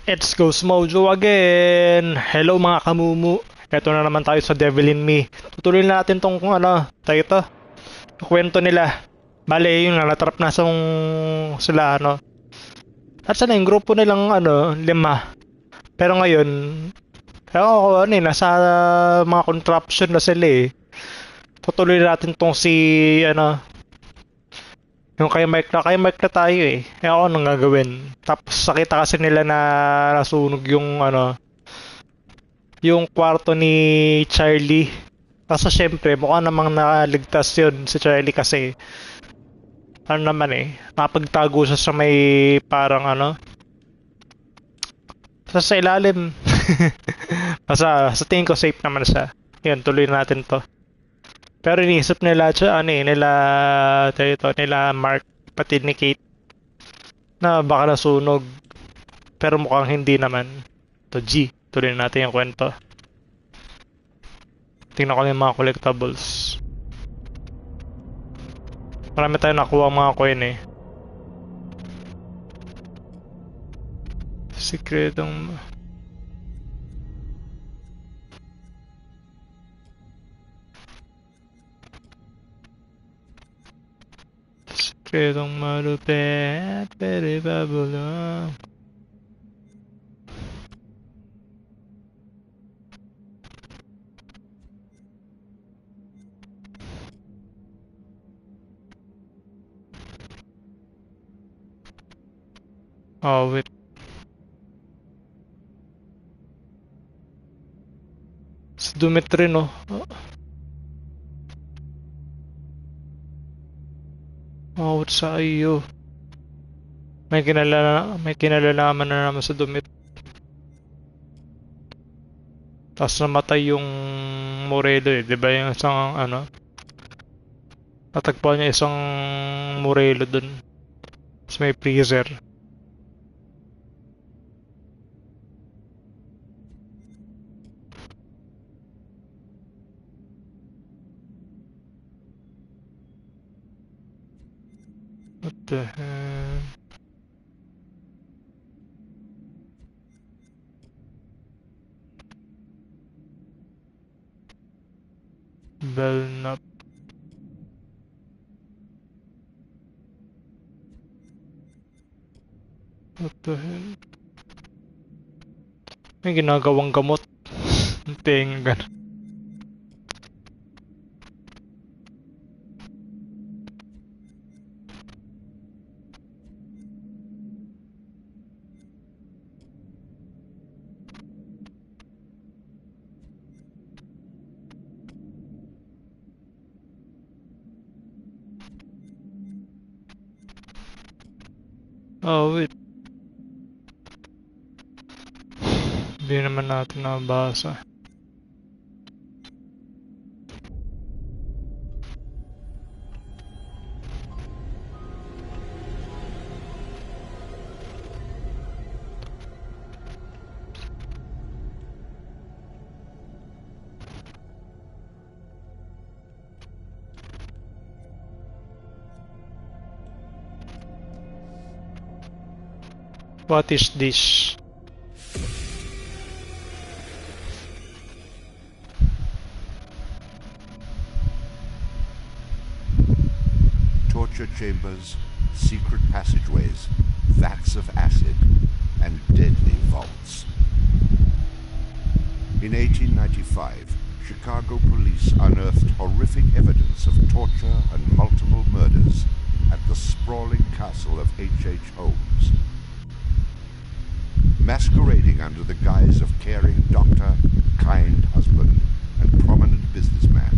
It's Ghost Mojo again. Hello mga kamumu. Ito na naman tayo sa Devil in Me. Tutuloy na natin tong tayo ito. Kwento nila. Bale, yun nga, natrap na sila, At sana yung grupo nilang, 5. Pero ngayon, nasa mga contraption na sila eh. Tutuloy natin tong yung kay Mike na tayo eh. Ako anong gagawin? Tapos sakita kasi nila na nasunog yung kwarto ni Charlie. Kaso syempre, mukha namang nakaligtas yun si Charlie kasi naman eh, napagtago siya sa may parang sa ilalim. Sa tingin ko safe naman siya. Yun, tuloy natin to. Pero iniisip nila nila Mark pati ni Kate na baka nasunog. Pero mukhang hindi naman. To G, tuloy natin yung kwento. Tingnan ko yung mga collectibles. Marami tayong nakuha mga coin eh. Sikretong... Sikretong malupit, pero babulong. Oh, wait. Sa Dumitri, no? Oh, sa iyo. May kinalalaman na naman sa Dumit. Tapos namatay yung Morelo eh. Diba yung isang natagpuan niya isang Morelo dun. Tapos may freezer. What the hell? Belknap. What the hell? May ginagawang gamot. Tingnan. Oh, wait. Hindi naman natin nabasa. What is this? Torture chambers, secret passageways, vats of acid, and deadly vaults. In 1895, Chicago police unearthed horrific evidence of torture and multiple murders at the sprawling castle of H.H. Holmes. Masquerading under the guise of caring doctor, kind husband, and prominent businessman,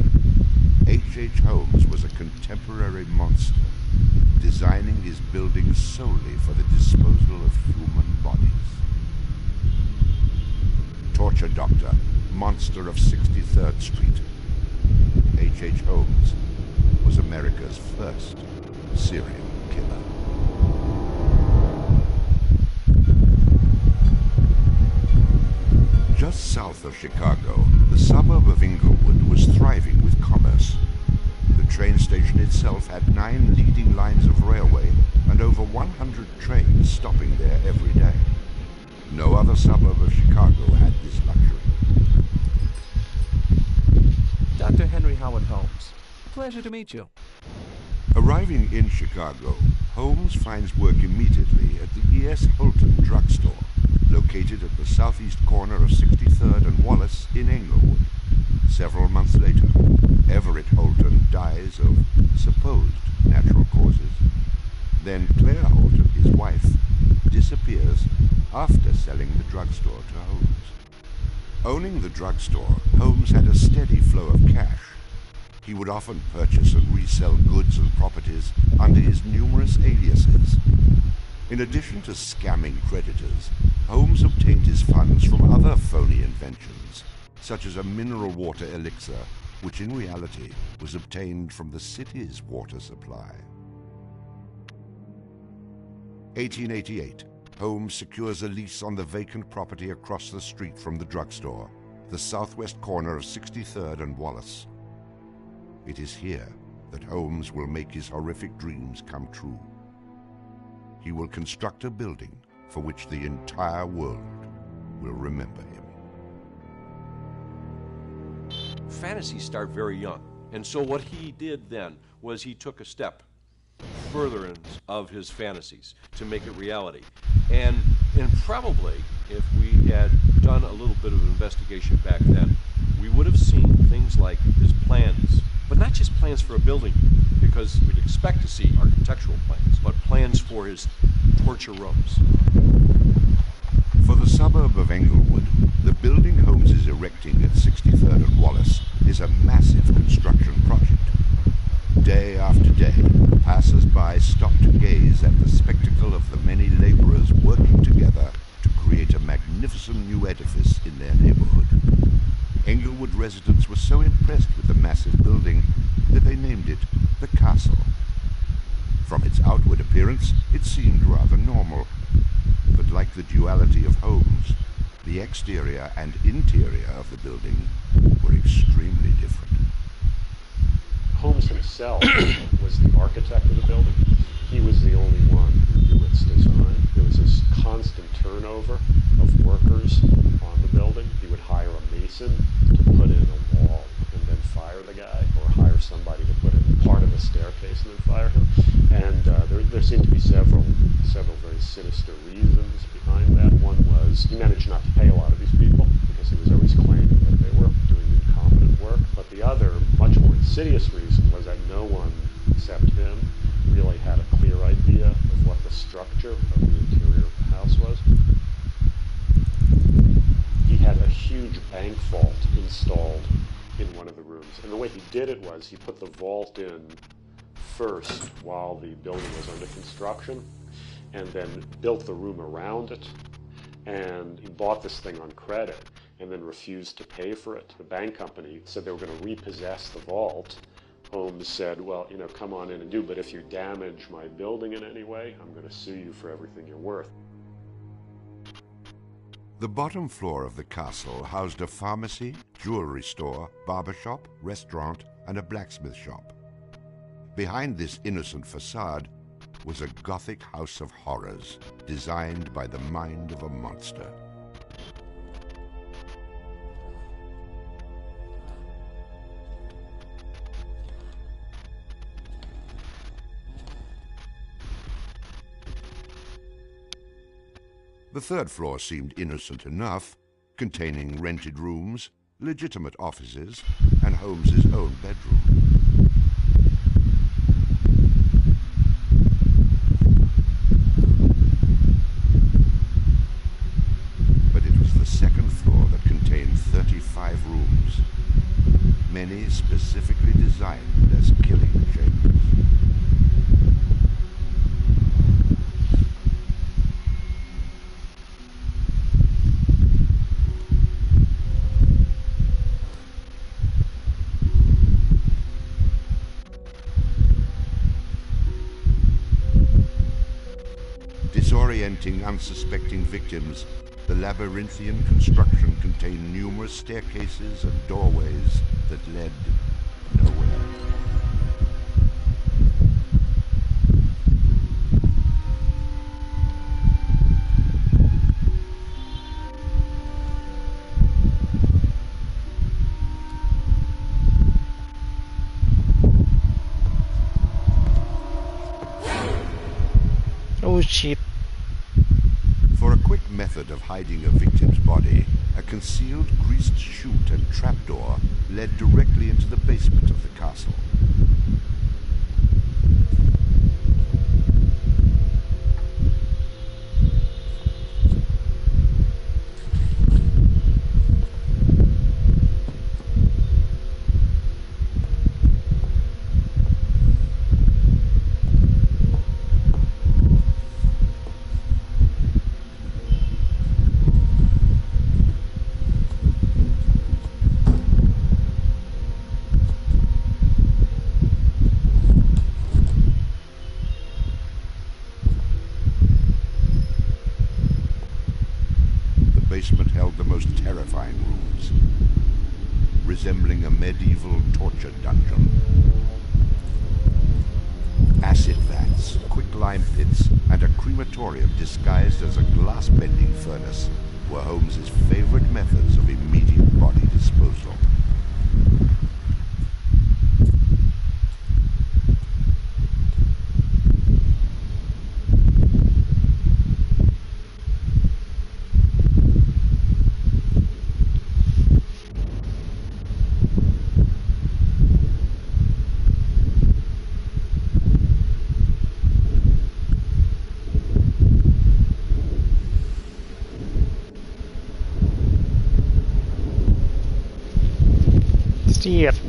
H.H. Holmes was a contemporary monster, designing his buildings solely for the disposal of human bodies. Torture Doctor, Monster of 63rd Street. H.H. Holmes was America's first serial killer. Just south of Chicago, the suburb of Inglewood was thriving with commerce. The train station itself had 9 leading lines of railway and over 100 100 trains stopping there every day. No other suburb of Chicago had this luxury. Dr. Henry Howard Holmes. Pleasure to meet you. Arriving in Chicago, Holmes finds work immediately at the E.S. Holton drugstore, located at the southeast corner of 63rd and Wallace in Englewood. Several months later, Everett Holton dies of supposed natural causes. Then Claire Holton, his wife, disappears after selling the drugstore to Holmes. Owning the drugstore, Holmes had a steady flow of cash. He would often purchase and resell goods and properties under his numerous aliases. In addition to scamming creditors, Holmes obtained his funds from other phony inventions, such as a mineral water elixir, which in reality was obtained from the city's water supply. 1888, Holmes secures a lease on the vacant property across the street from the drugstore, the southwest corner of 63rd and Wallace. It is here that Holmes will make his horrific dreams come true. He will construct a building for which the entire world will remember him. Fantasies start very young, and so what he did then was he took a step furtherance of his fantasies to make it reality. And probably, if we had done a little bit of investigation back then, we would have seen things like his plans, but not just plans for a building, because we'd expect to see architectural plans, but plans for his torture rooms. For the suburb of Englewood, the building Holmes is erecting at 63rd and Wallace is a massive construction project. Day after day, passers-by stop to gaze at the spectacle of the many laborers working together to create a magnificent new edifice in their neighborhood. Englewood residents were so impressed with the massive building that they named it the Castle. From its outward appearance, it seemed rather normal. But like the duality of Holmes, the exterior and interior of the building were extremely different. Holmes himself was the architect of the building. He was the only one who knew its design. There was this constant turnover of workers on the building. He would hire a mason to put in a wall and then fire the guy, or hire somebody to put in part of a staircase and then fire him. And there seemed to be several very sinister reasons behind that. One was he managed not to pay a lot of these people because he was always claiming that they were doing incompetent work. But the other, much more insidious reason was that no one except him really had a clear idea of what the structure of the interior of the house was. He had a huge bank vault installed in one of the rooms. And the way he did it was he put the vault in first while the building was under construction, and then built the room around it. And he bought this thing on credit and then refused to pay for it. The bank company said they were going to repossess the vault. Holmes said, well, come on in and do, but if you damage my building in any way, I'm going to sue you for everything you're worth. The bottom floor of the castle housed a pharmacy, jewelry store, barber shop, restaurant, and a blacksmith shop. Behind this innocent facade was a Gothic house of horrors designed by the mind of a monster. The third floor seemed innocent enough, containing rented rooms, legitimate offices, and Holmes's own bedroom. But it was the second floor that contained 35 rooms, many specifically designed as killing chambers. Disorienting unsuspecting victims, the labyrinthian construction contained numerous staircases and doorways that led nowhere. Oh shit. For a quick method of hiding a victim's body, a concealed greased chute and trapdoor led directly into the basement of the castle. The basement held the most terrifying rooms, resembling a medieval torture dungeon. Acid vats, quicklime pits, and a crematorium disguised as a glass-bending furnace were Holmes's favorite methods of immediate body disposal. Shit.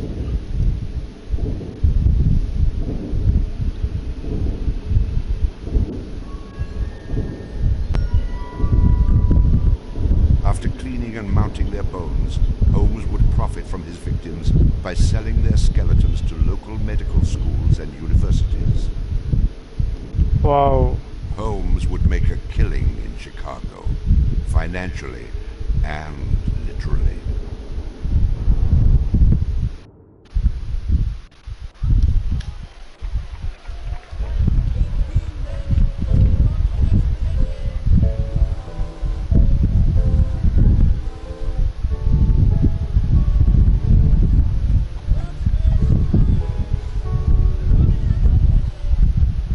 After cleaning and mounting their bones, Holmes would profit from his victims by selling their skeletons to local medical schools and universities. Wow. Holmes would make a killing in Chicago, financially and literally.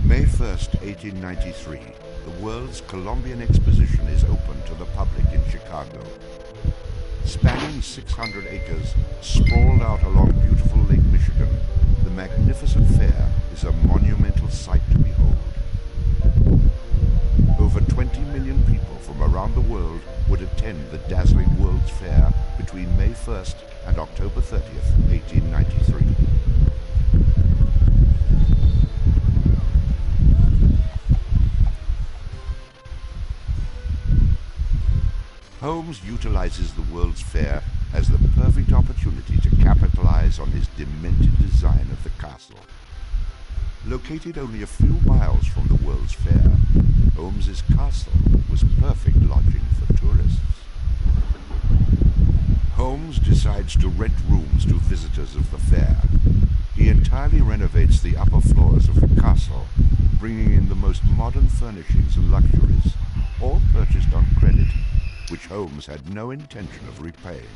May 1st, 1893, the World's Columbian Exposition is open to the public in Chicago. Spanning 600 acres, sprawled out along beautiful Lake Michigan, the magnificent fair is a monumental sight to behold. Over 20 million people from around the world would attend the dazzling World's Fair between May 1st and October 30th, 1893. Holmes utilizes the World's Fair as the perfect opportunity to capitalize on his demented design of the castle. Located only a few miles from the World's Fair, Holmes's castle was perfect lodging for tourists. Holmes decides to rent rooms to visitors of the fair. He entirely renovates the upper floors of the castle, bringing in the most modern furnishings and luxuries, all purchased on credit, which Holmes had no intention of repaying.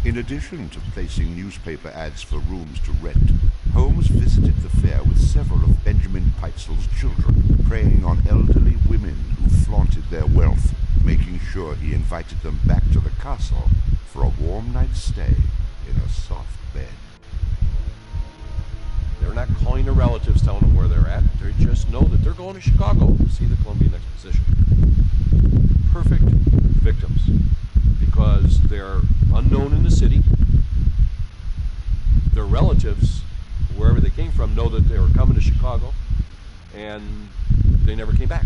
In addition to placing newspaper ads for rooms to rent, Holmes visited the fair with several of Benjamin Pitezel's children, preying on elderly women who flaunted their wealth, making sure he invited them back to the castle for a warm night's stay in a soft bed. They're not calling their relatives, telling them where they're at. They just know that they're going to Chicago to see the Columbian Exposition. Perfect victims, because they're unknown in the city. Their relatives, wherever they came from, know that they were coming to Chicago, and they never came back.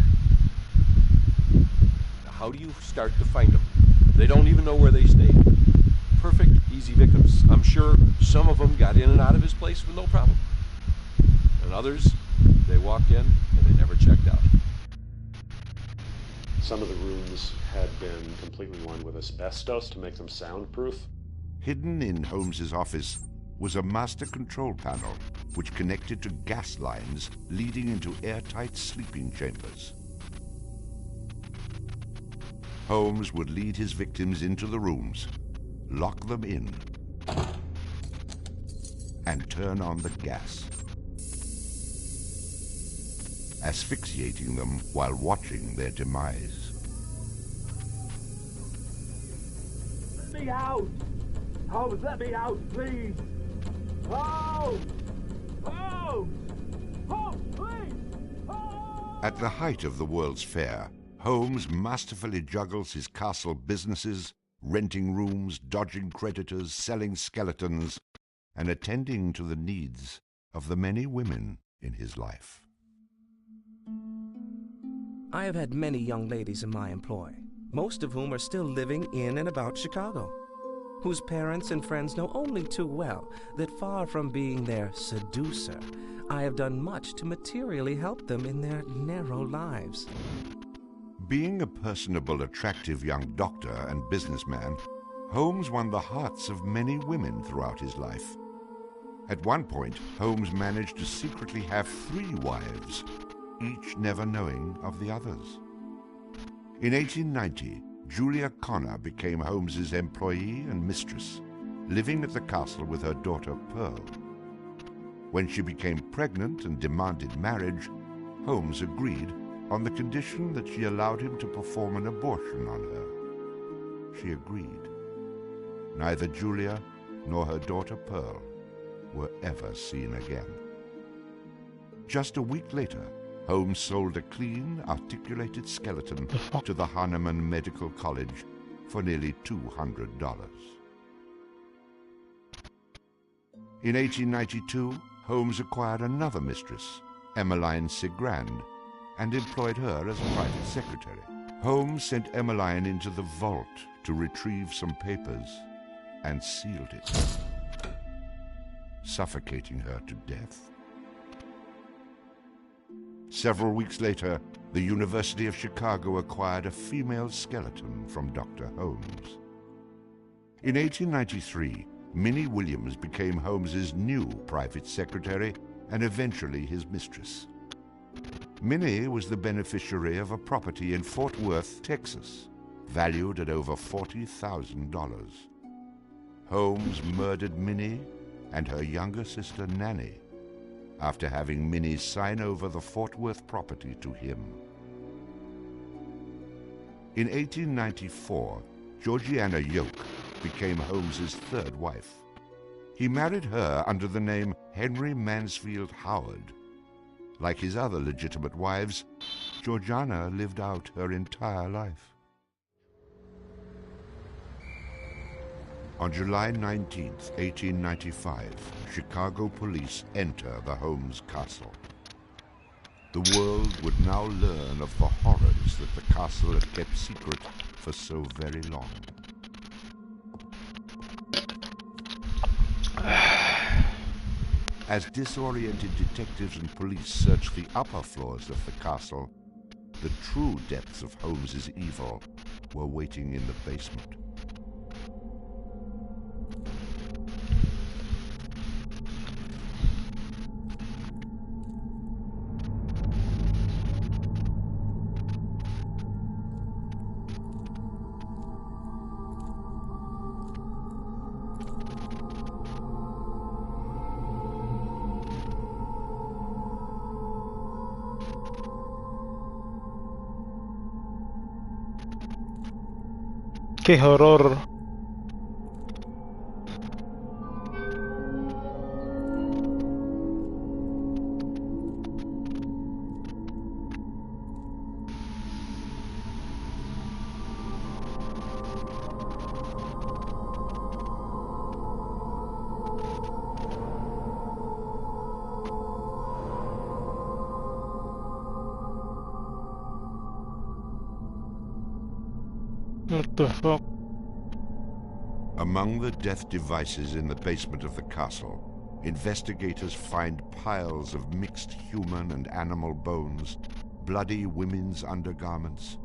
How do you start to find them? They don't even know where they stayed. Perfect, easy victims. I'm sure some of them got in and out of his place with no problem. And others, they walked in and they never checked out. Some of the rooms had been completely lined with asbestos to make them soundproof. Hidden in Holmes's office was a master control panel which connected to gas lines leading into airtight sleeping chambers. Holmes would lead his victims into the rooms, lock them in, and turn on the gas. asphyxiating them while watching their demise. Let me out! Holmes, let me out, please! Holmes! Holmes! Holmes, please! Holmes! At the height of the World's Fair, Holmes masterfully juggles his castle businesses, renting rooms, dodging creditors, selling skeletons, and attending to the needs of the many women in his life. I have had many young ladies in my employ, most of whom are still living in and about Chicago, whose parents and friends know only too well that far from being their seducer, I have done much to materially help them in their narrow lives. Being a personable, attractive young doctor and businessman, Holmes won the hearts of many women throughout his life. At one point, Holmes managed to secretly have 3 wives, each never knowing of the others. In 1890, Julia Connor became Holmes's employee and mistress, living at the castle with her daughter Pearl. When she became pregnant and demanded marriage, Holmes agreed on the condition that she allowed him to perform an abortion on her. She agreed. Neither Julia nor her daughter Pearl were ever seen again. Just a week later, Holmes sold a clean, articulated skeleton to the Hahnemann Medical College for nearly $200. In 1892, Holmes acquired another mistress, Emmeline Cigrand, and employed her as private secretary. Holmes sent Emmeline into the vault to retrieve some papers and sealed it, suffocating her to death. Several weeks later, the University of Chicago acquired a female skeleton from Dr. Holmes. In 1893, Minnie Williams became Holmes's new private secretary and eventually his mistress. Minnie was the beneficiary of a property in Fort Worth, Texas, valued at over $40,000. Holmes murdered Minnie and her younger sister Nanny after having Minnie sign over the Fort Worth property to him. In 1894, Georgiana Yoke became Holmes's 3rd wife. He married her under the name Henry Mansfield Howard. Like his other legitimate wives, Georgiana lived out her entire life. On July 19, 1895, Chicago police enter the Holmes castle. The world would now learn of the horrors that the castle had kept secret for so very long. As disoriented detectives and police searched the upper floors of the castle, the true depths of Holmes's evil were waiting in the basement. Qué horror. What the fuck? Among the death devices in the basement of the castle, investigators find piles of mixed human and animal bones, bloody women's undergarments,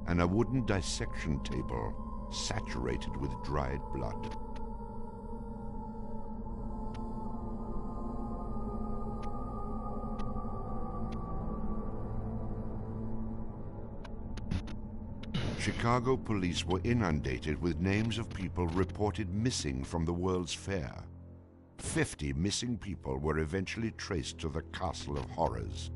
and a wooden dissection table saturated with dried blood. Chicago police were inundated with names of people reported missing from the World's Fair. 50 missing people were eventually traced to the Castle of Horrors.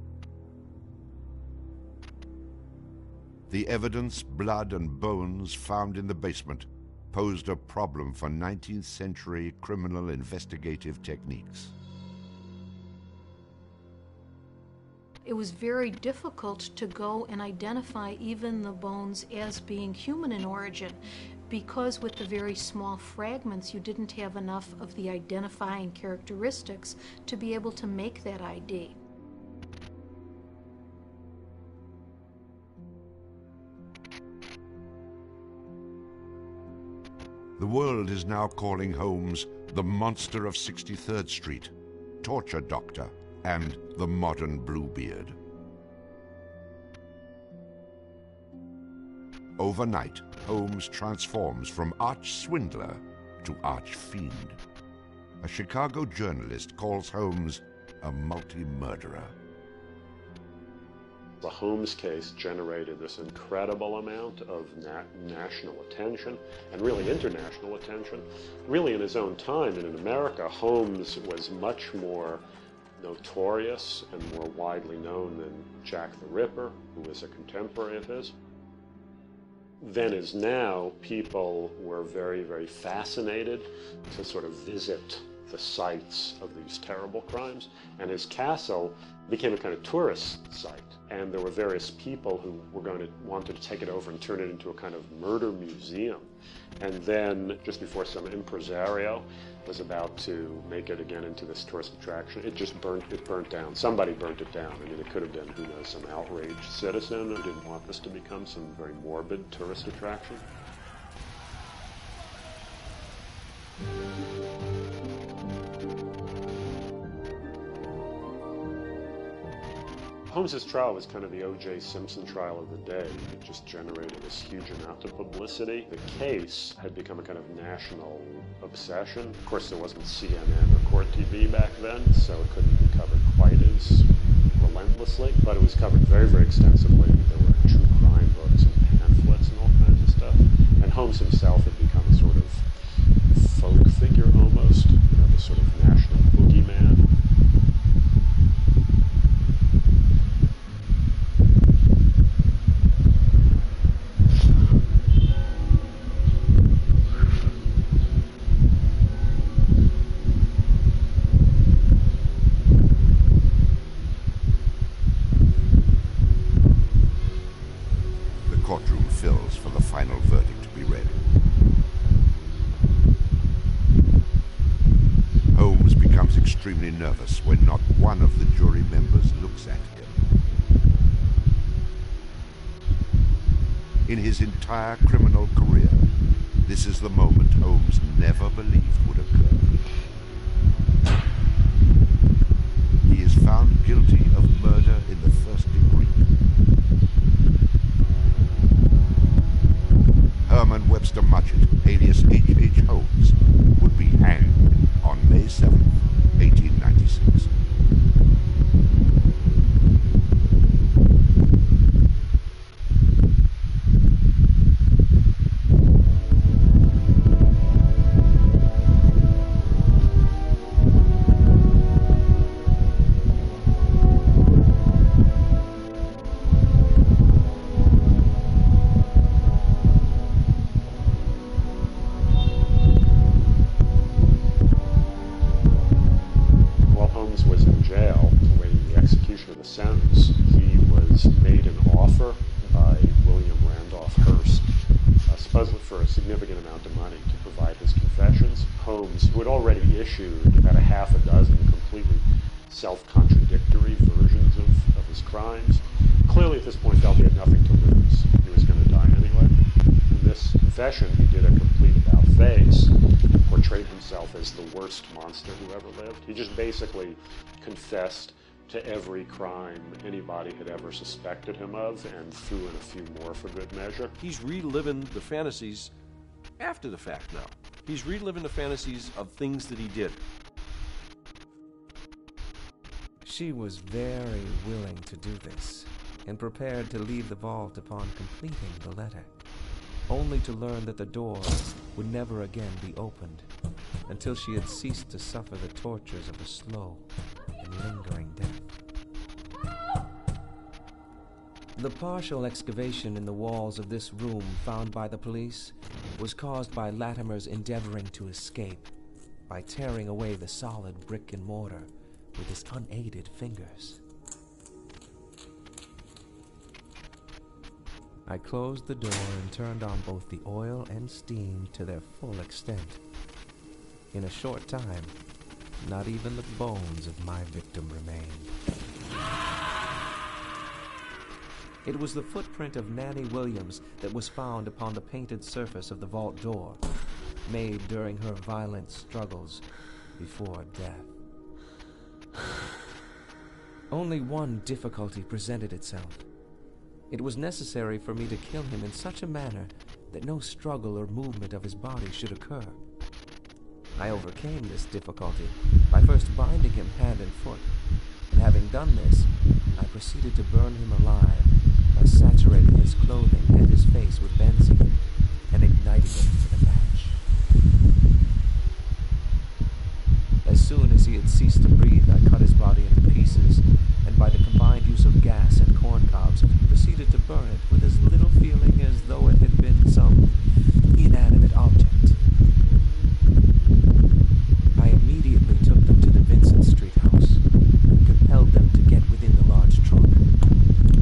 The evidence, blood and bones found in the basement posed a problem for 19th century criminal investigative techniques. It was very difficult to go and identify even the bones as being human in origin, because with the very small fragments you didn't have enough of the identifying characteristics to be able to make that ID. The world is now calling Holmes the monster of 63rd Street, torture doctor, and the modern Bluebeard. Overnight, Holmes transforms from arch-swindler to arch-fiend. A Chicago journalist calls Holmes a multi-murderer. The Holmes case generated this incredible amount of national attention and really international attention. Really in his own time and in America, Holmes was much more notorious and more widely known than Jack the Ripper, who was a contemporary of his. Then as now, people were very, very fascinated to sort of visit the sites of these terrible crimes, and his castle became a kind of tourist site. And there were various people who wanted to take it over and turn it into a kind of murder museum. And then, just before some impresario was about to make it again into this tourist attraction, it burnt down. Somebody burnt it down. I mean, it could have been, who knows, some outraged citizen who didn't want this to become some very morbid tourist attraction. Holmes's trial was kind of the O.J. Simpson trial of the day. It just generated this huge amount of publicity. The case had become a kind of national obsession. Of course, there wasn't CNN or Court TV back then, so it couldn't be covered quite as relentlessly, but it was covered very, very extensively. There were true crime books and pamphlets and all kinds of stuff. And Holmes himself had become a sort of folk figure almost, the sort of national boogeyman. Extremely nervous when not one of the jury members looks at him. In his entire criminal career, this is the moment Holmes never believed would occur. He is found guilty of murder in the first degree. Herman Webster Mudgett, alias H.H. Holmes, would be hanged on May 7th. 1896. Sentence, he was made an offer by William Randolph Hearst, supposedly for a significant amount of money, to provide his confessions. Holmes, who had already issued about a half a dozen completely self-contradictory versions of his crimes, clearly at this point felt he had nothing to lose. He was going to die anyway. In this confession, he did a complete about-face, portrayed himself as the worst monster who ever lived. He just basically confessed to every crime anybody had ever suspected him of, and threw in a few more for good measure. He's reliving the fantasies after the fact now. He's reliving the fantasies of things that he did. She was very willing to do this, and prepared to leave the vault upon completing the letter, only to learn that the door would never again be opened until she had ceased to suffer the tortures of a slow and lingering death. The partial excavation in the walls of this room found by the police was caused by Latimer's endeavoring to escape by tearing away the solid brick and mortar with his unaided fingers. I closed the door and turned on both the oil and steam to their full extent. In a short time, not even the bones of my victim remained. It was the footprint of Nanny Williams that was found upon the painted surface of the vault door, made during her violent struggles before death. Only one difficulty presented itself. It was necessary for me to kill him in such a manner that no struggle or movement of his body should occur. I overcame this difficulty by first binding him hand and foot, and having done this, I proceeded to burn him alive by saturating his clothing and his face with benzene and igniting it with a match. As soon as he had ceased to breathe, I cut his body into pieces, and by the combined use of gas and corn cobs, proceeded to burn it with as little feeling as though it had been some inanimate object. I immediately took them to the Vincent Street house and compelled them to get within the large trunk,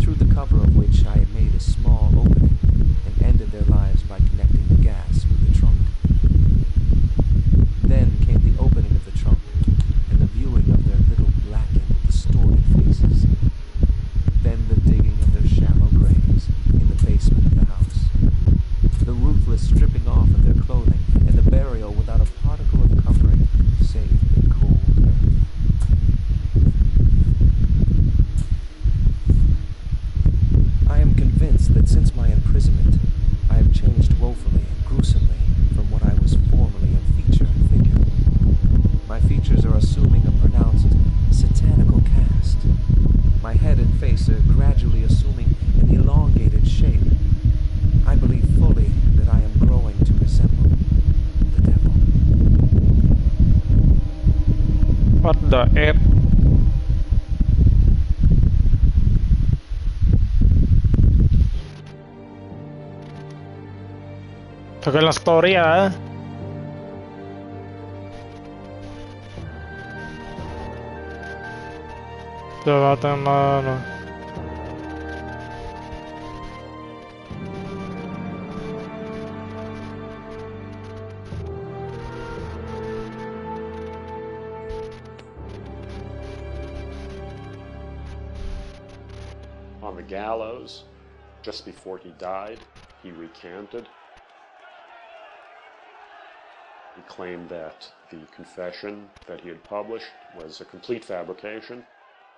through the cover of which I had made a small opening and ended their lives by connecting the gas with the trunk. Then came the opening of the trunk and the viewing of their little blackened, distorted faces. Then the digging of their shallow graves in the basement of the house. The ruthless stripping off of their clothing and the burial without a particle of covering save the cold earth. I am convinced that since my imprisonment, I have changed woefully and gruesomely from what I was formerly in feature and figure. My features are assuming a pronounced satanical cast. My head and face are gradually assuming an elongated shape. I believe fully that I am growing to resemble the devil. What the F? Tagal ng story ah. Diba natin ano. On the gallows, just before he died, he recanted. He claimed that the confession that he had published was a complete fabrication.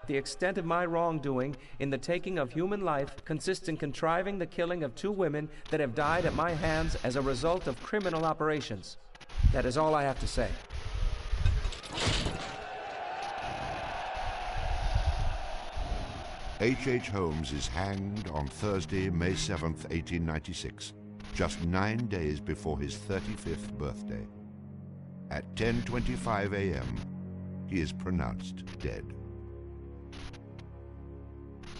The extent of my wrongdoing in the taking of human life consists in contriving the killing of 2 women that have died at my hands as a result of criminal operations. That is all I have to say. H.H. Holmes is hanged on Thursday, May 7th, 1896, just 9 days before his 35th birthday. At 10:25 a.m., he is pronounced dead.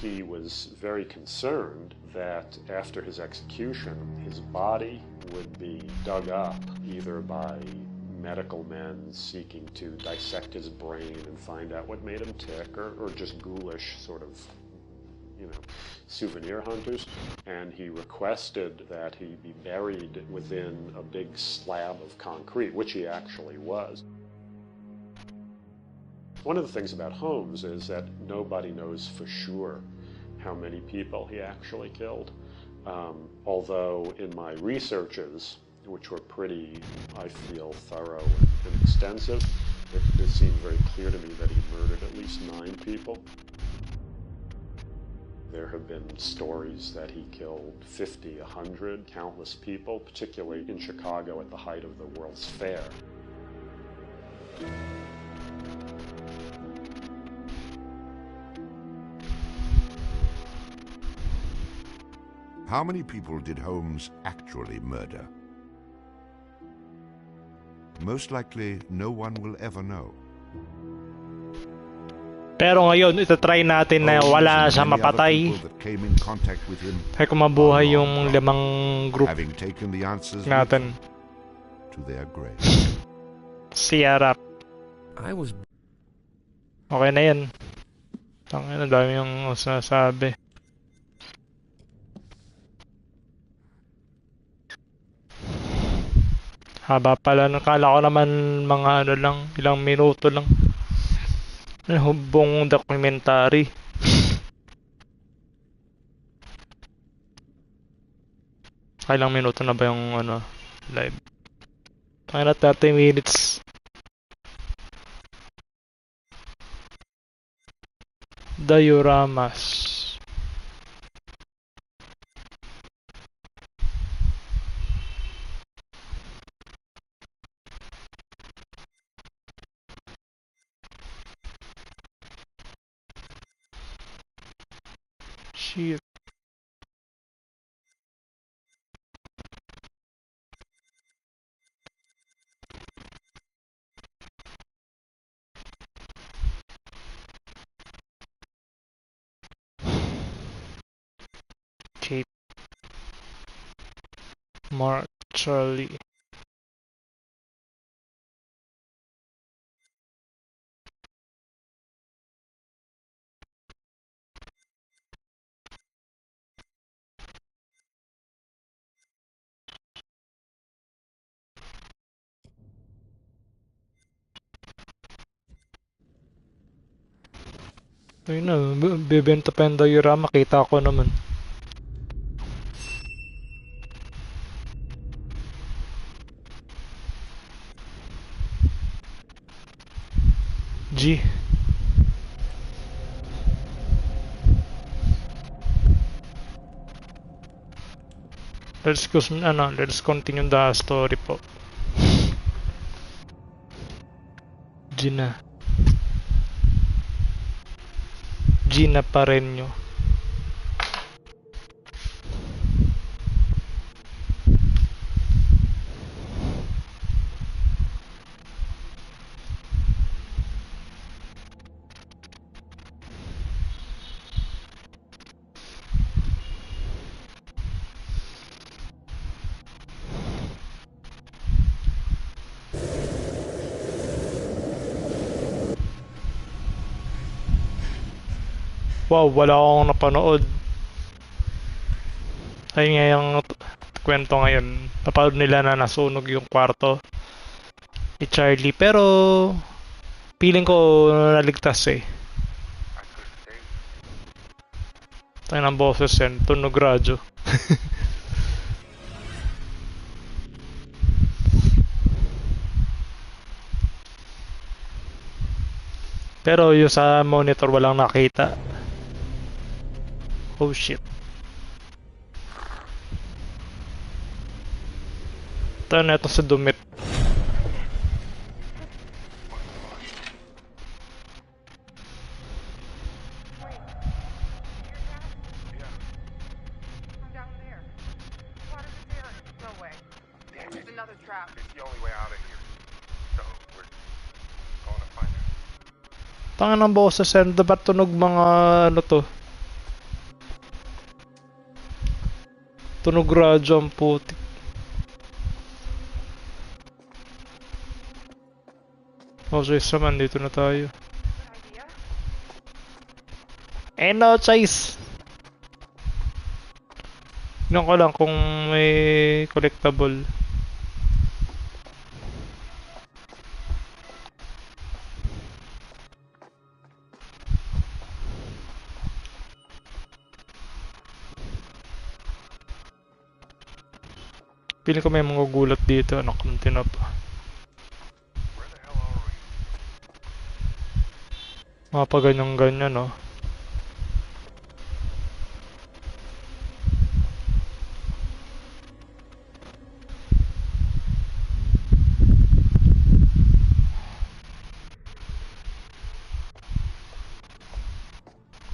He was very concerned that after his execution, his body would be dug up either by medical men seeking to dissect his brain and find out what made him tick, or just ghoulish sort of, souvenir hunters. And he requested that he be buried within a big slab of concrete, which he actually was. One of the things about Holmes is that nobody knows for sure how many people he actually killed. Although in my researches, which were pretty, I feel, thorough and extensive, it seemed very clear to me that he murdered at least 9 people. There have been stories that he killed 50, 100, countless people, particularly in Chicago at the height of the World's Fair. How many people did Holmes actually murder? Most likely, no one will ever know. Pero ngayon, itatry natin na wala siya Many other mapatay. people that came in contact with him, Kaya kumabuhay yung 5 group having taken the answers with natin. to their graves. Sierra. I was Okay na yan. Tangina, dami yung sinasabi. Haba pala. Nakala ko naman mga ano lang, ilang minuto lang. Buong documentary. Ilang minuto na ba yung ano, live? Kaya na 30 minutes. Dioramas. Shit. Kate. Mark. Charlie. Ayun na, bibenta pa yung diorama, kita ko naman. G. Let's continue the story po. Gina. Gina Pareño. Wow, wala akong napanood. Ayun nga yung kwento ngayon. Napanood nila na nasunog yung kwarto ni Charlie. Pero, feeling ko naligtas eh. Tayo ng boses yan. Tunog radyo. Pero yung sa monitor walang nakita. Oh shit. Ito na ito sa dumit. Tangan ng boses yan. Dapat tunog mga ano to. Tunog radyo ang putik. Oh, Chase naman. Dito na tayo. Eh no, Chase! Tignan ko lang kung may collectible. Pili ko may mga gulat dito, anak ng tinap. Mga pa ganyan-ganyan, no?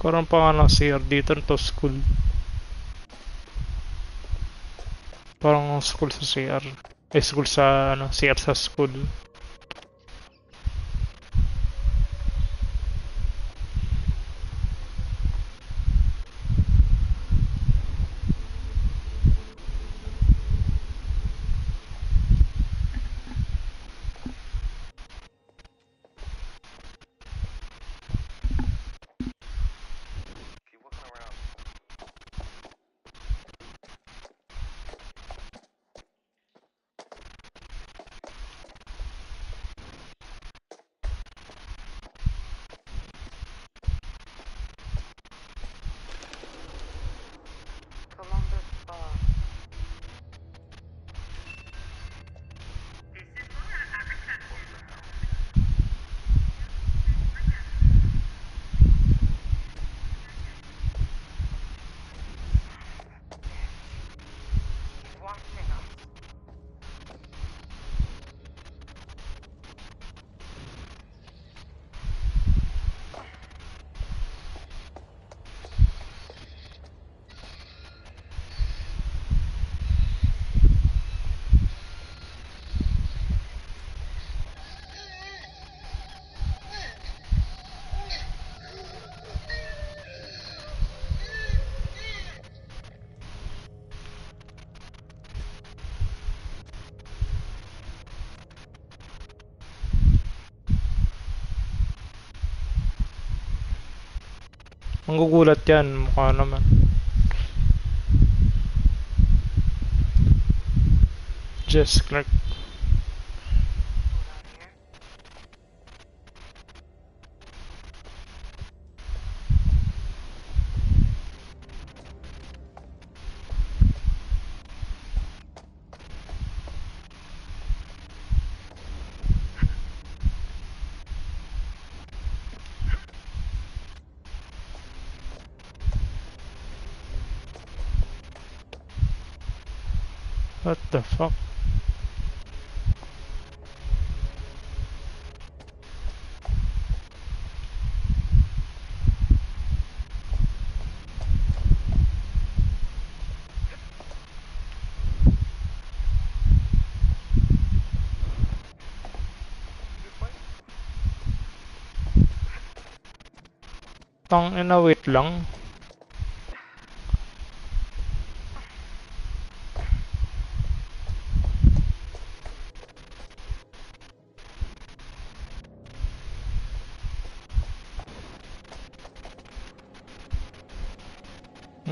Karoon pa nga ng CR dito, to school. Parang school sa CR. Eh, school sa, ano, CR sa school. Manggugulat yan, mukha naman. Jess Clark. What the fuck? Tang ina, wait lang.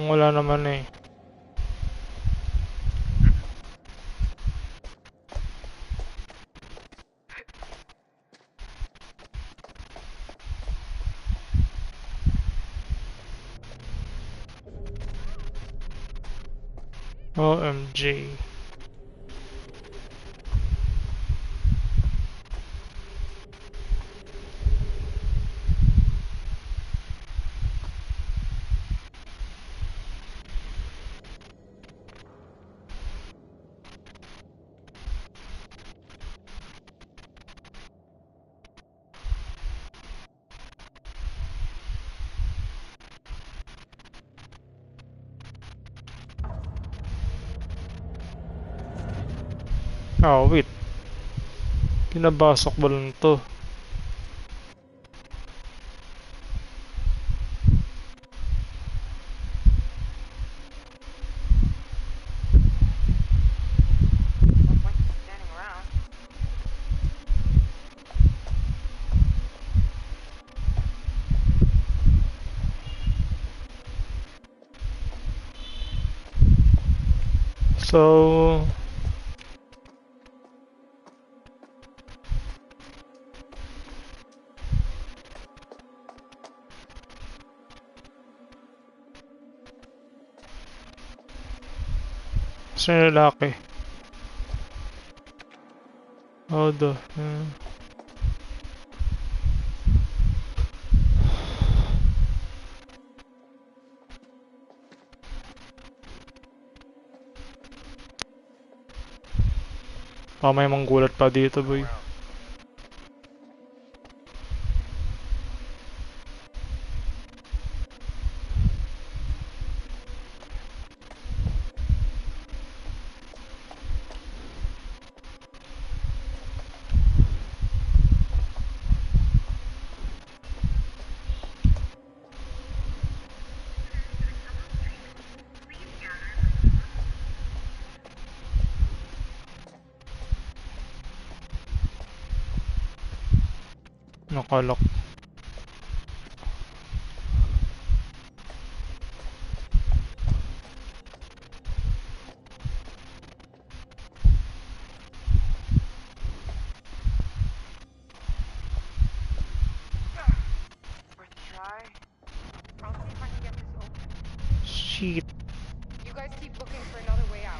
Wala naman eh. OMG. Oh, wait. Pinabasok ba lang to? So... Sino yung lalaki? Oh, may manggulat pa dito, boy. Nakalok. Shit. You guys keep looking for another way out.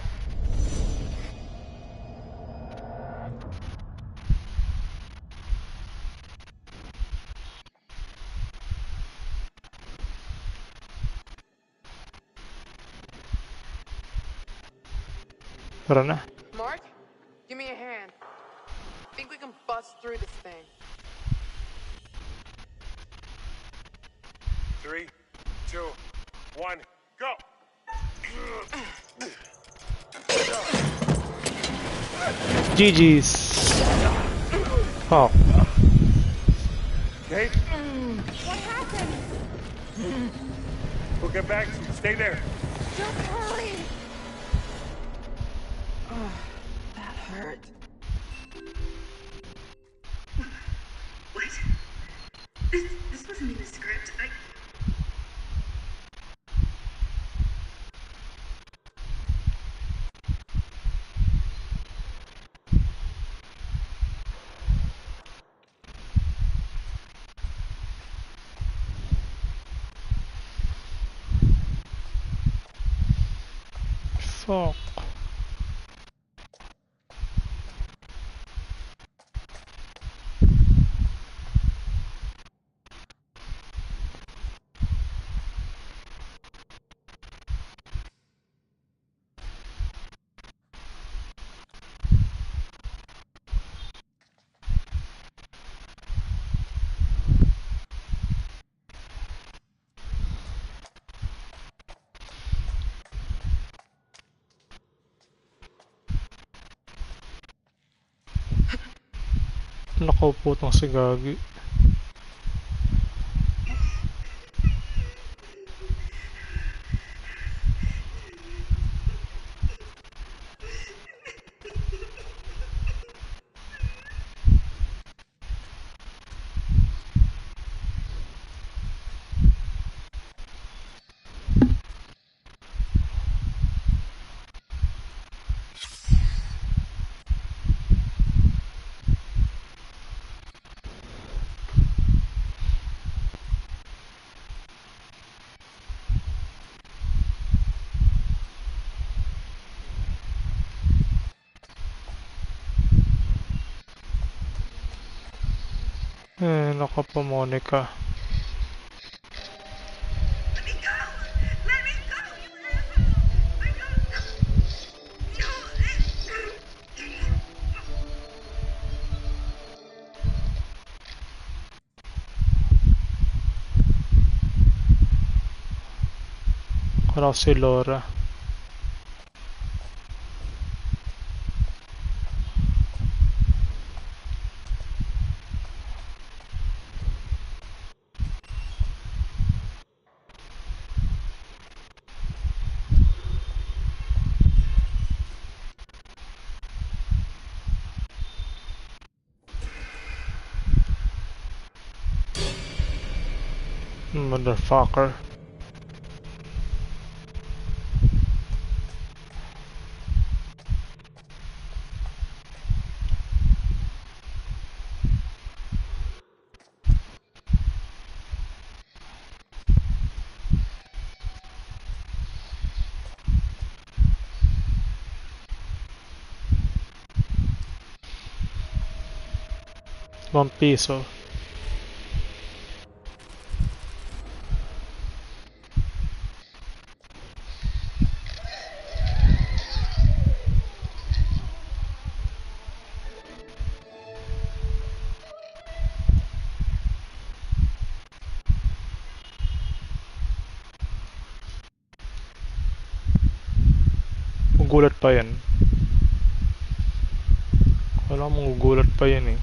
Tara na. Mark, give me a hand. Think we can bust through this thing. 3, 2, 1, go! GG's. Oh. Okay, What happened? we'll get back to you. Stay there. Just hurry. That hurt. What? This wasn't in the script. Fuck. Nakaupo tong si Gagi. Nako po, Monica. Karaw si Laura. Motherfucker. $1. Gugulat pa yan. Wala mong gugulat pa yan eh.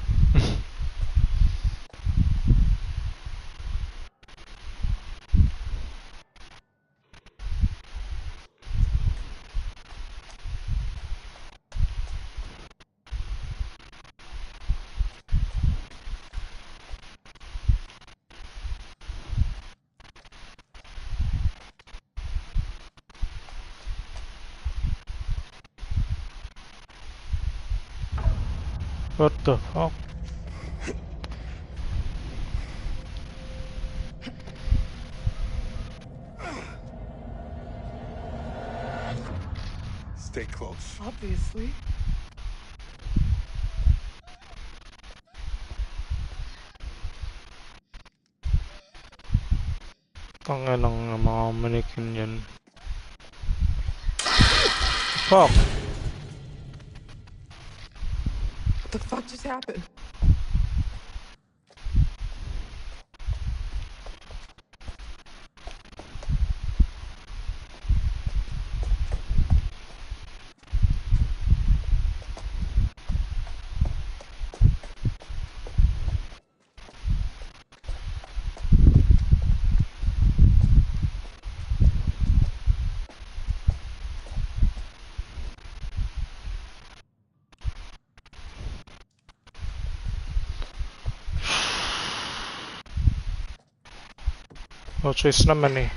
What the fuck? Stay close. Obviously. Tanga lang ng mga mannequin yan. Fuck! What the fuck just happened? No choice naman eh.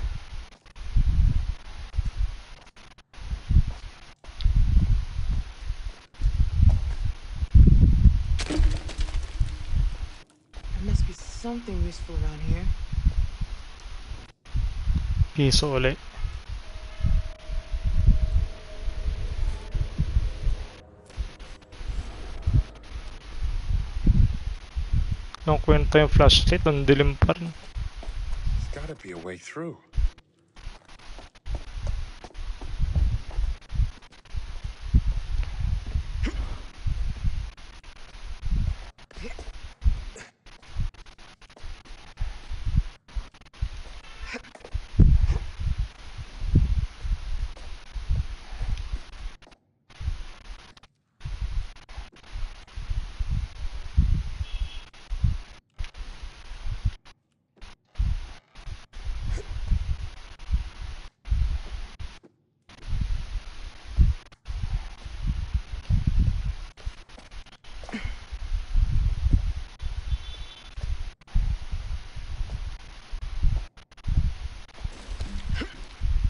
There must be something useful around here. Piso ulit. Nung kwenta yung flashlight, ang dilim pa rin. There's gotta be a way through.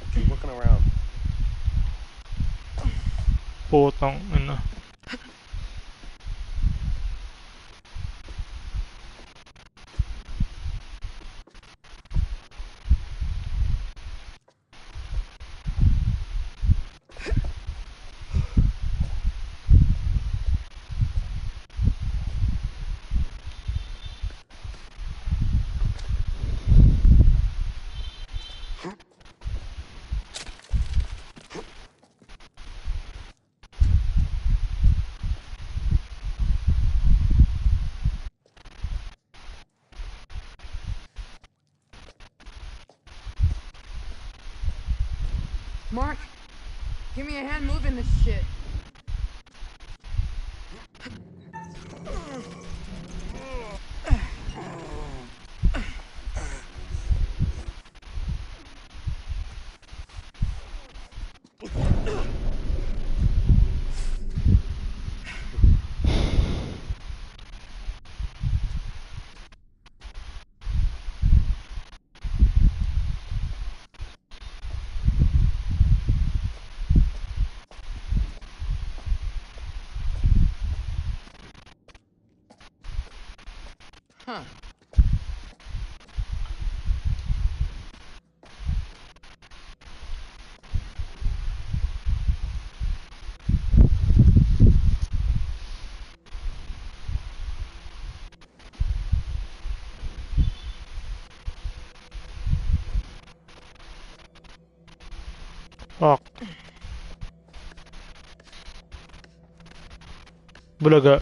Keep looking around. Putang ina. Mark, give me a hand moving this shit. Huh. Fuck. Bulaga.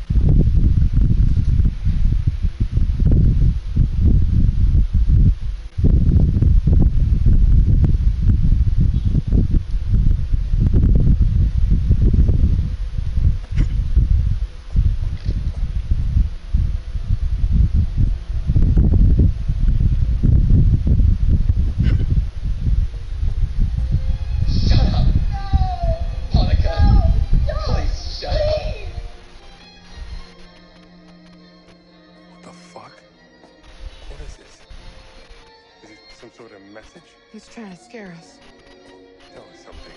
What the fuck? What is this? Is it some sort of message? He's trying to scare us. Tell us something.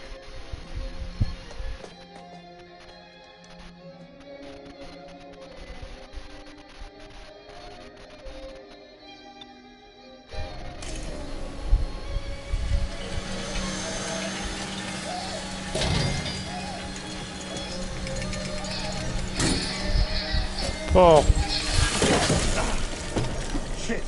Fuck. Shit!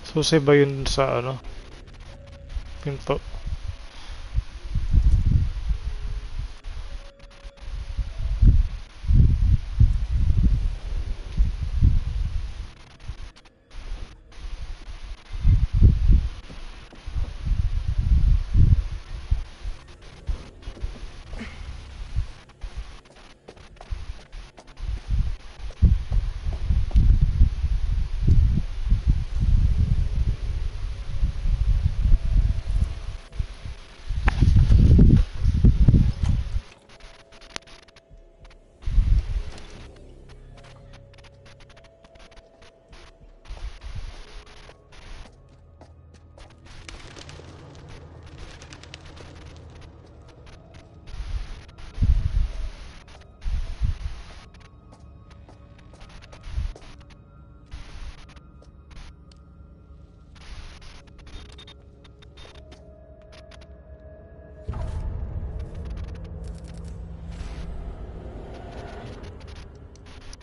Susi ba yun sa ano? Pinto.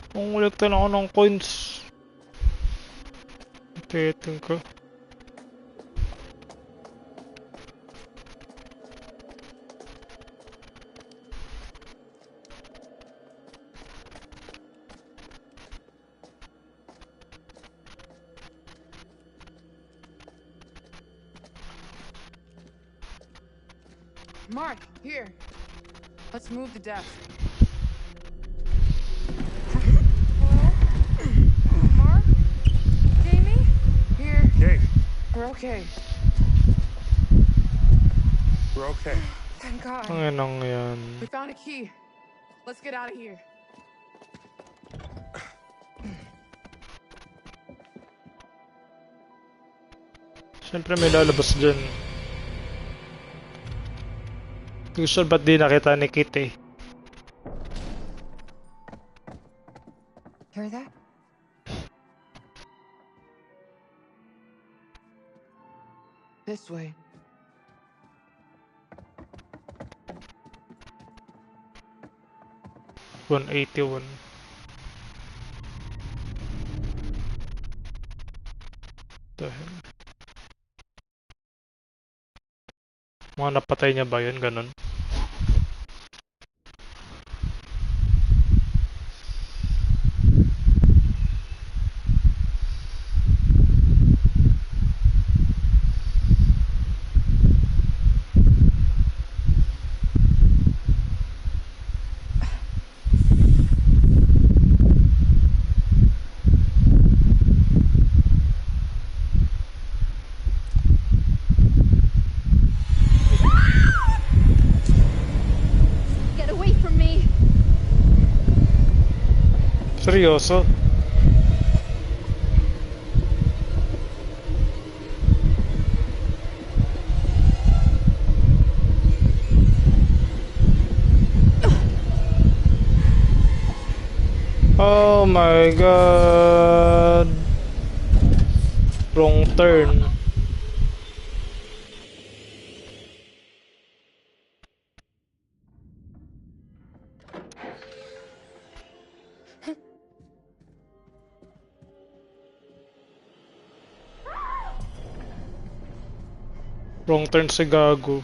Pangulekta na ako ng coins. Titin ko. Mark, here. Let's move the desk. Mark? Jamie? Here. Kate, We're okay. we're okay. Thank God. Anong yan? We found a key. Let's get out of here. Siyempre may lalabas dyan. Hindi ko sure ba't di nakita ni Kit eh. Hear that? This way. $181. Dahil. Mga napatay niya ba yun? Ganon. Get away from me! Seryoso? Oh my god. Wrong turn. Wrong turn si Gago.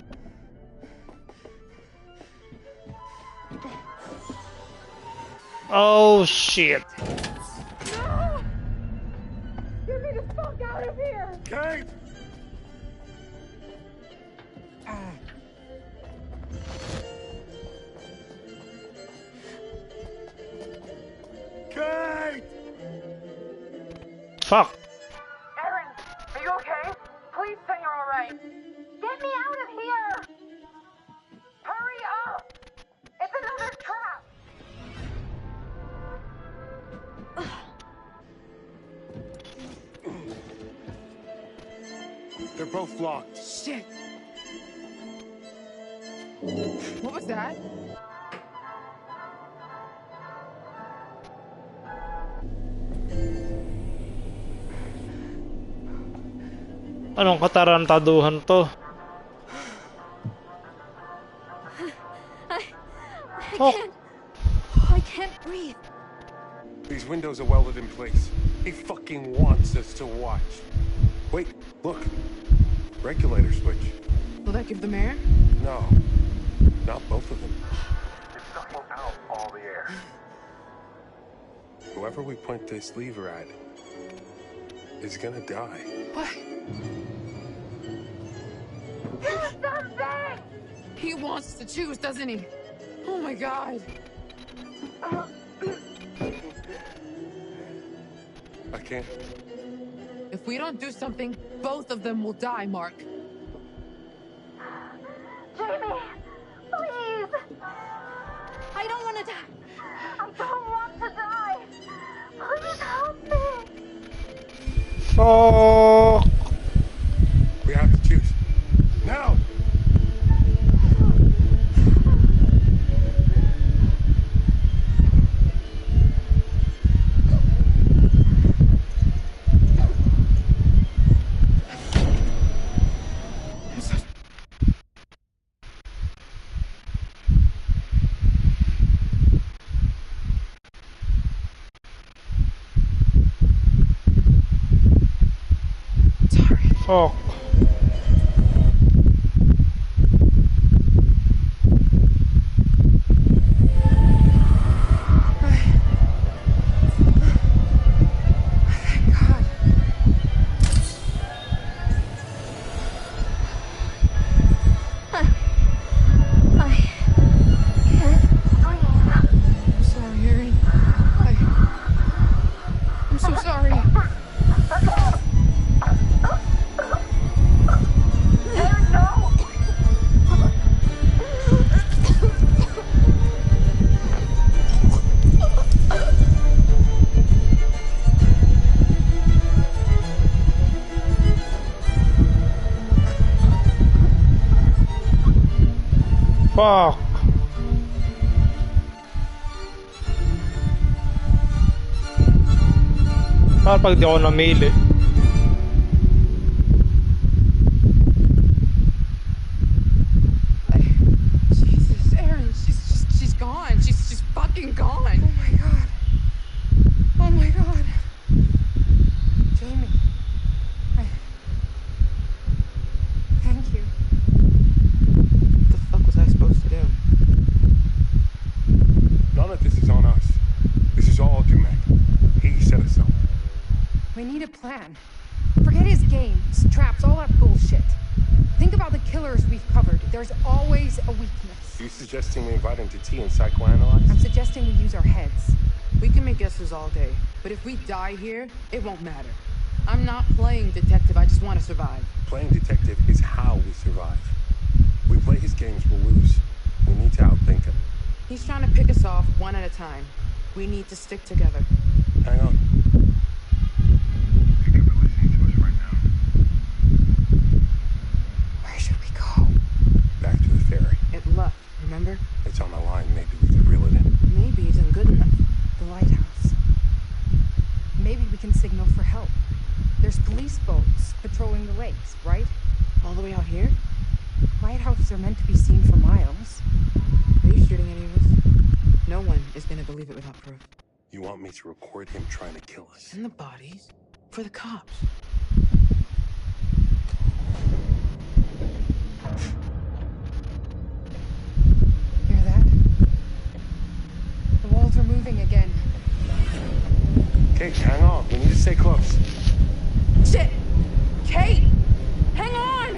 Oh shit. No! Get me the fuck out of here! Kate! Kate! Fuck. Erin, are you okay? Please say you're alright. Get me out of here! Hurry up! It's another trap! They're both locked. Shit! What was that? Anong katarantaduhan to? Oh. I can't breathe. These windows are welded in place. He fucking wants us to watch. Wait, look. Regulator switch. Will that give the mayor? No, not both of them. It's sucking out all the air. Whoever we point this lever at is gonna die. What? Do something! He wants to choose, doesn't he? Oh my god. I can't. If we don't do something, both of them will die, Mark. Jamie! Please! I don't want to die! I don't want to die! Please help me! Fuck. We have to choose. Now! Oh. I'm so sorry. Fuck. Parang pag di ako na-mail eh. Jesus, Erin, she's gone. She's fucking gone. Oh my god. Oh my god. Jamie. Thank you. What the fuck was I supposed to do? None of this is on us. This is all Dumek. He set us up. We need a plan. Forget his games, traps, all that bullshit. Think about the killers we've covered. There's always a weakness. You suggesting we invite him to tea and psychoanalyze? I'm suggesting we use our heads. We can make guesses all day, but if we die here, it won't matter. I'm not playing detective, I just want to survive. Playing detective is how we survive. We play his games, we'll lose. We need to outthink him. He's trying to pick us off one at a time. We need to stick together. Hang on. Where should we go? Back to the ferry. It left, remember? It's on the line. Maybe we can reel it in. Maybe isn't good enough. The lighthouse. Maybe we can signal for help. There's police boats patrolling the lakes, right? All the way out here? Lighthouses are meant to be seen for miles. Are you shooting any of us? No one is gonna believe it without proof. You want me to record him trying to kill us? And the bodies? For the cops. Hear that? The walls are moving again. Kate, hang on. We need to stay close. Shit! Kate! Hang on!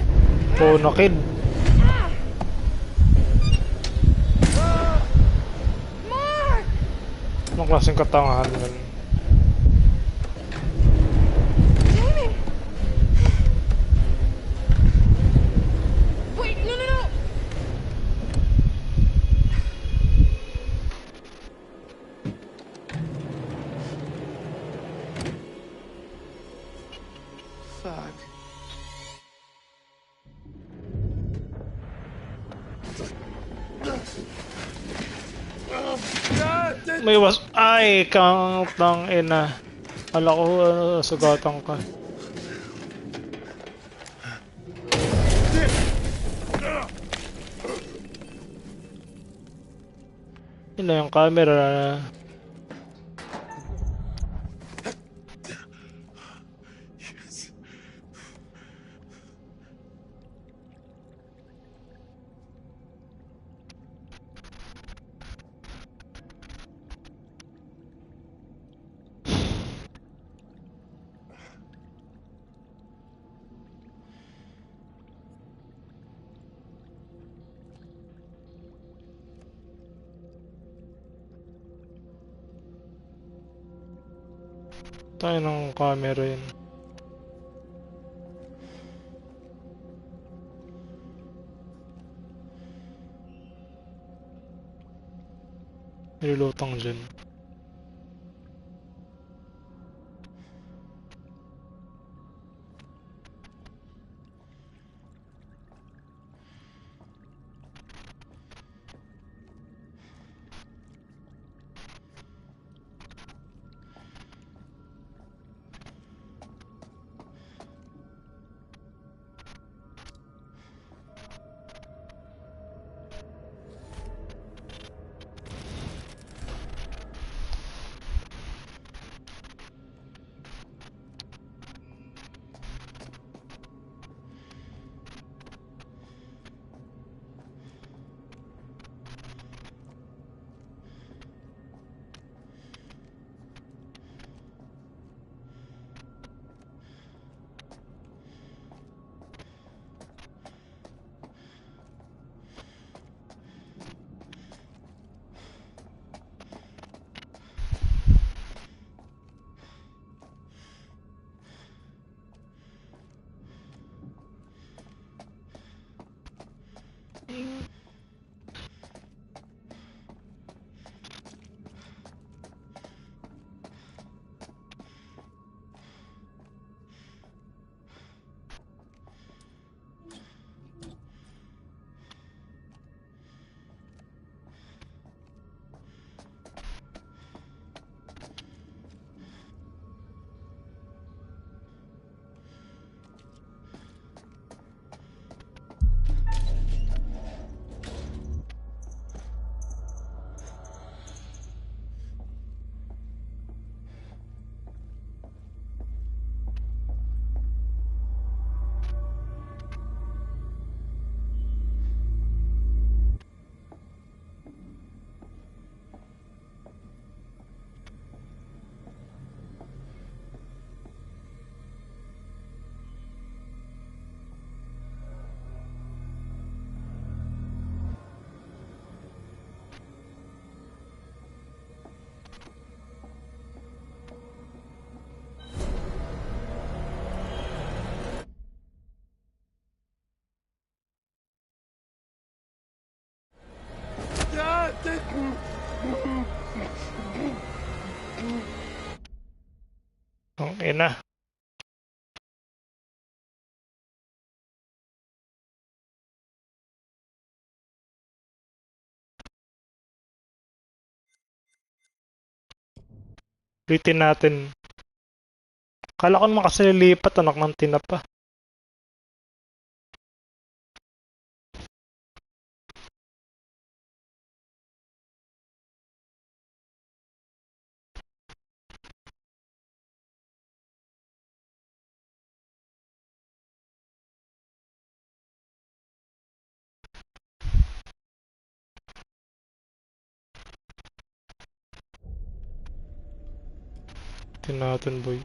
Oh, nakid. Mark! Anong klaseng katangahan yun? Jamie! Wait, no! Fuck. May was... Ay, kang ina. Ala ko, sugatan ka. Yun na yung camera. Tayo ng camera yun. Nilulutang dyan. Ang ina. Ulitin natin. Kala ko naman kasi lilipat, anak ng tinapa. Ulitin natin, boy.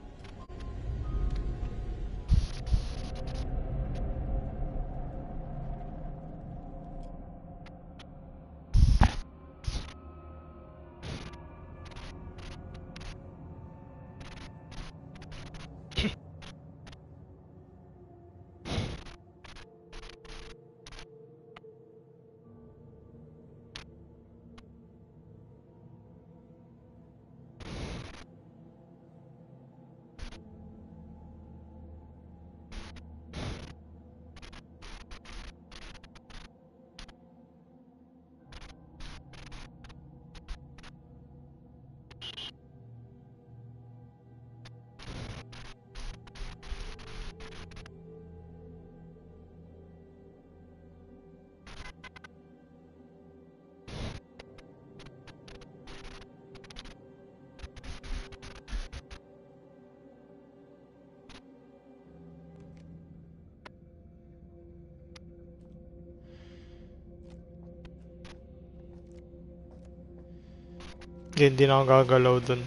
Hindi na ako gagalaw dun.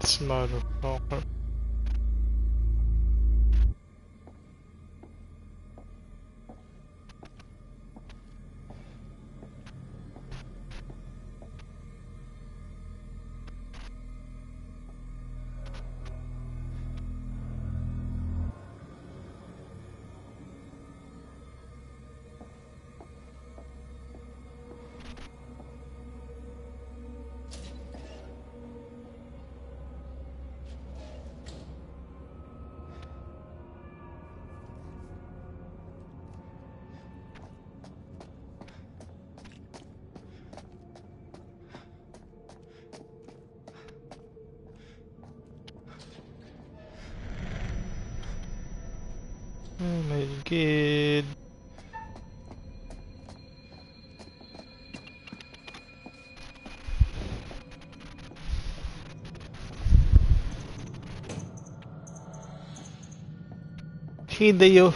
Smart. Okay. Oh my god. Hideo.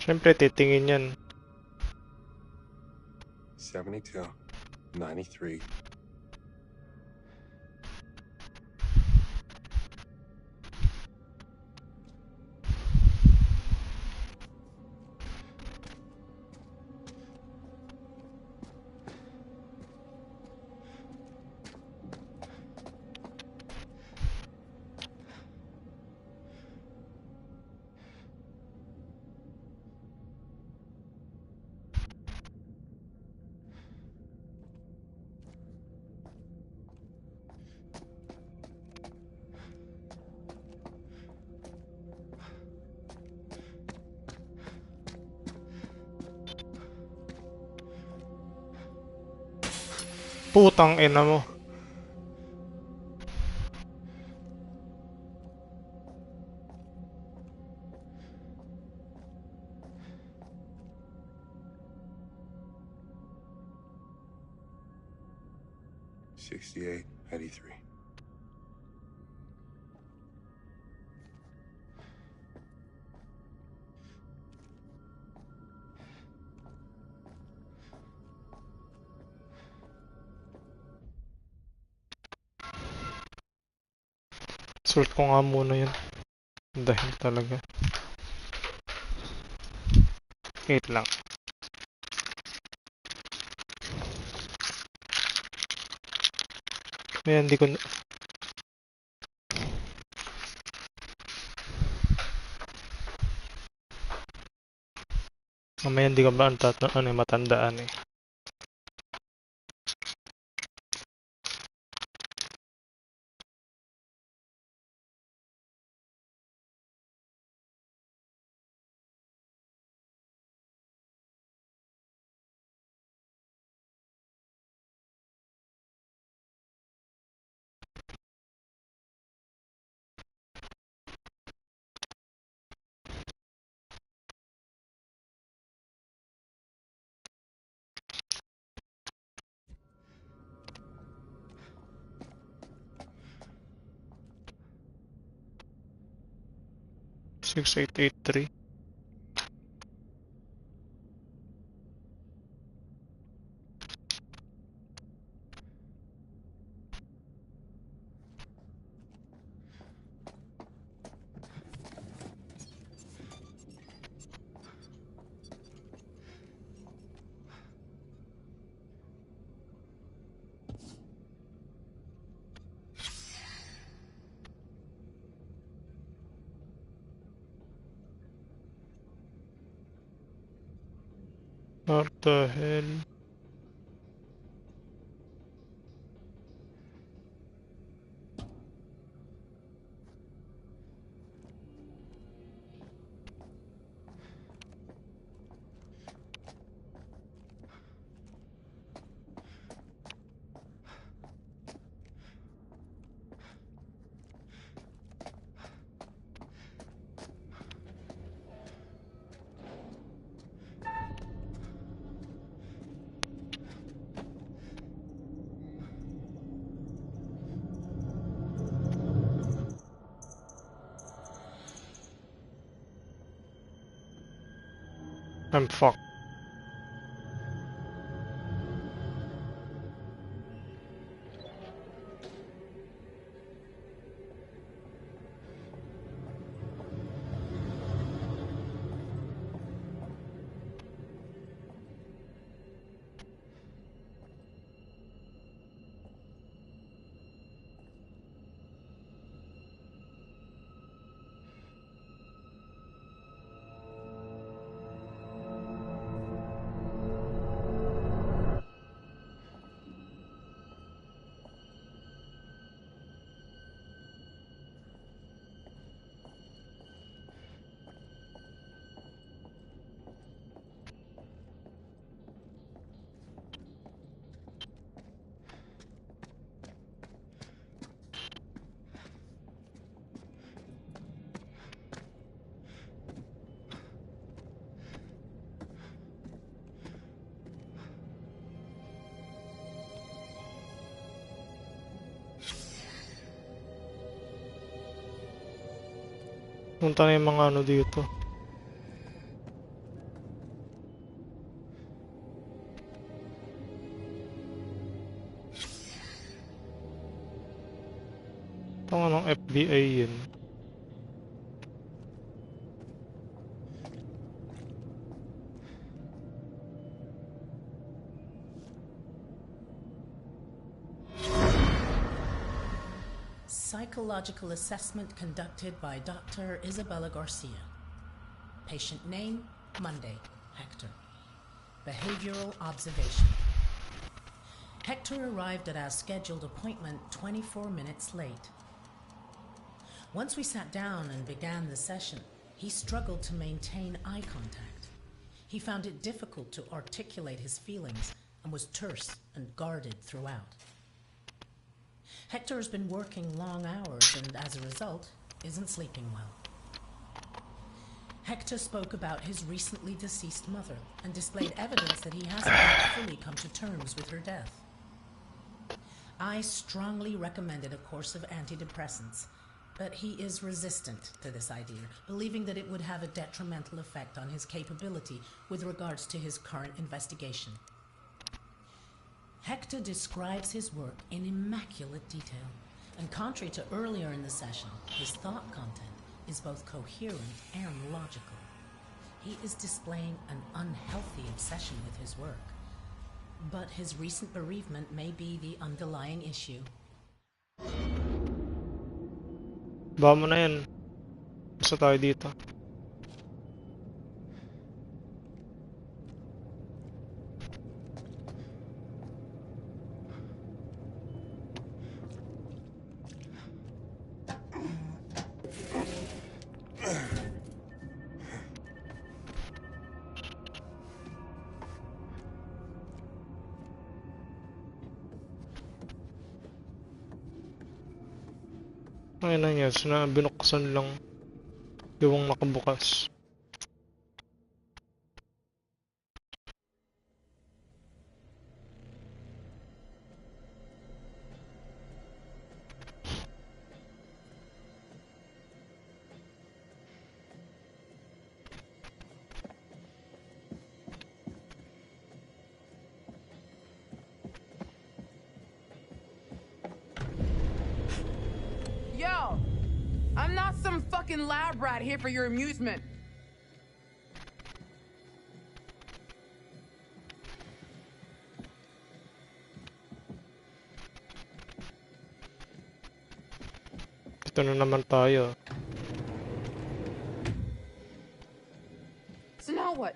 Siyempre, titingin yan. 72, 93. Putang ina mo. $68, 83. Sort ko nga muna yun. Dahil talaga. Wait lang. Ayan, hindi ko... Mamaya hindi ko ba matandaan eh. Six, 883. What the hell? I'm fucked. Punta na yung mga ano dito. Parang FBI yun. Psychological assessment conducted by Dr. Isabella Garcia. Patient name, Monday, Hector. Behavioral observation. Hector arrived at our scheduled appointment 24 minutes late. Once we sat down and began the session, he struggled to maintain eye contact. He found it difficult to articulate his feelings and was terse and guarded throughout. Hector has been working long hours and, as a result, isn't sleeping well. Hector spoke about his recently deceased mother and displayed evidence that he hasn't yet fully come to terms with her death. I strongly recommended a course of antidepressants, but he is resistant to this idea, believing that it would have a detrimental effect on his capability with regards to his current investigation. Hector describes his work in immaculate detail, and contrary to earlier in the session, his thought content is both coherent and logical. He is displaying an unhealthy obsession with his work, but his recent bereavement may be the underlying issue. Baka mo na yan. Basta tayo dito. Ay na yan, binuksan lang yung nakabukas. Yo! I'm not some fucking lab rat here for your amusement. Ito na naman tayo. So now what?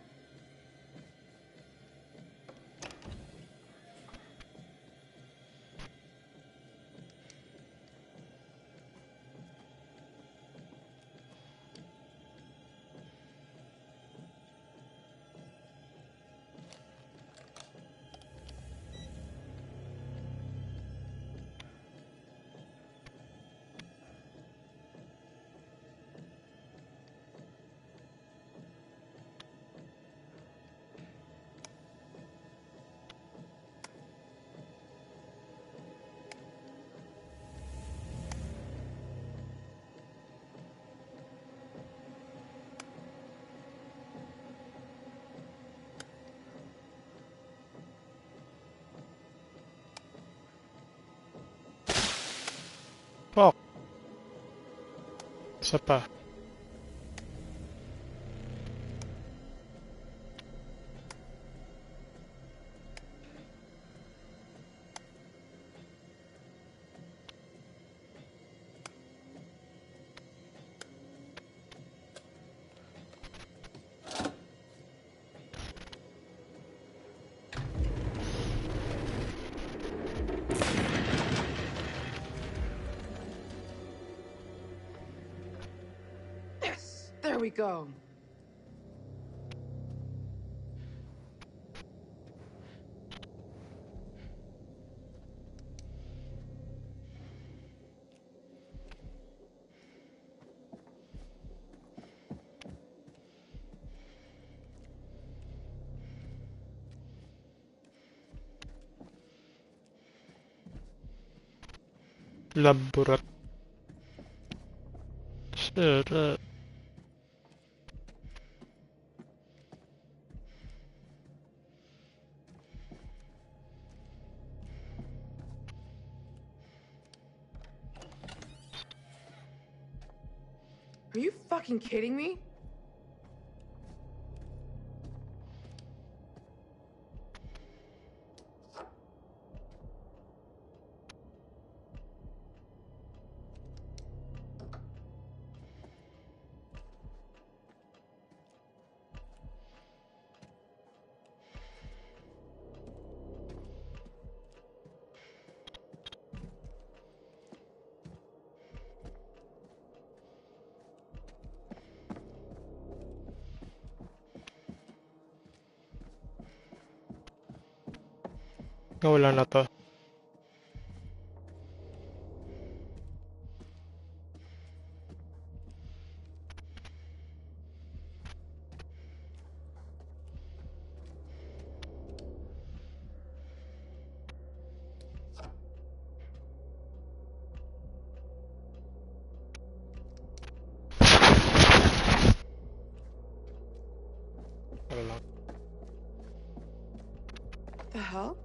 Fuck. Isa pa. There we go. Laborat. Sarap. you fucking kidding me? Wala na to. Wala. The hell?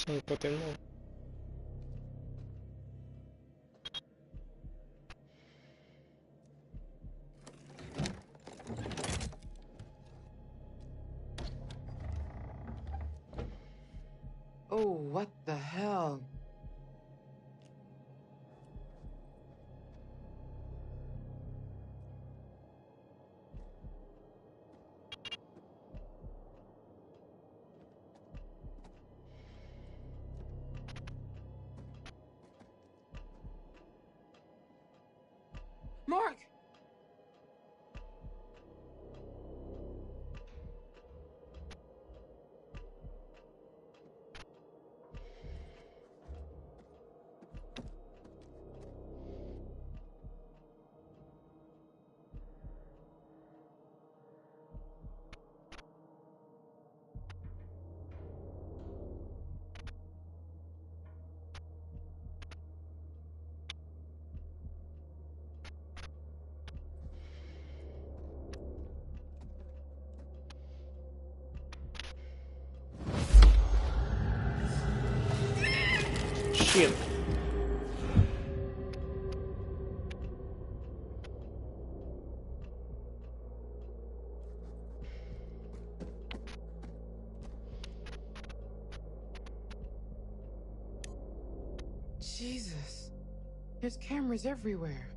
Sangkutin mo. Oh, what the hell? Mark! Shit. Jesus. There's cameras everywhere.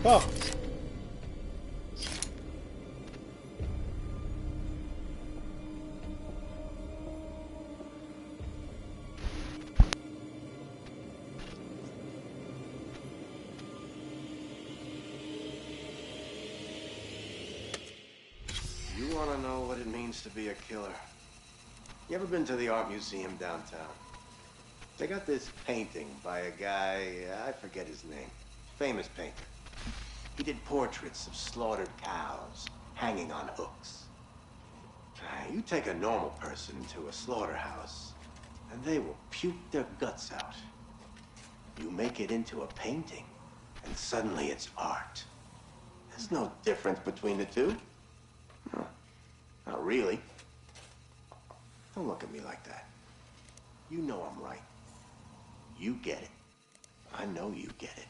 Oh! You want to know what it means to be a killer? You ever been to the art museum downtown? They got this painting by a guy, I forget his name. Famous painter. He did portraits of slaughtered cows hanging on hooks. You take a normal person to a slaughterhouse, and they will puke their guts out. You make it into a painting, and suddenly it's art. There's no difference between the two. No, not really. Don't look at me like that. You know I'm right. You get it. I know you get it.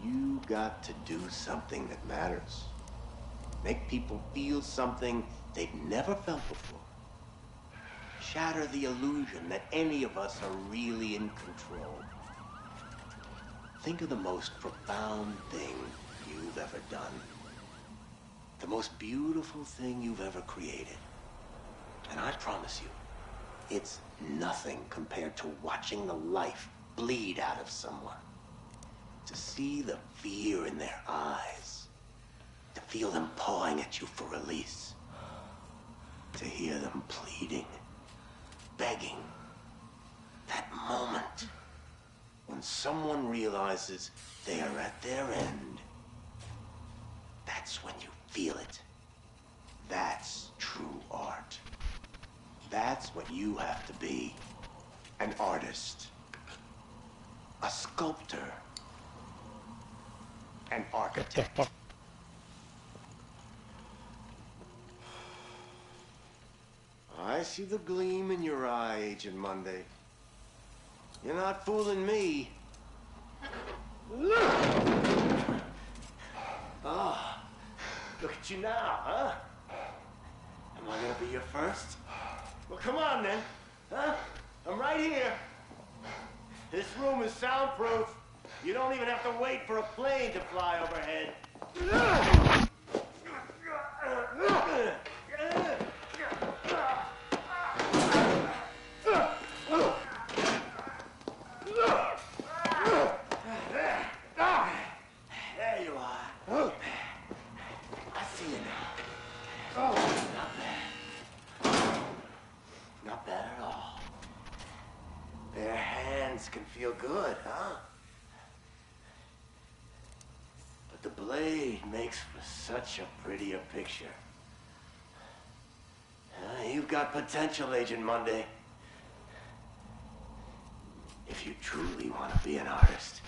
You got to do something that matters. Make people feel something they've never felt before. Shatter the illusion that any of us are really in control. Think of the most profound thing you've ever done. the most beautiful thing you've ever created. And I promise you, it's nothing compared to watching the life bleed out of someone. To see the fear in their eyes. To feel them pawing at you for release. To hear them pleading, begging. That moment when someone realizes they are at their end. That's when you feel it. That's true art. That's what you have to be. An artist. A sculptor. An architect. I see the gleam in your eye, Agent Monday. You're not fooling me. Ah, look at you now, huh? Am I gonna be your first? Well, come on then, huh? I'm right here. This room is soundproof. You don't even have to wait for a plane to fly overhead. There you are. I see you now. Oh, not bad. Not bad at all. Their hands can feel good, huh? But the blade makes for such a prettier picture. You've got potential, Agent Monday. If you truly want to be an artist.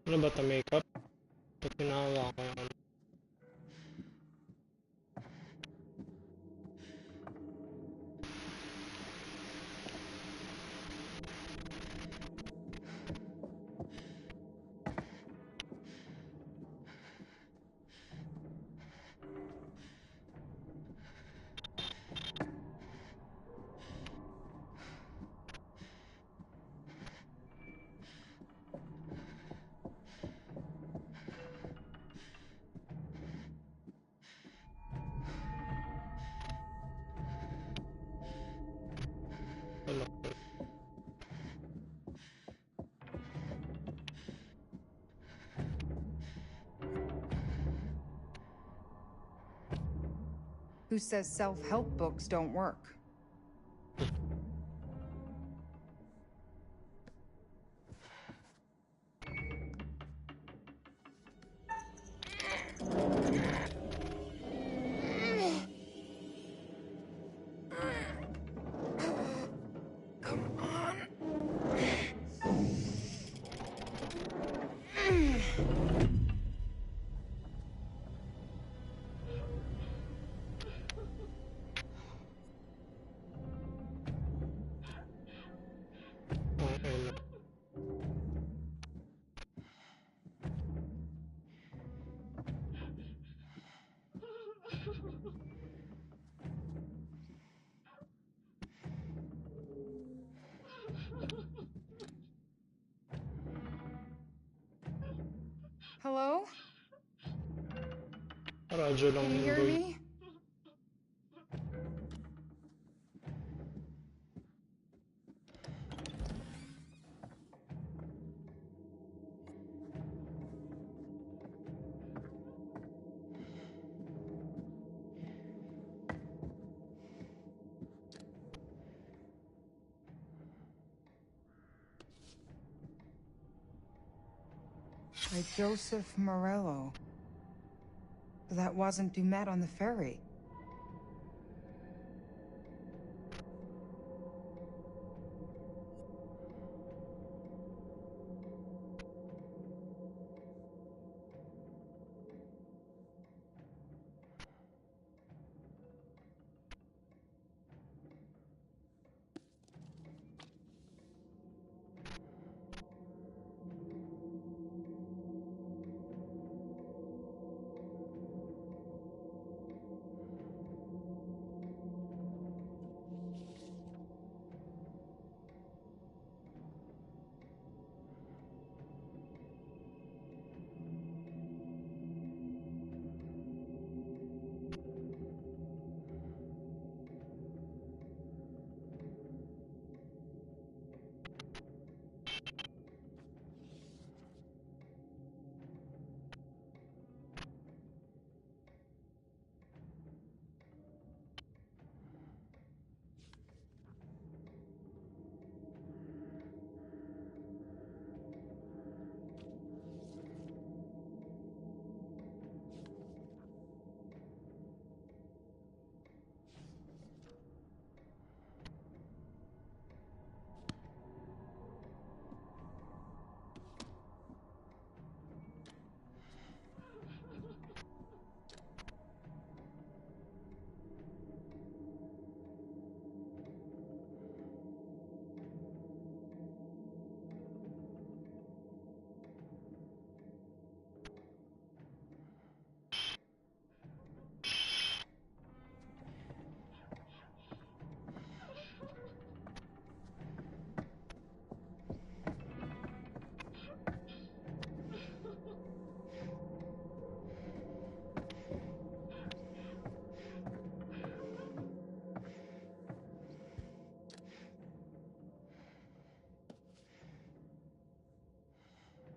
Ano ba ito, makeup? Ito pinahawa ko yung ano. Who says self-help books don't work? Radyo lang Can you hear boy. me? By Joseph Morello. That wasn't Dumet on the ferry.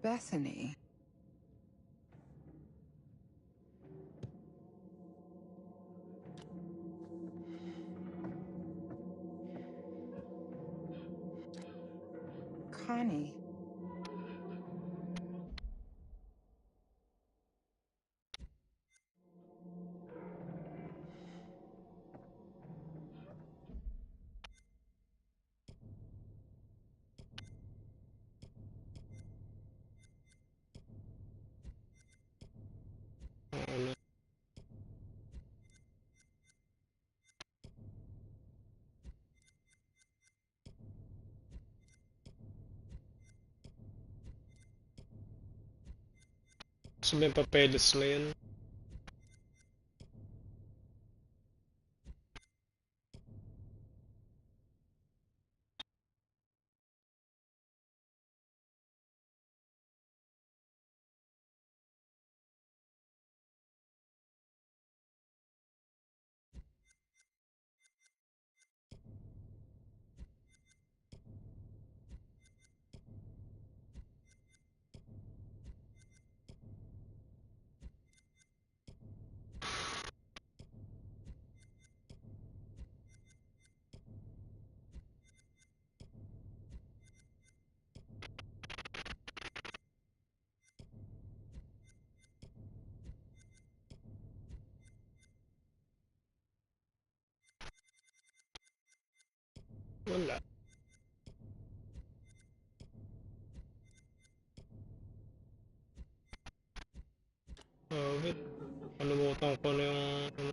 Bethany. Connie. Ano? So may papeles na yun. Wala. Wait. Kalimutan ko na yung...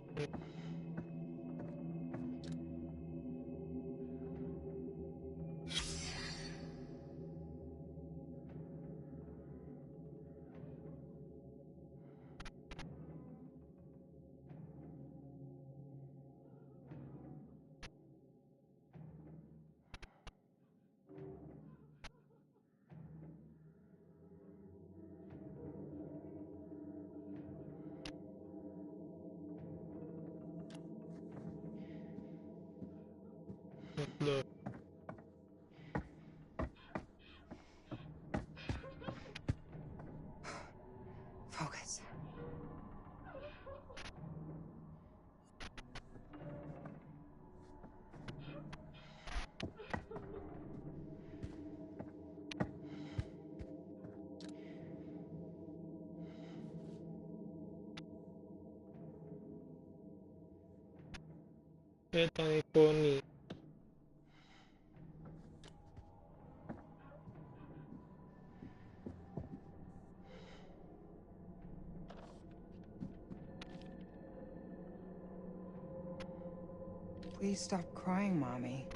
Ito ni Connie. Please stop crying, Mommy.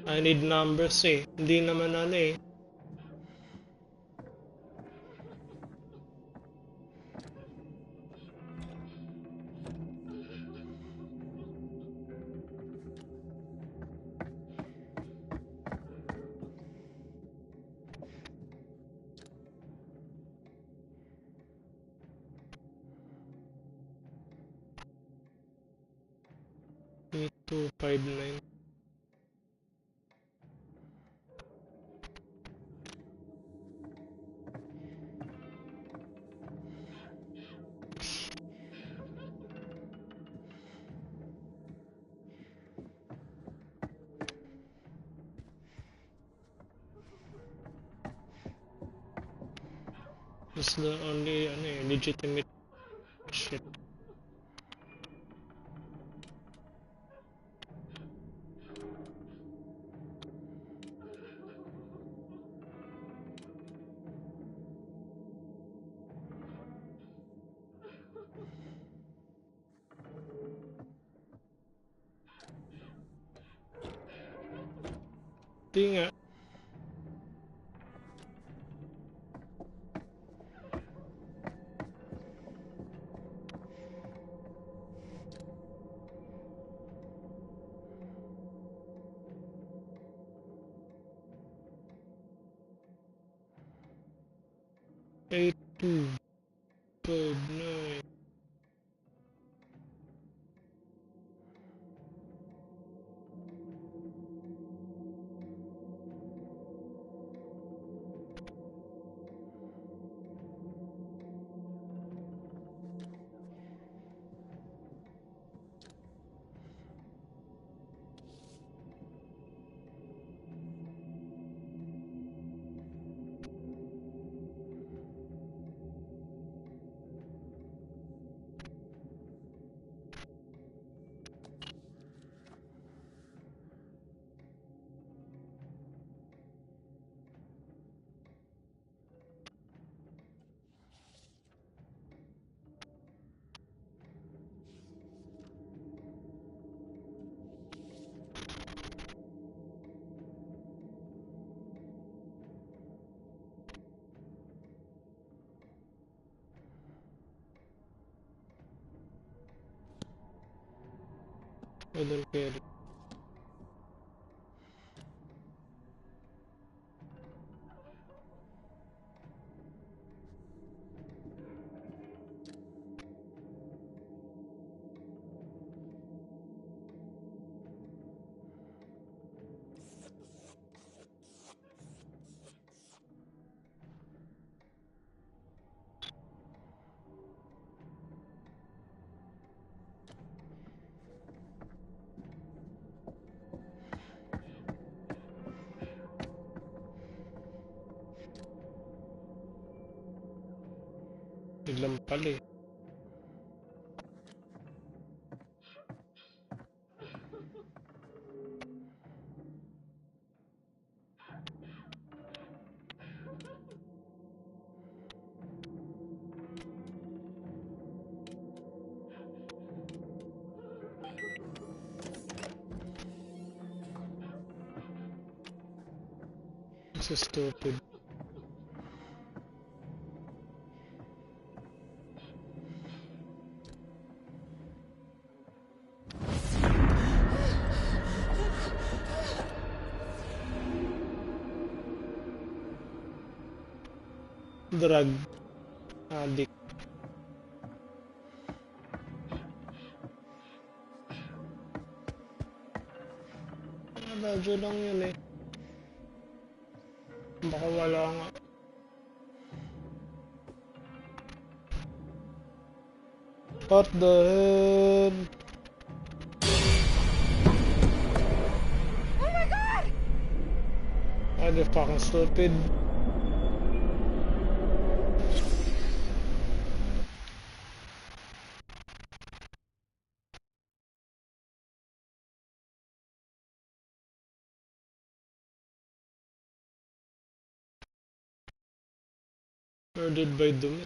I need numbers eh. Hindi naman ano eh. E259. This is the only legitimate shit. Di nga. Eight, 2, 5, 9. I don't care. Biglang pala eh. This is stupid. Drug addict. Radyo lang yun eh. Baka wala nga. What the hell? Oh my god! Are they fucking stupid? Murdered by Doom.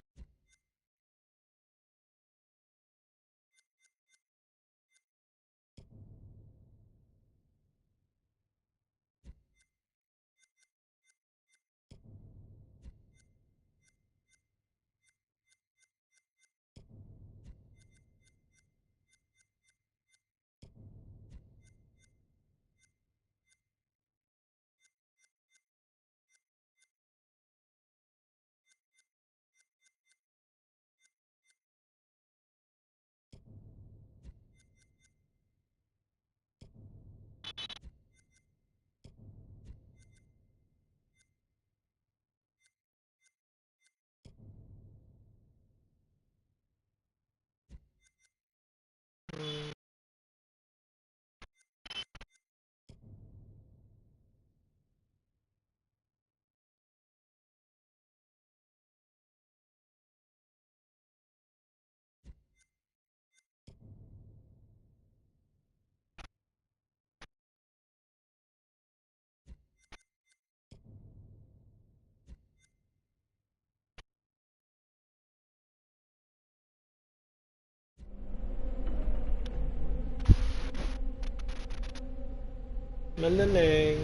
Malaling.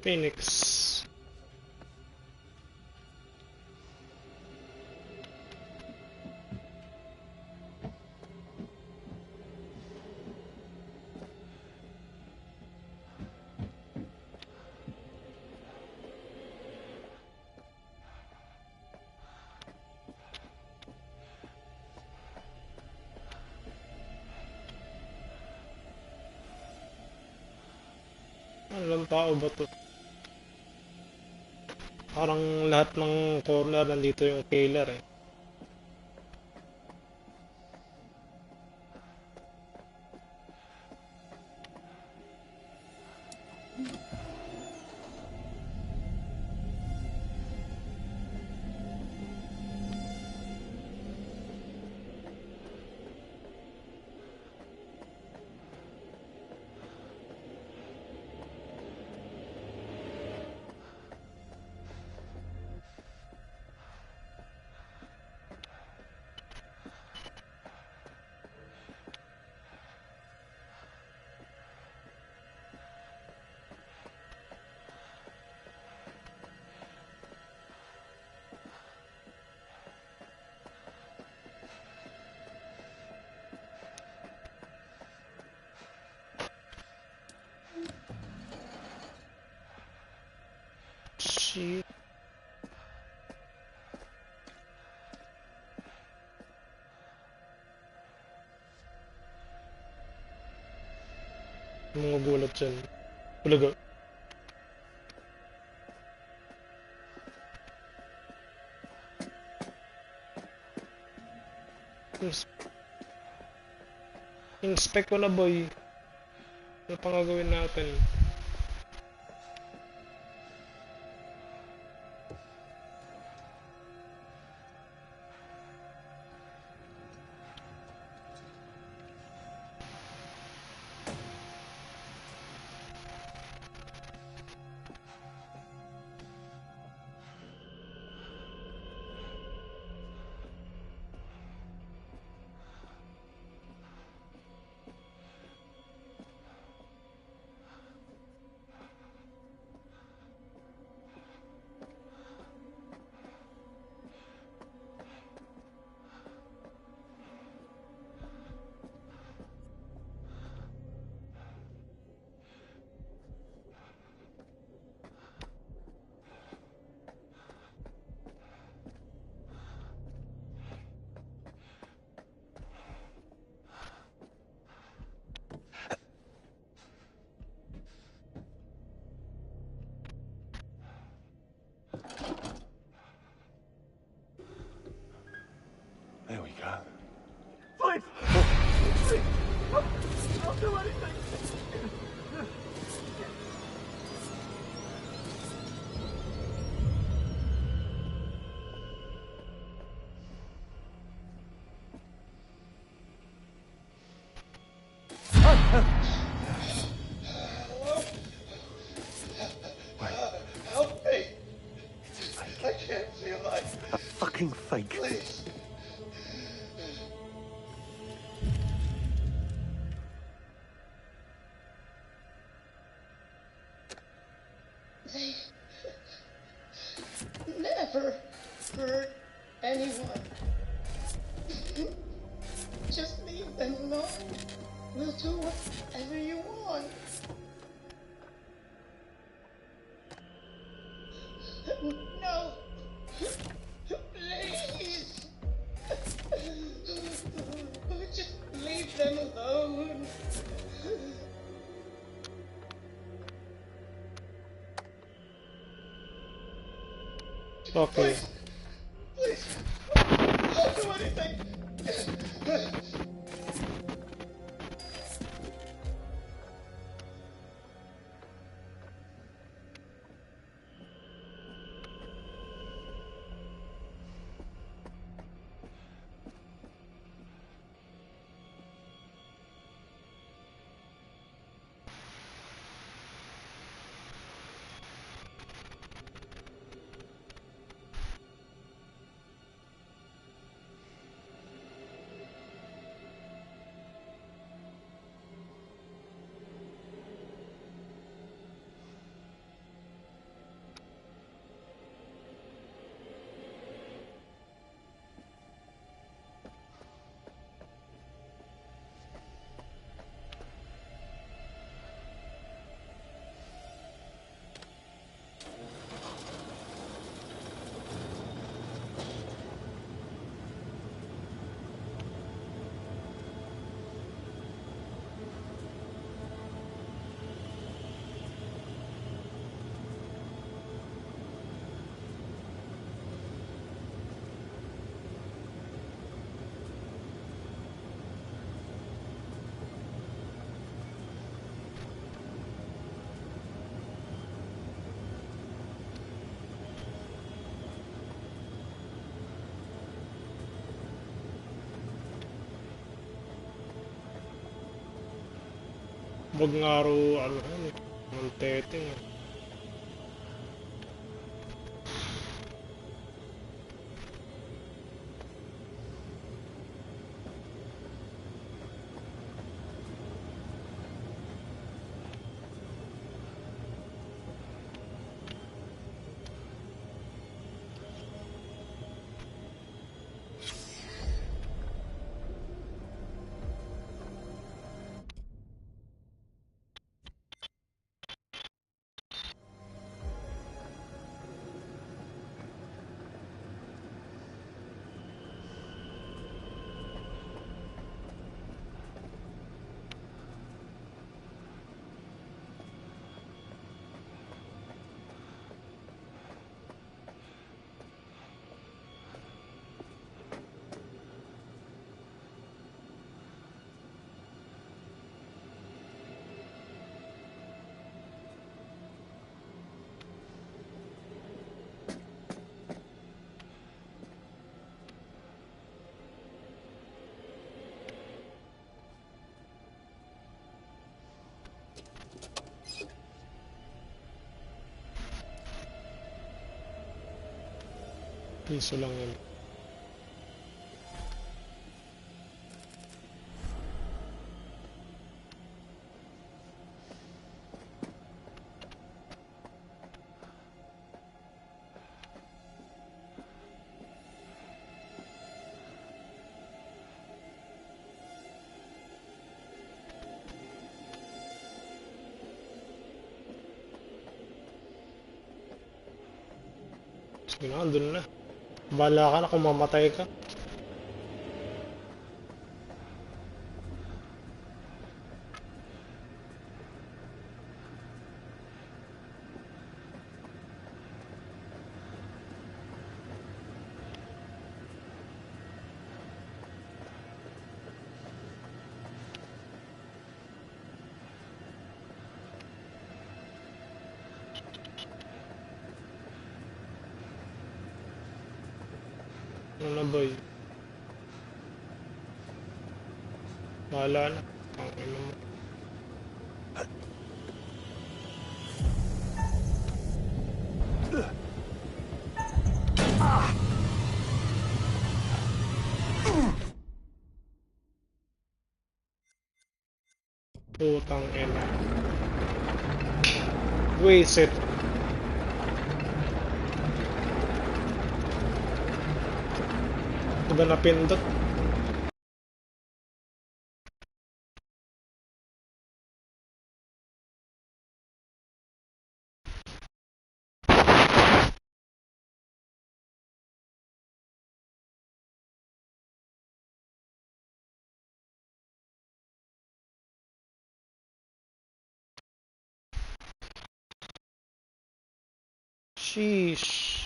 Phoenix. Anong tao ba to? Parang lahat ng corner nandito yung killer eh. Shit. Mga gulat dyan. Talaga. Inspect ko na boy. Ano pang gagawin natin? Please! Please! I'll do anything! Help me! I can't feel like A fucking fake. Please. They never hurt anyone. Just leave them alone. We'll do whatever you want. No. Please. Just leave them alone. Okay. Please. I'll do anything. Wag nga raw, ano yan eh. Maltete eh. Piso lang yun. Sige na, andun na. Bala ka na kung mamatay ka. Ano na boy? Bahala na. Ang ino mo. Putang ina. Waste it. Diba napindot? Sheesh.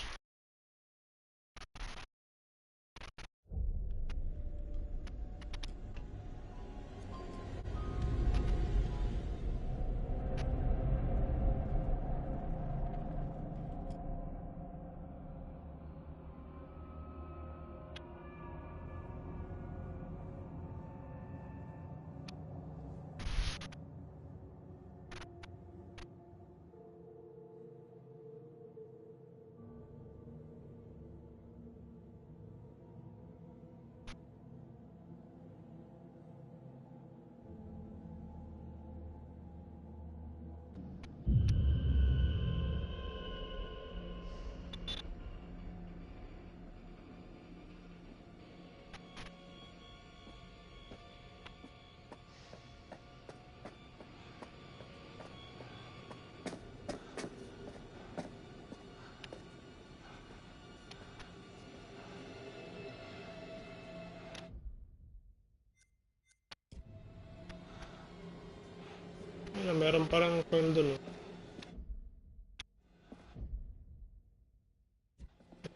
Meron parang coin dun.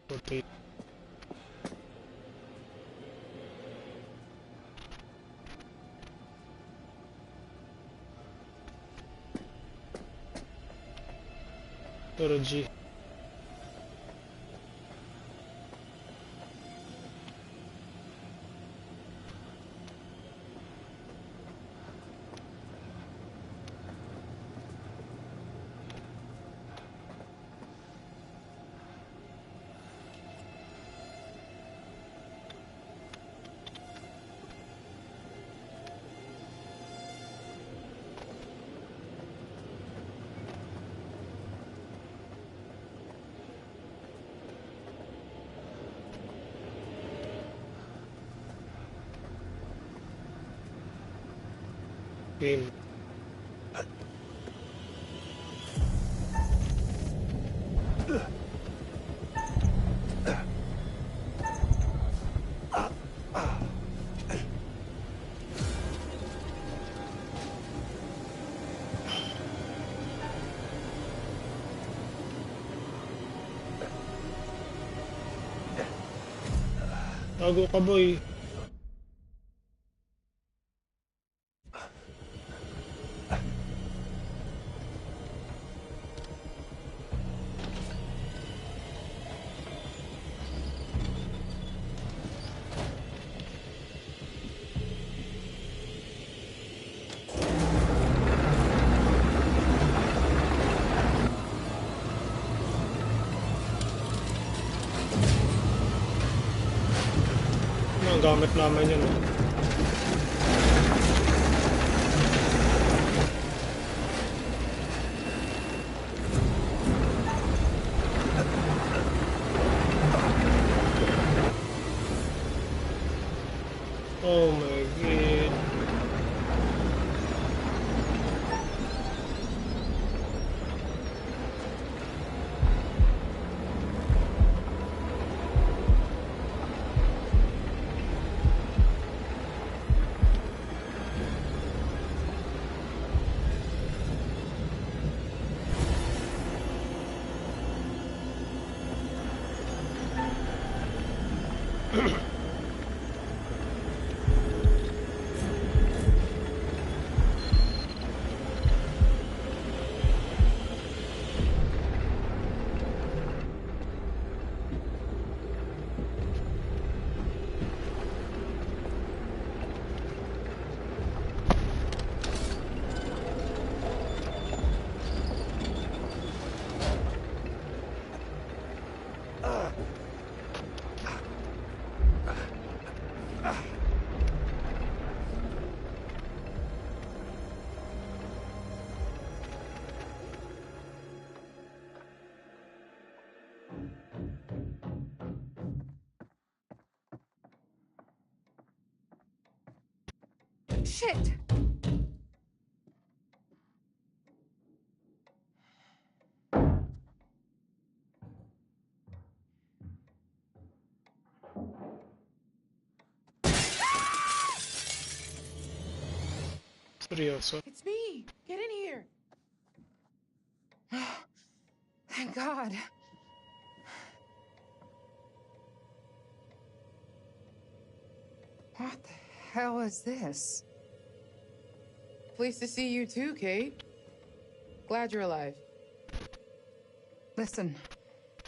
Okay. Pero G. Game. Tago ka boy. Ang gamit naman yun. Oh my god. Shit! Seryoso. It's me. Get in here. Thank God. What the hell is this? Pleased to see you too, Kate. Glad you're alive. Listen,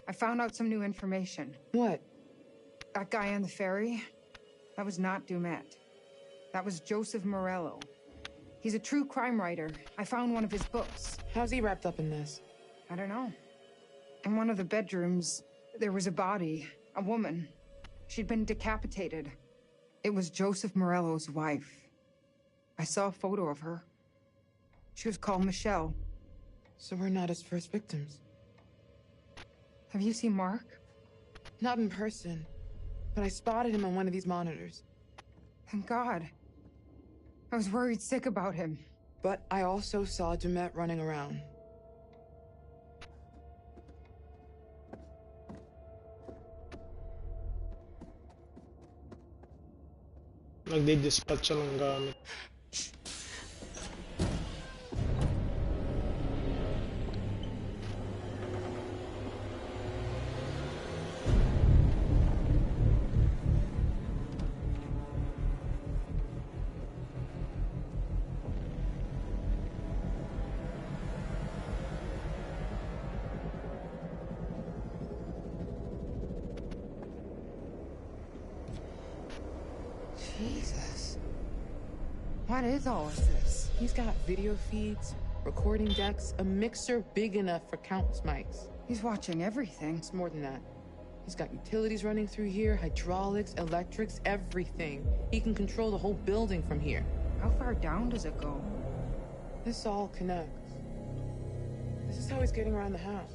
I found out some new information. What? That guy on the ferry, that was not Dumet. That was Joseph Morello. He's a true crime writer. I found one of his books. How's he wrapped up in this? I don't know. In one of the bedrooms, there was a body, a woman. She'd been decapitated. It was Joseph Morello's wife. I saw a photo of her. She was called Michelle. So we're not his first victims. Have you seen Mark? Not in person, but I spotted him on one of these monitors. Thank God. I was worried sick about him. But I also saw Dumet running around. Nagdi-dispatch siya ng gamit. Jesus. What is all of this? He's got video feeds, recording decks, a mixer big enough for countless mics. He's watching everything. It's more than that. He's got utilities running through here, hydraulics, electrics, everything. He can control the whole building from here. How far down does it go? This all connects. This is how he's getting around the house.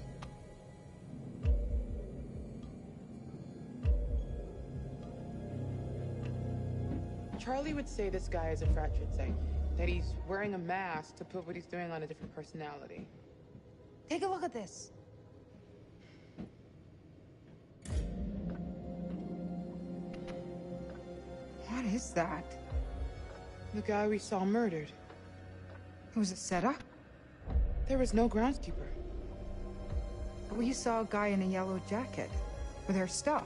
Charlie would say this guy is a frat say that he's wearing a mask to put what he's doing on a different personality. Take a look at this. What is that? The guy we saw murdered. It was a setup? There was no groundskeeper. We saw a guy in a yellow jacket with our stuff.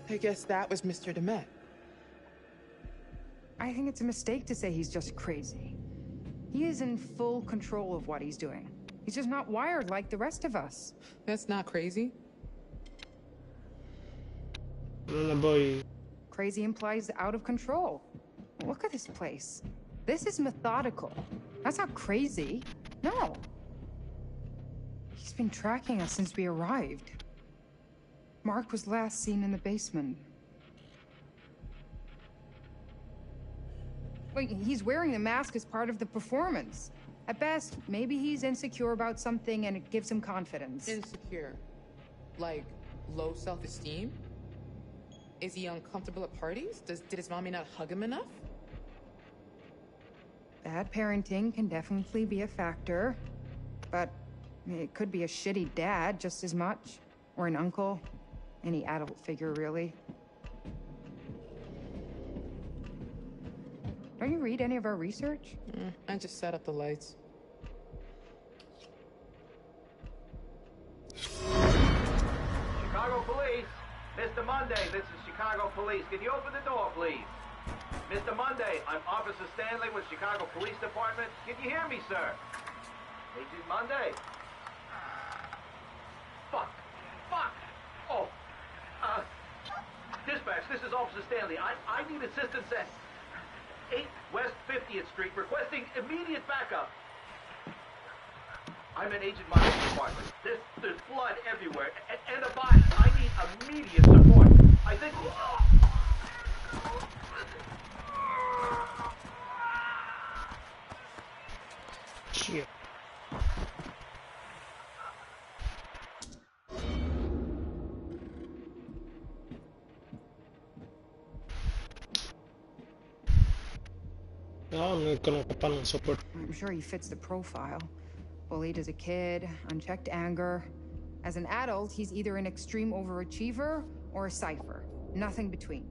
I guess that was Mr. Dumet. I think it's a mistake to say he's just crazy. He is in full control of what he's doing. He's just not wired like the rest of us. That's not crazy. Boy. Crazy implies out of control. Look at this place. This is methodical. That's not crazy. No. He's been tracking us since we arrived. Mark was last seen in the basement. Wait, he's wearing the mask as part of the performance. At best, maybe he's insecure about something and it gives him confidence. Insecure? Like, low self-esteem? Is he uncomfortable at parties? Did his mommy not hug him enough? Bad parenting can definitely be a factor. But it could be a shitty dad just as much. Or an uncle. Any adult figure, really. Don't you read any of our research? I just set up the lights. Chicago Police! Mr. Monday, this is Chicago Police. Can you open the door, please? Mr. Monday, I'm Officer Stanley with Chicago Police Department. Can you hear me, sir? Agent Monday? Fuck. Fuck! Oh. Dispatch, this is Officer Stanley. I need assistance at 8 West 50th Street, requesting immediate backup. I'm in Agent Monday's department. There's blood everywhere, and a body. I need immediate support. I think... Shit. Nagkaroon ka pa ng support. I'm sure he fits the profile. Bullied as a kid, unchecked anger. As an adult, he's either an extreme overachiever or a cipher. Nothing between.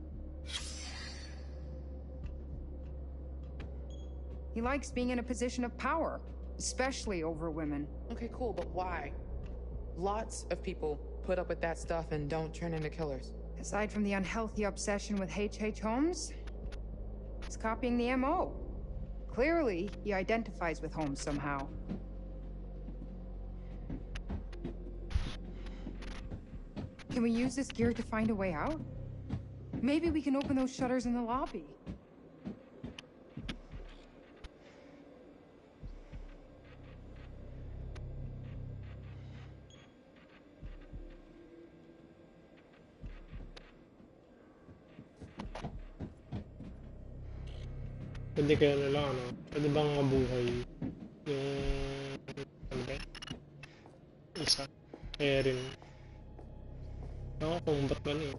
He likes being in a position of power, especially over women. Okay, cool, but why? Lots of people put up with that stuff and don't turn into killers. Aside from the unhealthy obsession with H.H. Holmes, he's copying the M.O. Clearly, he identifies with Holmes somehow. Can we use this gear to find a way out? Maybe we can open those shutters in the lobby. Pwede kaya na lang, ano? Pwede bang mabuhay yung... ano ba yun? Isa. Erin. Ako kung ba't ba niyo?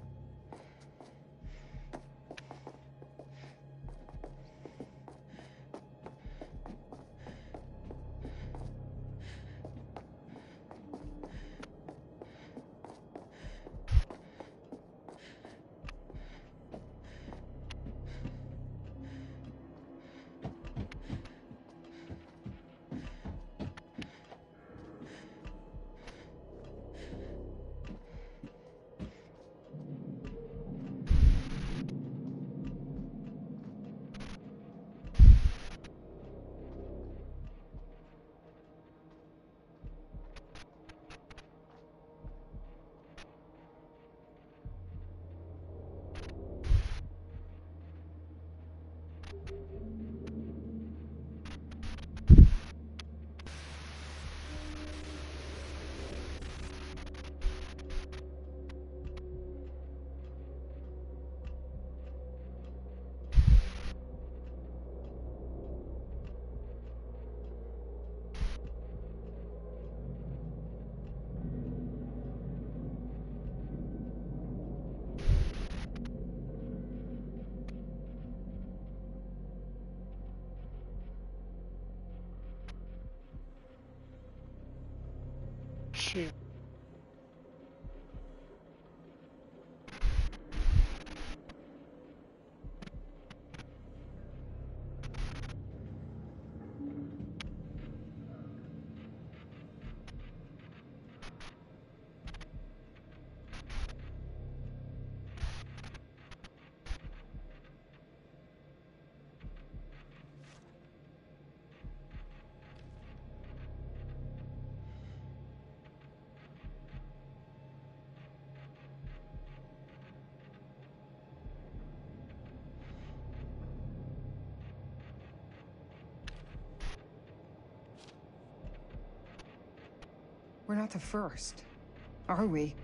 Shit. We're not the first, are we?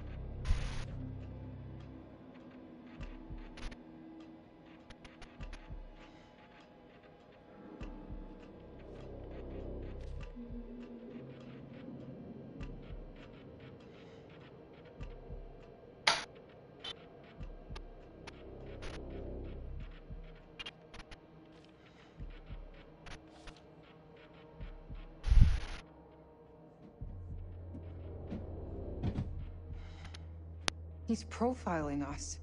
He's profiling us.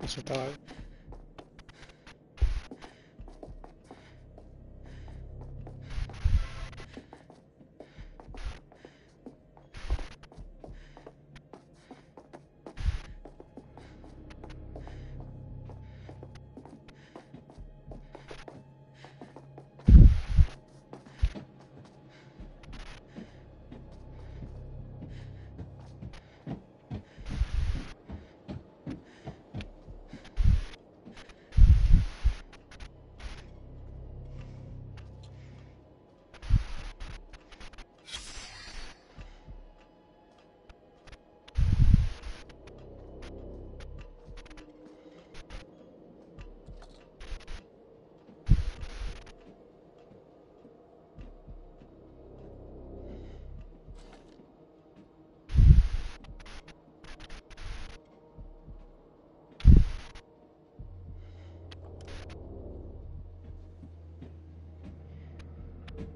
Sa tayo.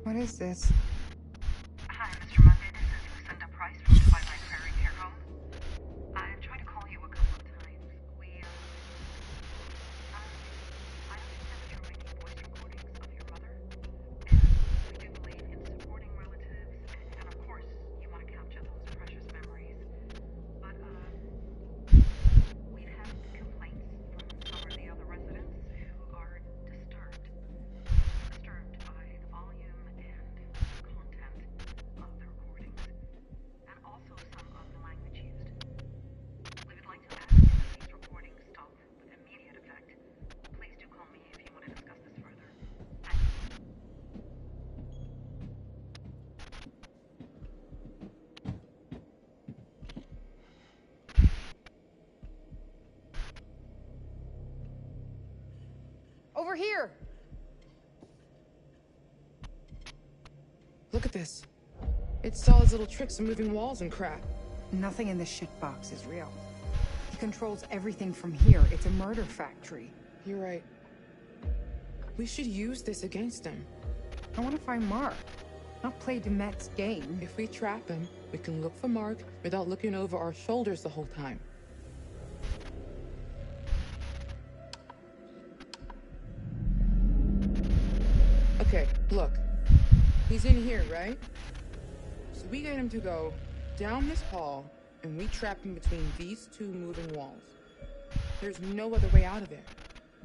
What is this? Hi, Mr. Monday. This is Lucinda Price from Twilight Prairie Care Home. I've tried to call you a couple of times. I understand that you're making voice recordings of your mother, and we do believe in supporting relatives, and of course, you want to capture those precious memories. But, we've had complaints from some of the other residents who are disturbed by the volume and content of the recordings, and also some of the language used. We would like to ask that these recordings stop with immediate effect. Please do call me if you want to discuss this further. Thank you. Over here! Look at this. It saw his little tricks of moving walls and crap. Nothing in this shitbox is real. He controls everything from here. It's a murder factory. You're right. We should use this against him. I want to find Mark, not play Demet's game. If we trap him, we can look for Mark without looking over our shoulders the whole time. Okay, look. He's in here, right? So we get him to go down this hall, and we trap him between these two moving walls. There's no other way out of there.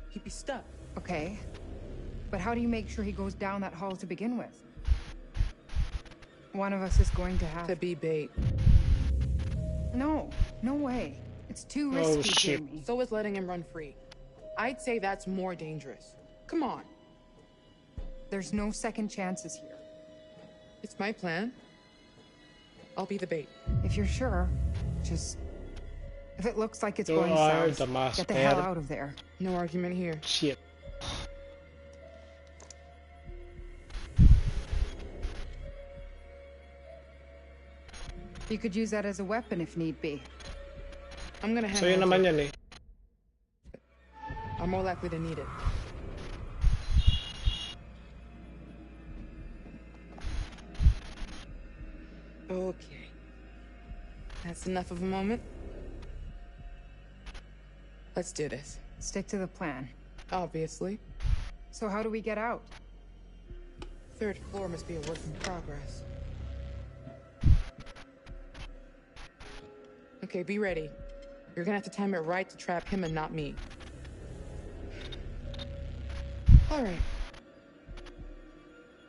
He'd be stuck. Okay. But how do you make sure he goes down that hall to begin with? One of us is going to have to be bait. No, no way. It's too risky, shit. Jamie. So is letting him run free. I'd say that's more dangerous. Come on. There's no second chances here. It's my plan. I'll be the bait. If you're sure, just... If it looks like it's going the south, get the hell out of there. No argument here. Shit. You could use that as a weapon if need be. I'm gonna So yun naman yan eh. I'm more likely to need it. Okay. That's enough of a moment. Let's do this. Stick to the plan. Obviously. So how do we get out? Third floor must be a work in progress. Okay, be ready. You're gonna have to time it right to trap him and not me. All right.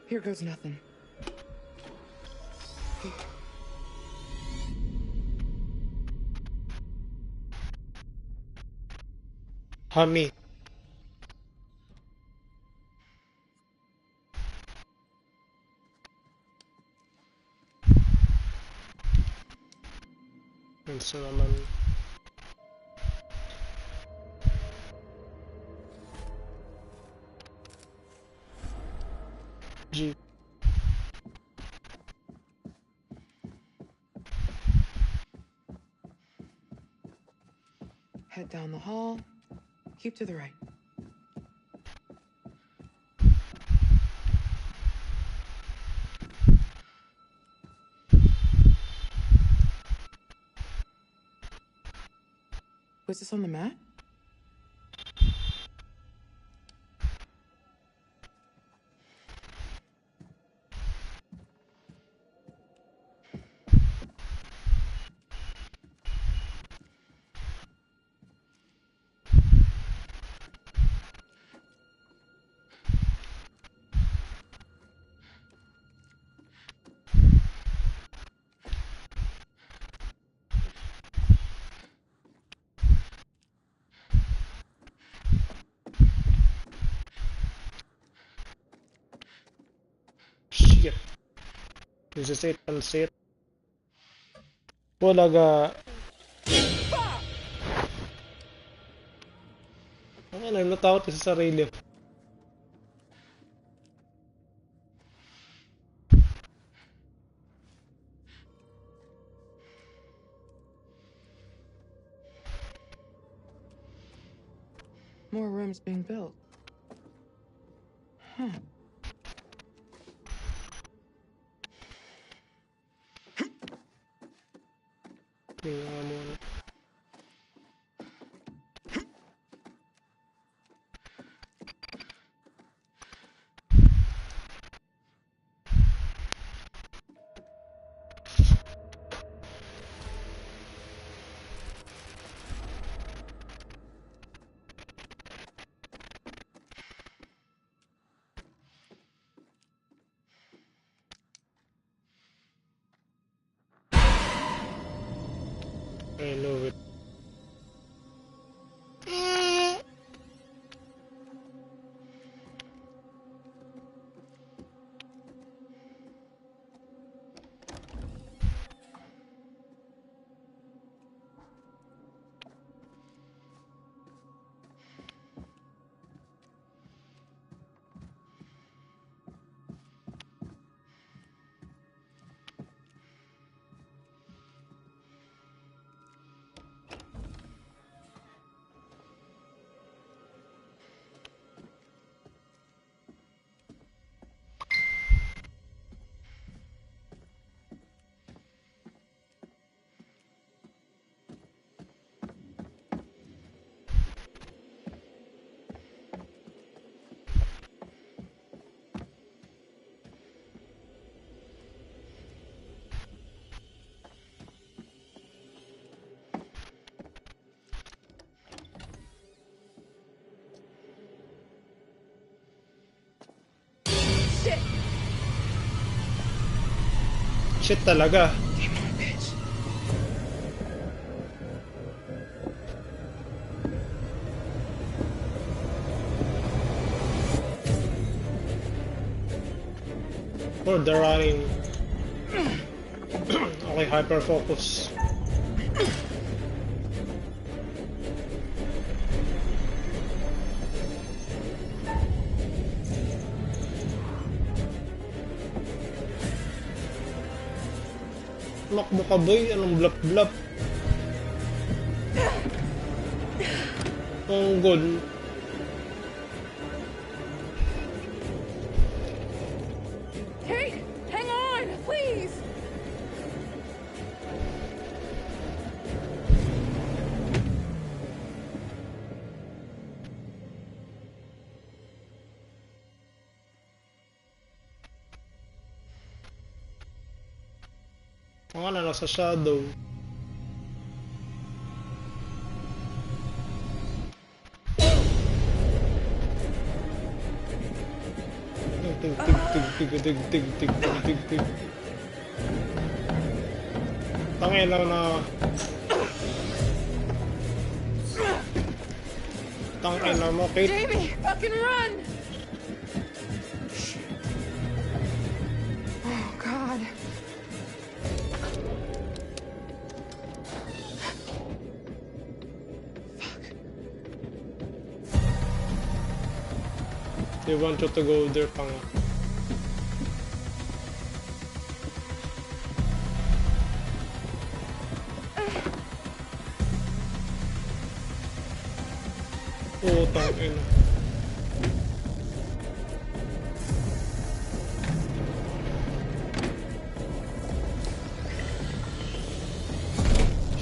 Here goes nothing. Honey. So naman. G. Head down the hall. Keep to the right. Was this on the map? Shit. This is it. That's it. Walaga. Ano, natakot sa sarili. More rooms being built. Huh. Shit talaga. Oh, they're running. Okay, hyper focus. Makbo ka boy, anong blap-blap? Ang good. Hey, hang on, please. Ang ano, nasa shadow. Tig tig tig tig tig tig tig tig tig tig. Tangin lang na. Tangin na mo, Kate. Jamie, fucking run! Oh God. They want you to go there pa nga. Oh, tangin.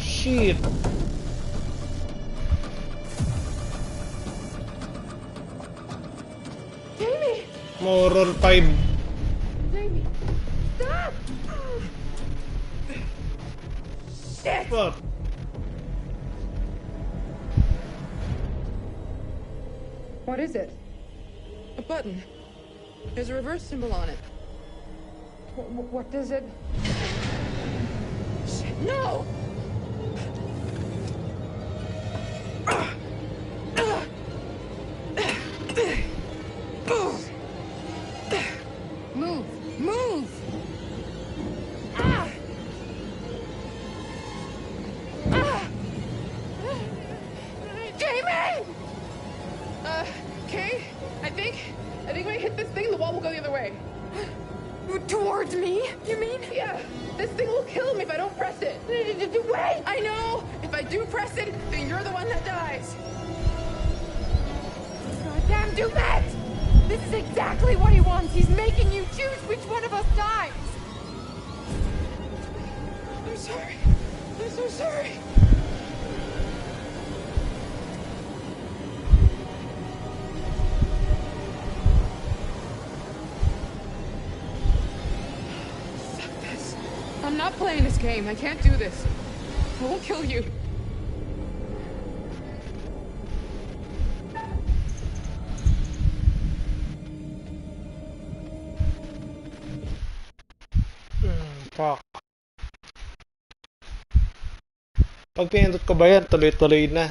Shit. Jamie! Horror 5. Jamie! Stop! Shit! What? What is it? A button. There's a reverse symbol on it. What does it... Shit, no! Move! Move! Ah! Ah! Jamie! Okay. I think when I hit this thing, the wall will go the other way. Towards me? You mean? Yeah. This thing will kill me if I don't press it. Wait! I know! If I do press it, then you're the one that dies. Goddamn, do that! This is exactly what he wants. He's making you choose which one of us dies. I'm sorry. I'm so sorry. Fuck this. I'm not playing this game. I can't do this. I won't kill you. Fuck. Pag pinindot ko ba yan, tuloy-tuloy na.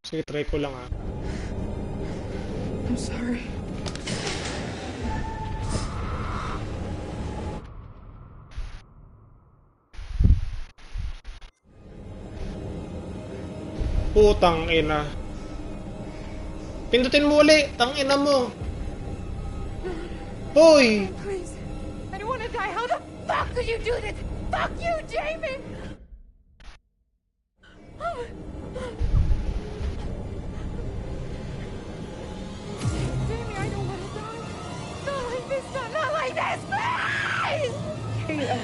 Sige, try ko lang ah. I'm sorry. Putang ina. Pindutin mo uli. Tang ina mo. Hoy! Please. I don't want to die. How the fuck could you do this? Fuck you, Jamie! Jamie, I don't want to die. Not like this. Not like this, please! Kayla.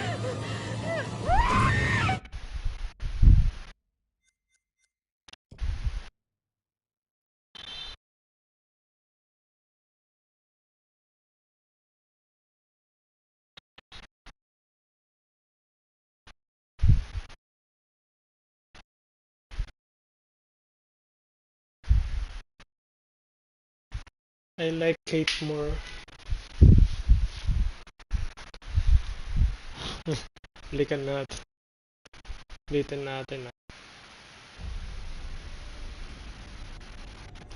I like Kate more. Balikan natin. Ulitin natin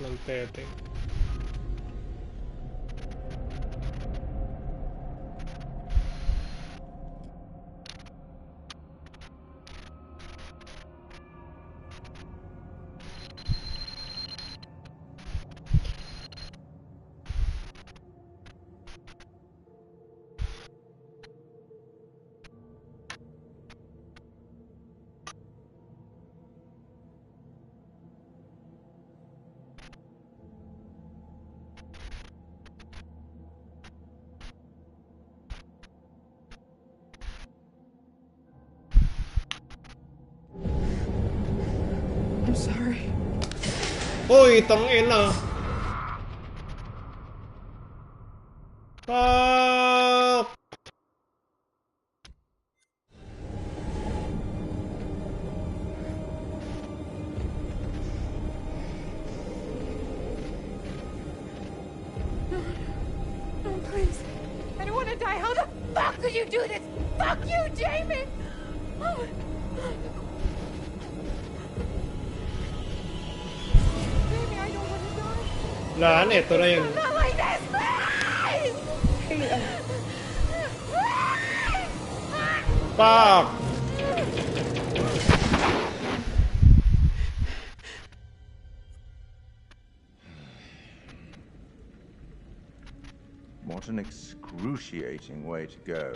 ng petting. I'm sorry. Uy, tangina. Fuck. No, please. I don't want to die. How the fuck could you do this? Fuck you, Jamie! Oh. Jamie, I don't want to die. Laan, eto na yun. Not like this, please! Fuck! What an excruciating way to go.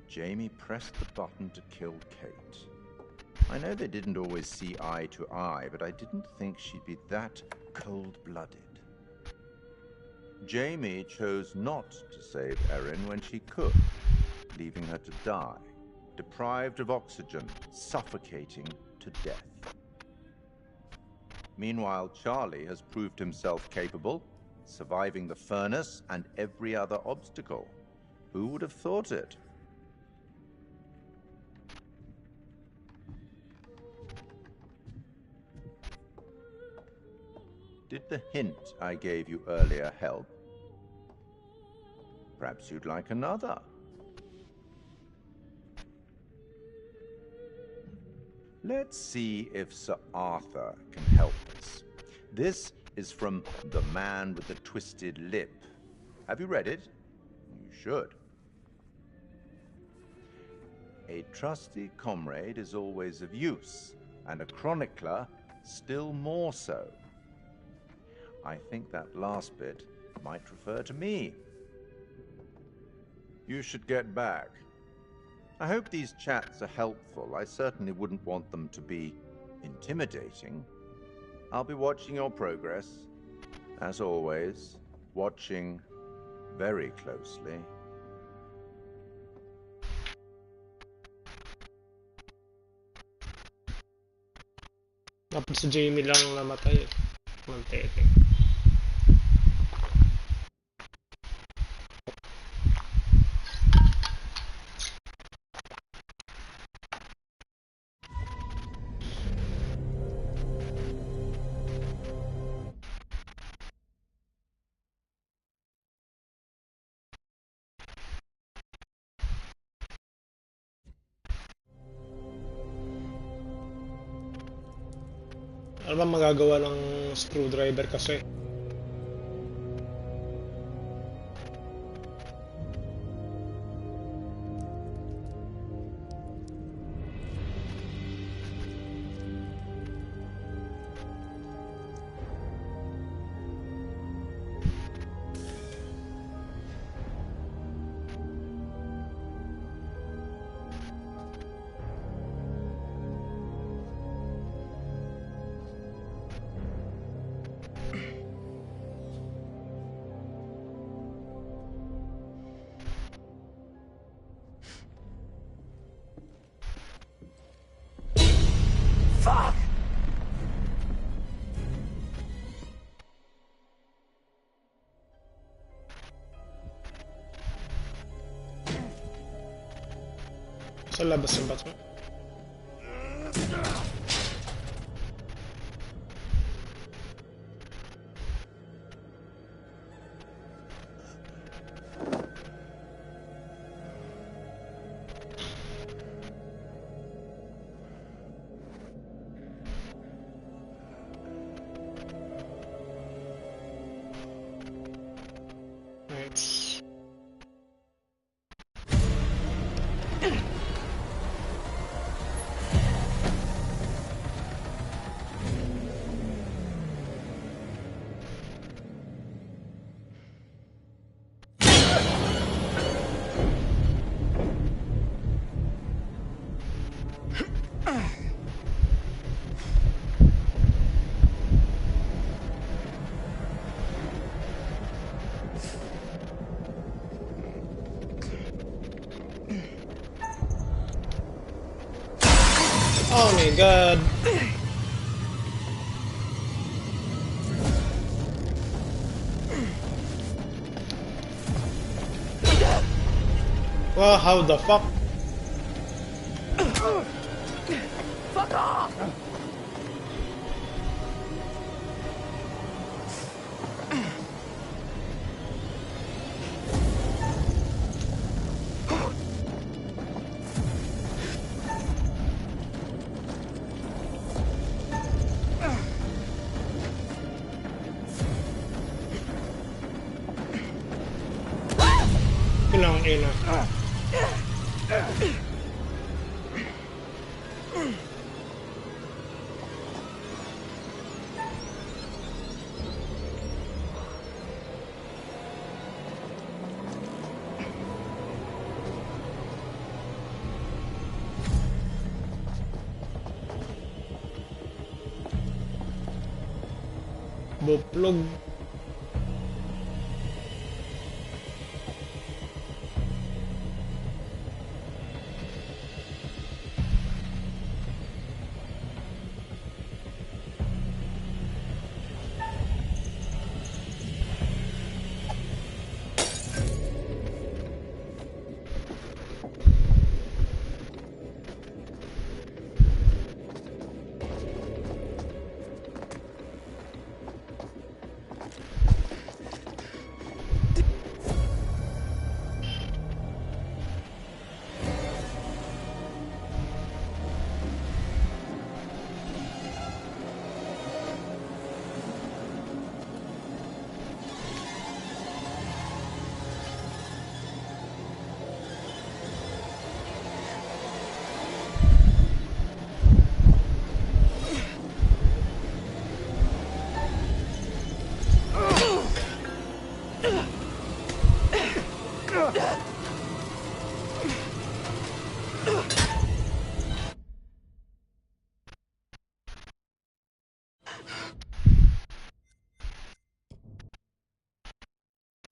Jamie pressed the button to kill Kate. I know they didn't always see eye to eye, but I didn't think she'd be that cold-blooded. Jamie chose not to save Erin when she could, leaving her to die, deprived of oxygen, suffocating to death. Meanwhile, Charlie has proved himself capable, surviving the furnace and every other obstacle. Who would have thought it? Did the hint I gave you earlier help? Perhaps you'd like another. Let's see if Sir Arthur can help us. This is from The Man with the Twisted Lip. Have you read it? You should. A trusty comrade is always of use, and a chronicler still more so. I think that last bit might refer to me. You should get back. I hope these chats are helpful. I certainly wouldn't want them to be intimidating. I'll be watching your progress, as always, watching very closely. Dapat si Jamie lang namatay. Manteteng. Ano ba magagawa ng screwdriver kasi? Fuck! Sa labas ng bato. Oh my god. Well, how the fuck? Fuck off! Ilang ina. Buplog.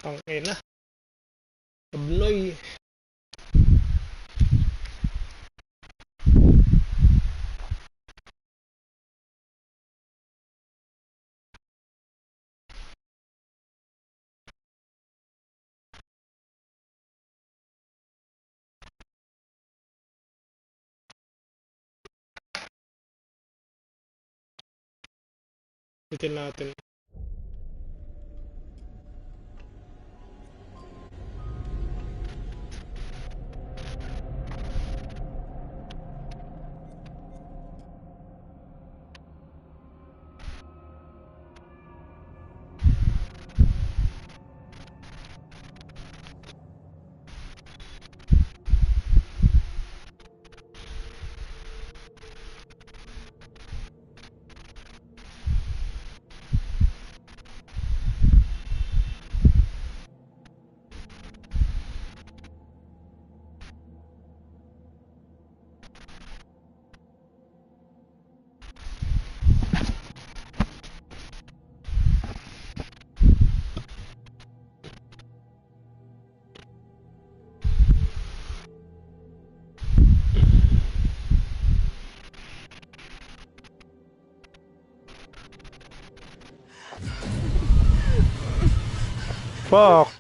Ang ina. Abnoy. Bitin natin. Fuck.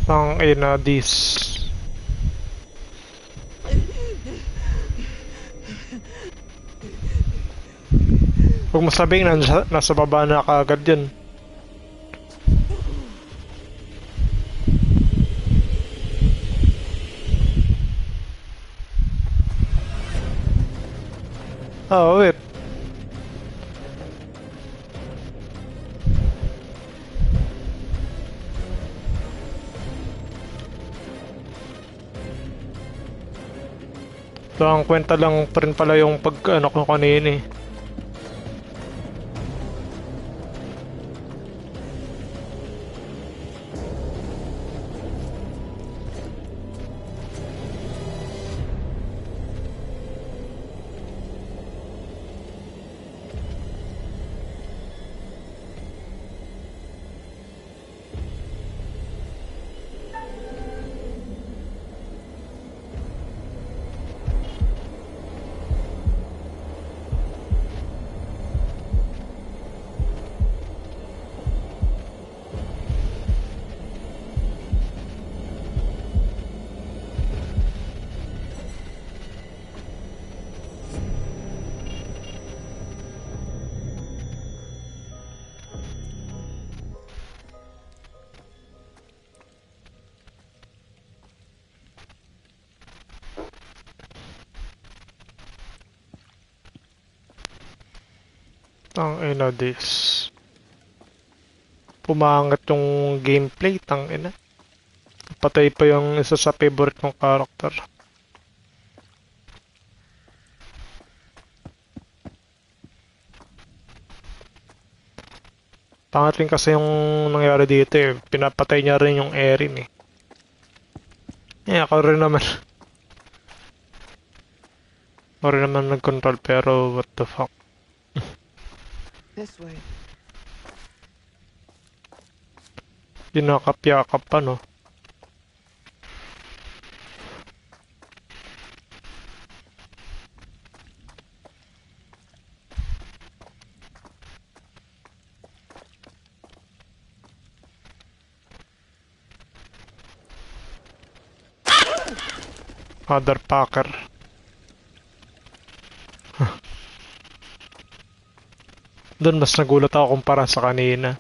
Ang ina this. Huwag mo sabihin nasa baba na kaagad yun. Oh, wait. So, ang kwenta lang pa rin pala yung pag-ano ko kanina eh. Tang ina this. Pumangat yung gameplay, tang ina. Patay pa yung isa sa favorite kong character. Pangit rin kasi yung nangyari dito eh. Pinapatay niya rin yung Erin eh. Eh, ako rin naman. Ako rin naman nag-control pero what the fuck. This way. Kinakap-yakap pa no. Motherfucker. Doon mas nagulat ako kumpara sa kanina.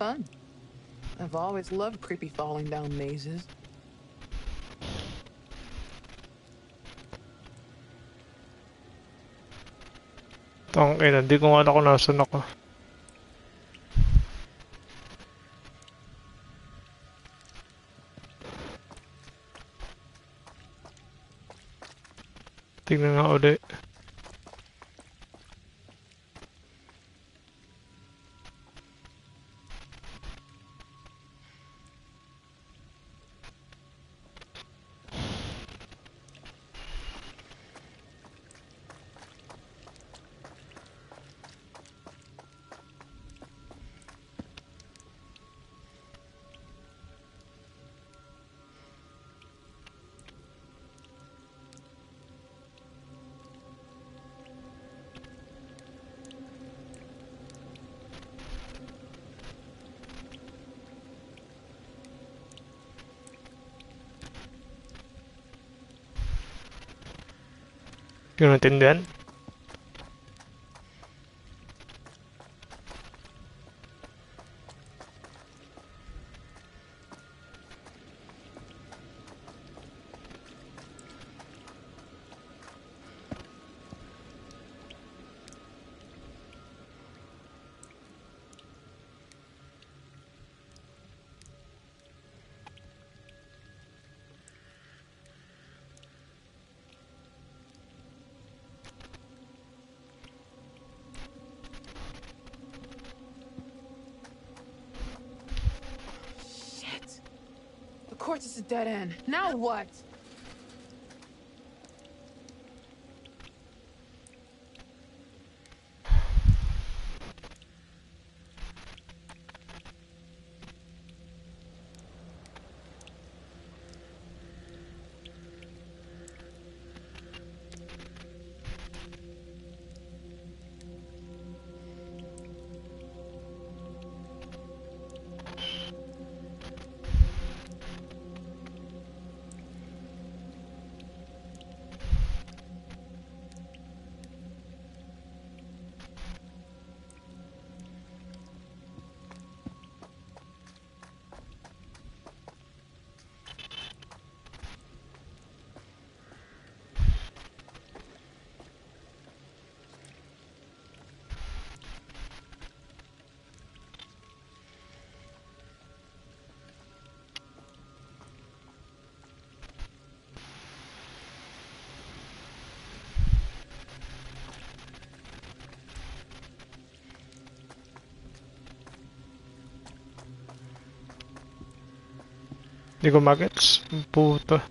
Fun. I've always loved creepy falling down mazes. Tangina, hindi ko nga ako nasan ako. Tingnan nga ulit. Yung natindihan? Of course it's a dead end. Now what? Hindi ko magets. Puto.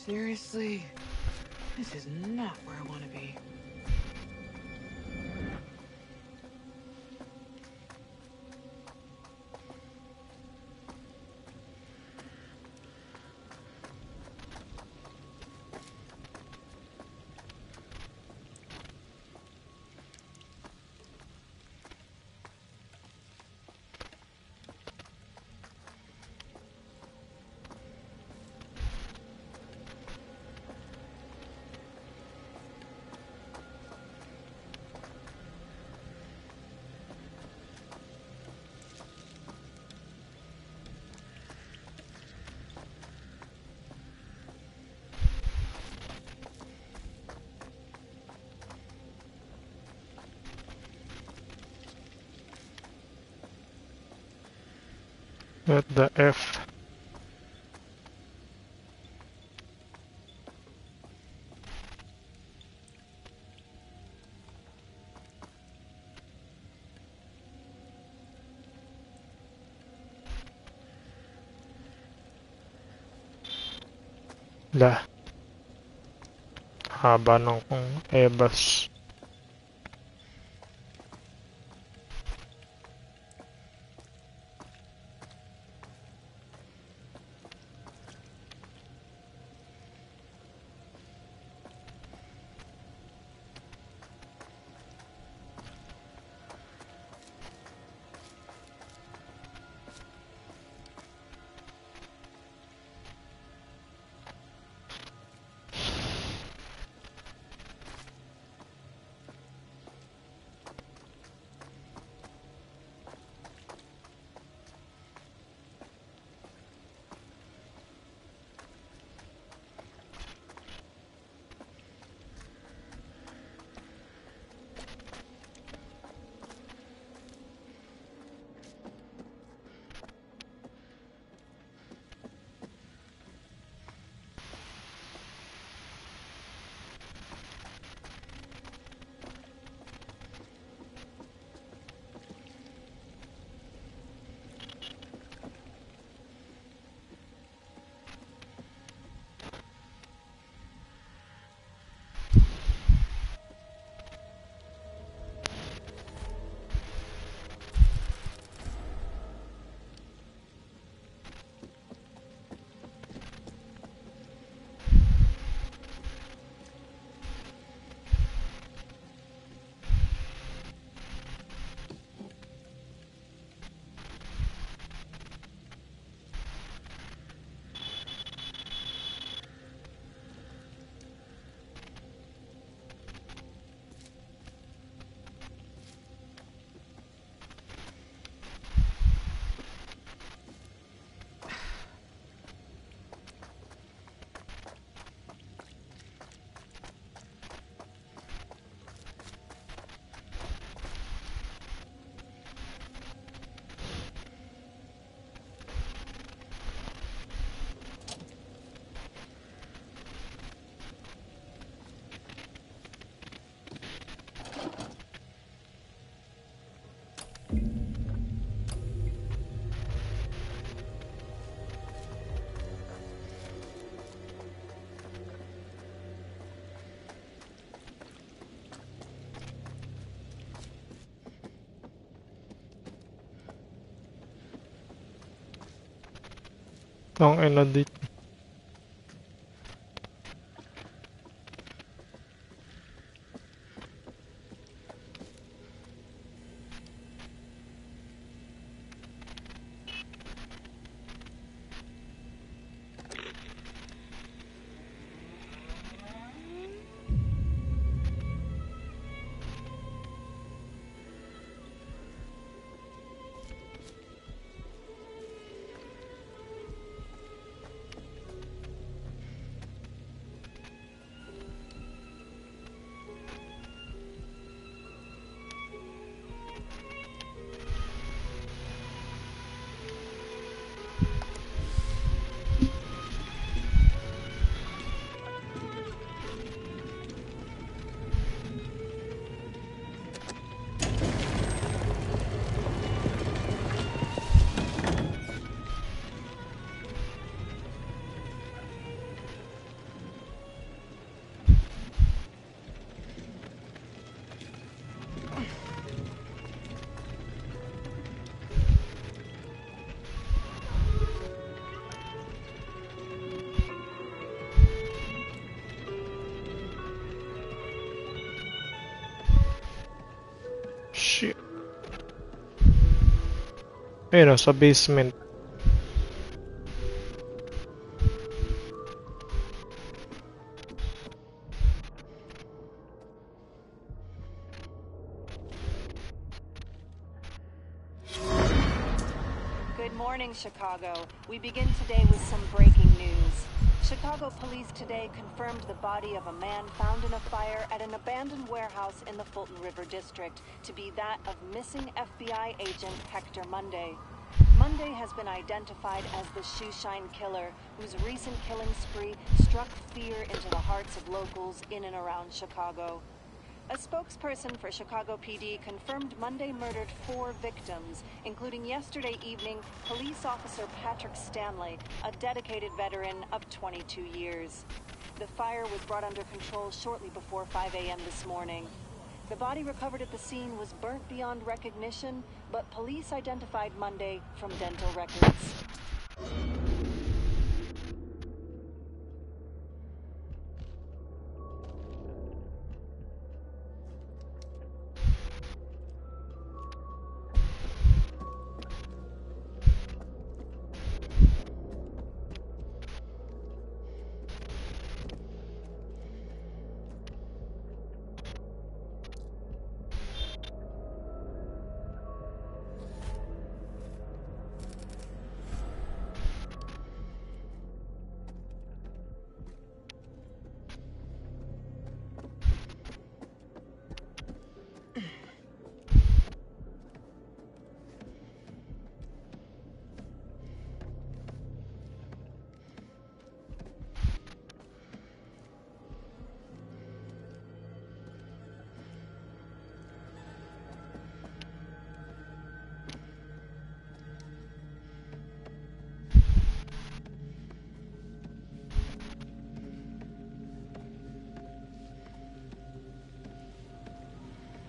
Seriously? This is not where I want to be. What the F? Lah. Haba ng kong ebas. Ang ina dito. Ayun o, sa basement. Good morning, Chicago. We begin today with some breaking news. Chicago police today confirmed the body of a man found in a fire at an abandoned warehouse in the Fulton River District to be that of missing FBI agent Hector Monday. Monday has been identified as the Shoeshine Killer, whose recent killing spree struck fear into the hearts of locals in and around Chicago. A spokesperson for Chicago PD confirmed Monday murdered 4 victims, including yesterday evening police officer Patrick Stanley, a dedicated veteran of 22 years. The fire was brought under control shortly before 5 a.m. this morning. The body recovered at the scene was burnt beyond recognition, but police identified Monday from dental records.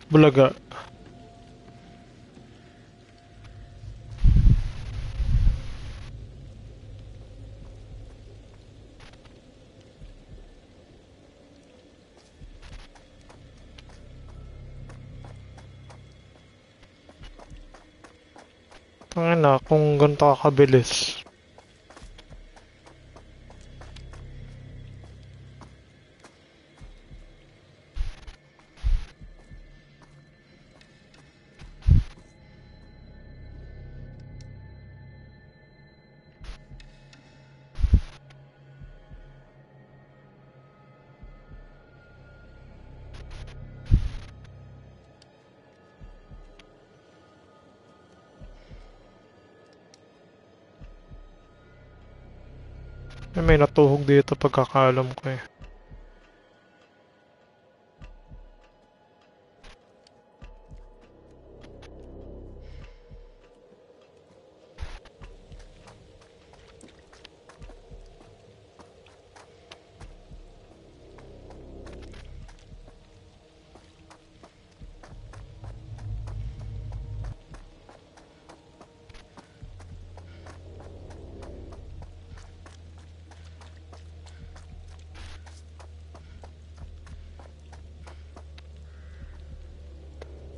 Bulaga. Tangina, kung ganito kakabilis. May natuhog dito pagkakaalam ko eh.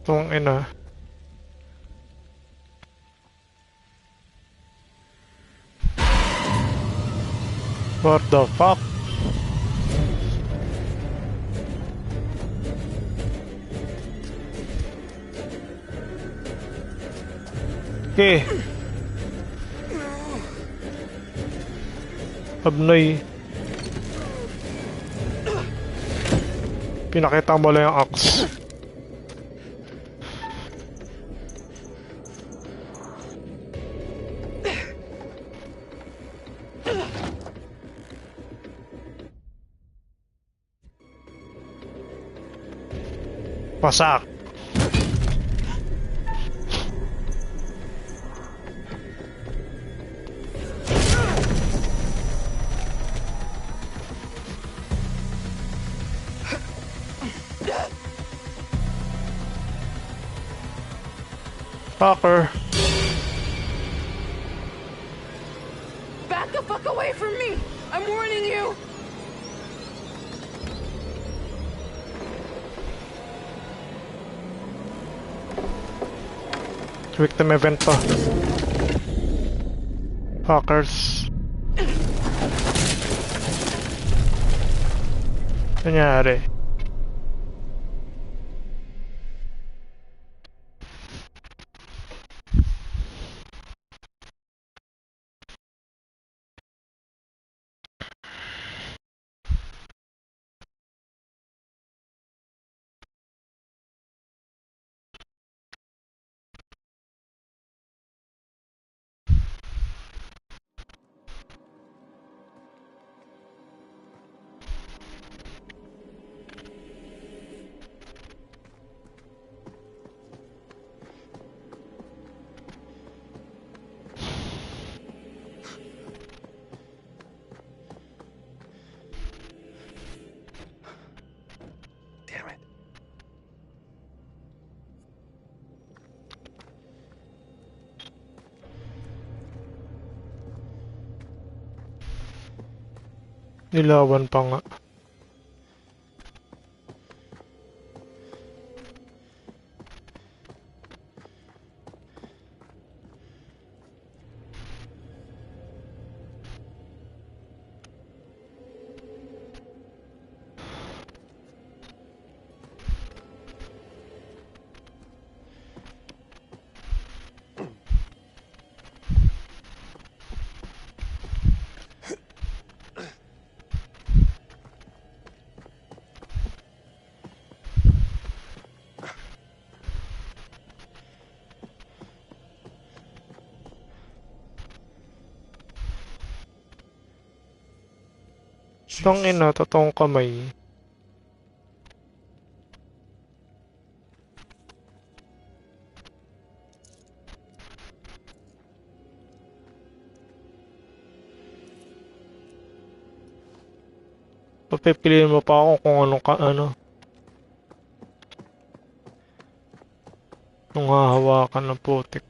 Tong ina. What the fuck? Okay. Abnoy. Pinakita mo lang yung axe. Pasak. Fucker. Back the fuck away from me! I'm warning you! Victim event pa. Fuckers. Nangyari. Damn it. Nilawan pa nga. Tang ina, totoong kamay. Papipiliin mo pa ako kung anong nung hahawakan ng putik.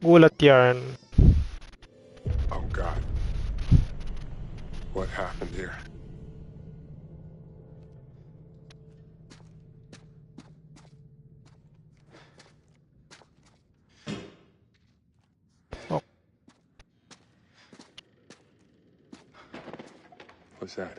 Gulat yan. Oh God. What happened here? Oh. What's that?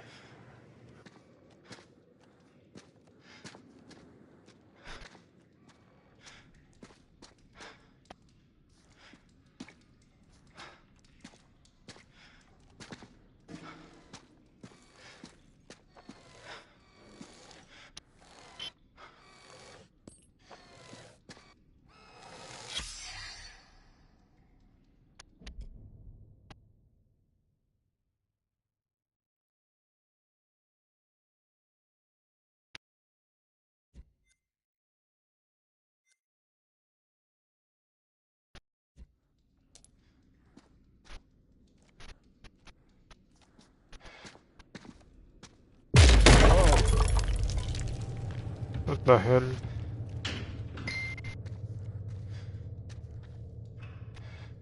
What the hell?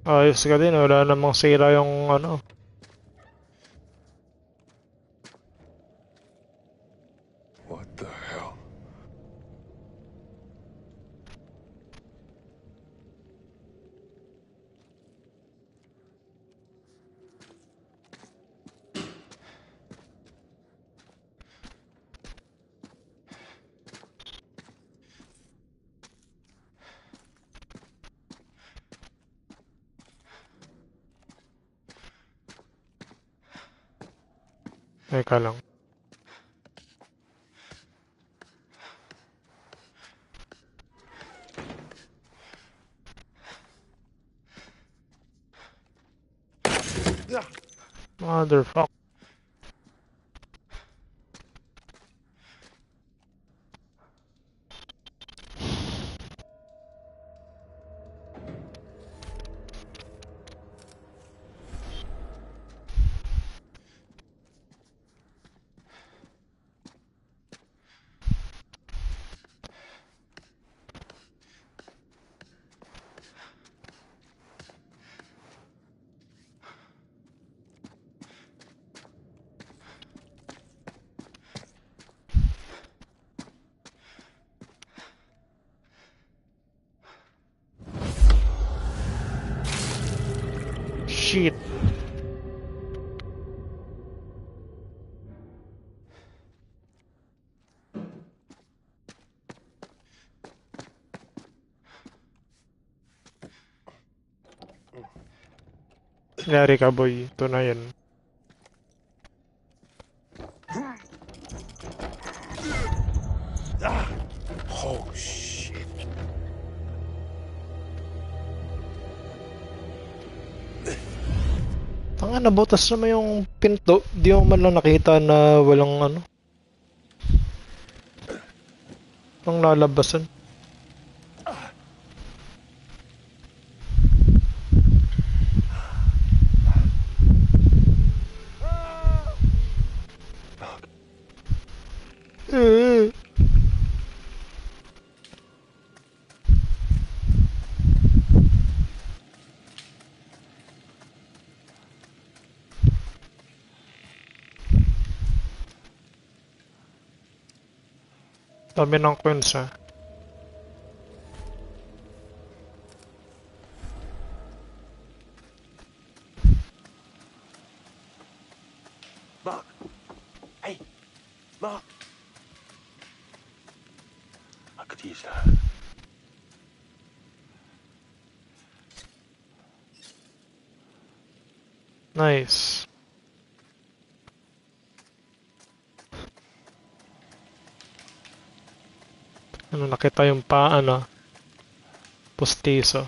Ayos ka din, wala namang sira yung ano. What the hell? Teka lang. Motherfucker. Shit. Yari ka, boy. Ito na yan. Oh, shit. Tanga, nabutas naman yung pinto. Di mo man lang nakita na walang ano. Ang lalabasan. Dami ng coins, ha. Mark. Hey, Mark. I could use that. Nice. Ano, nakita yung ano, postiso.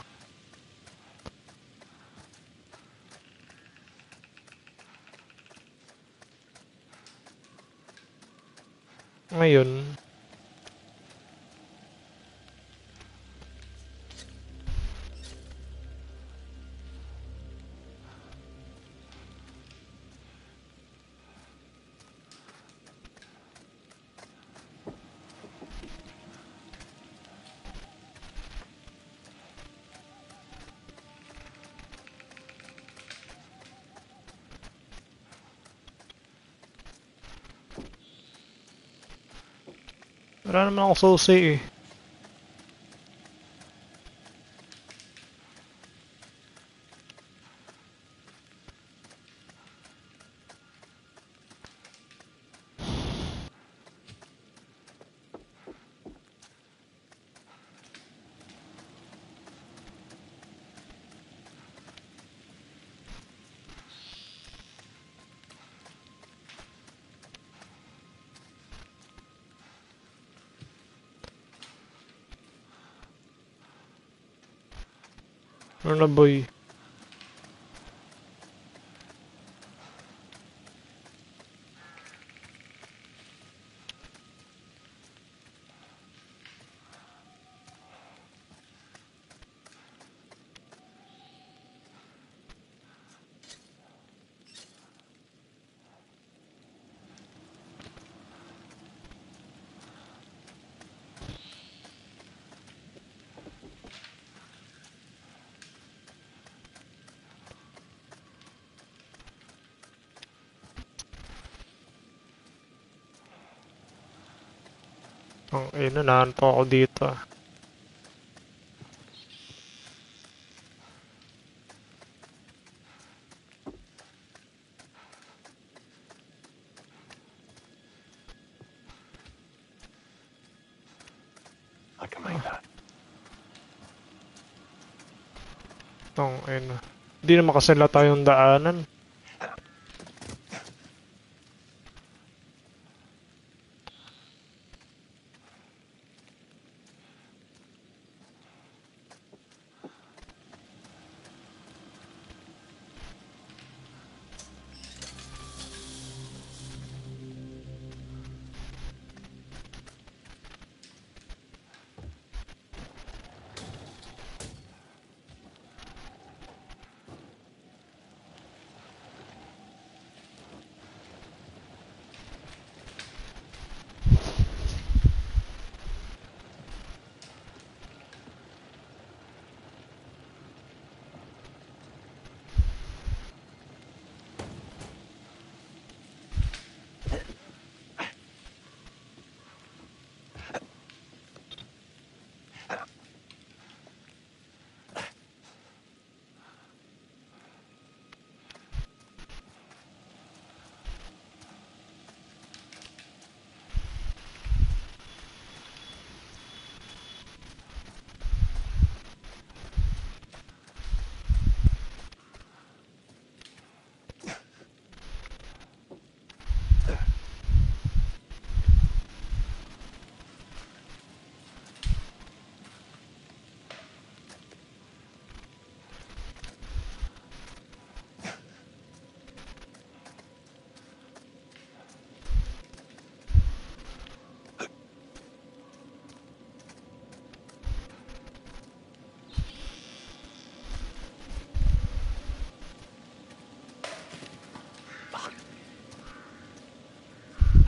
Ngayon, wala naman ako susi eh. Ano na, boy? Ang ina, nahanto ako dito. I can make that. Ang ina. Hindi na makasala tayong daanan.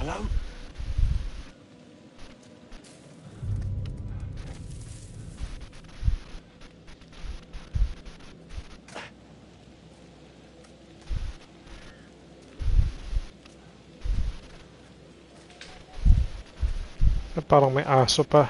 Hello? Parang may aso pa.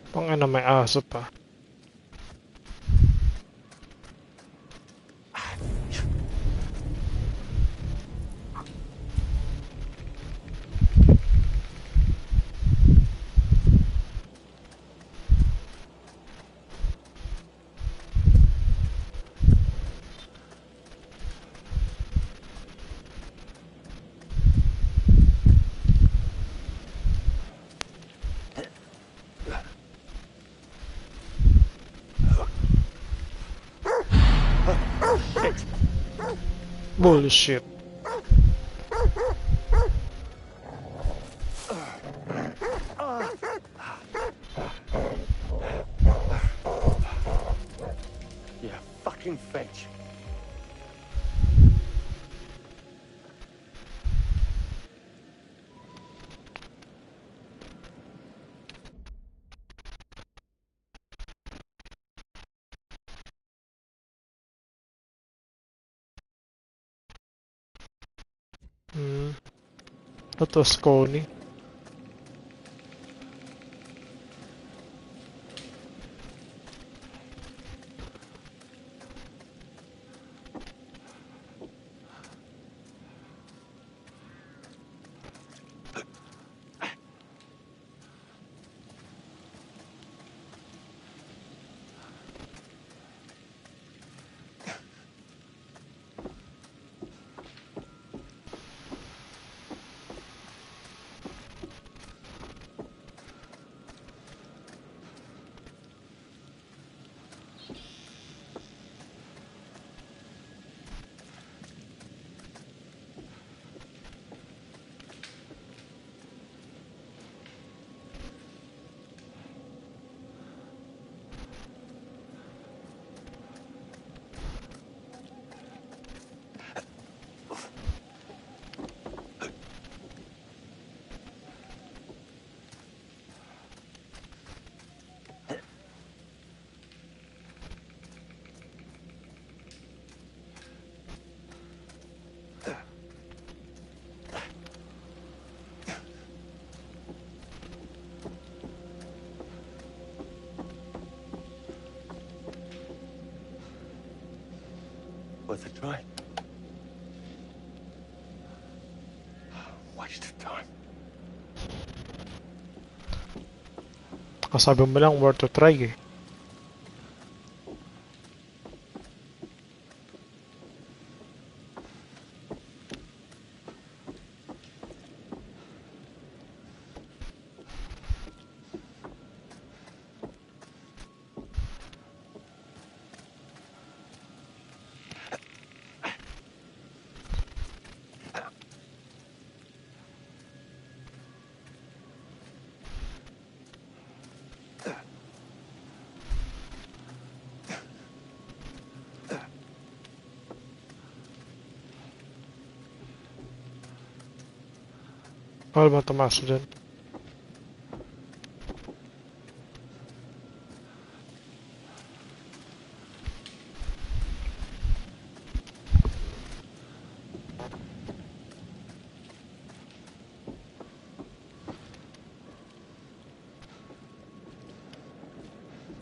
Pangina, may aso pa. Bullshit. Yeah, fucking fetch. Ito, Scony. Worth a try. Waste of time. Kasabi mo lang, worth to try eh. Bawal ba tumasok dyan?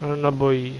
Ano na boy?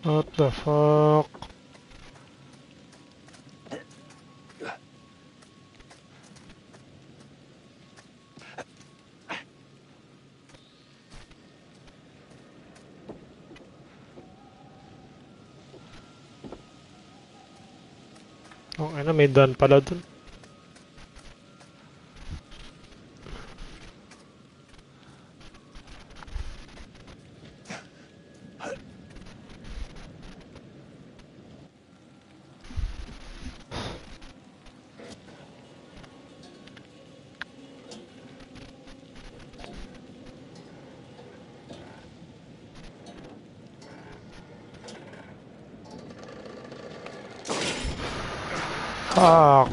What the fuck? Oh, ano, may daan pala dun. Fuck.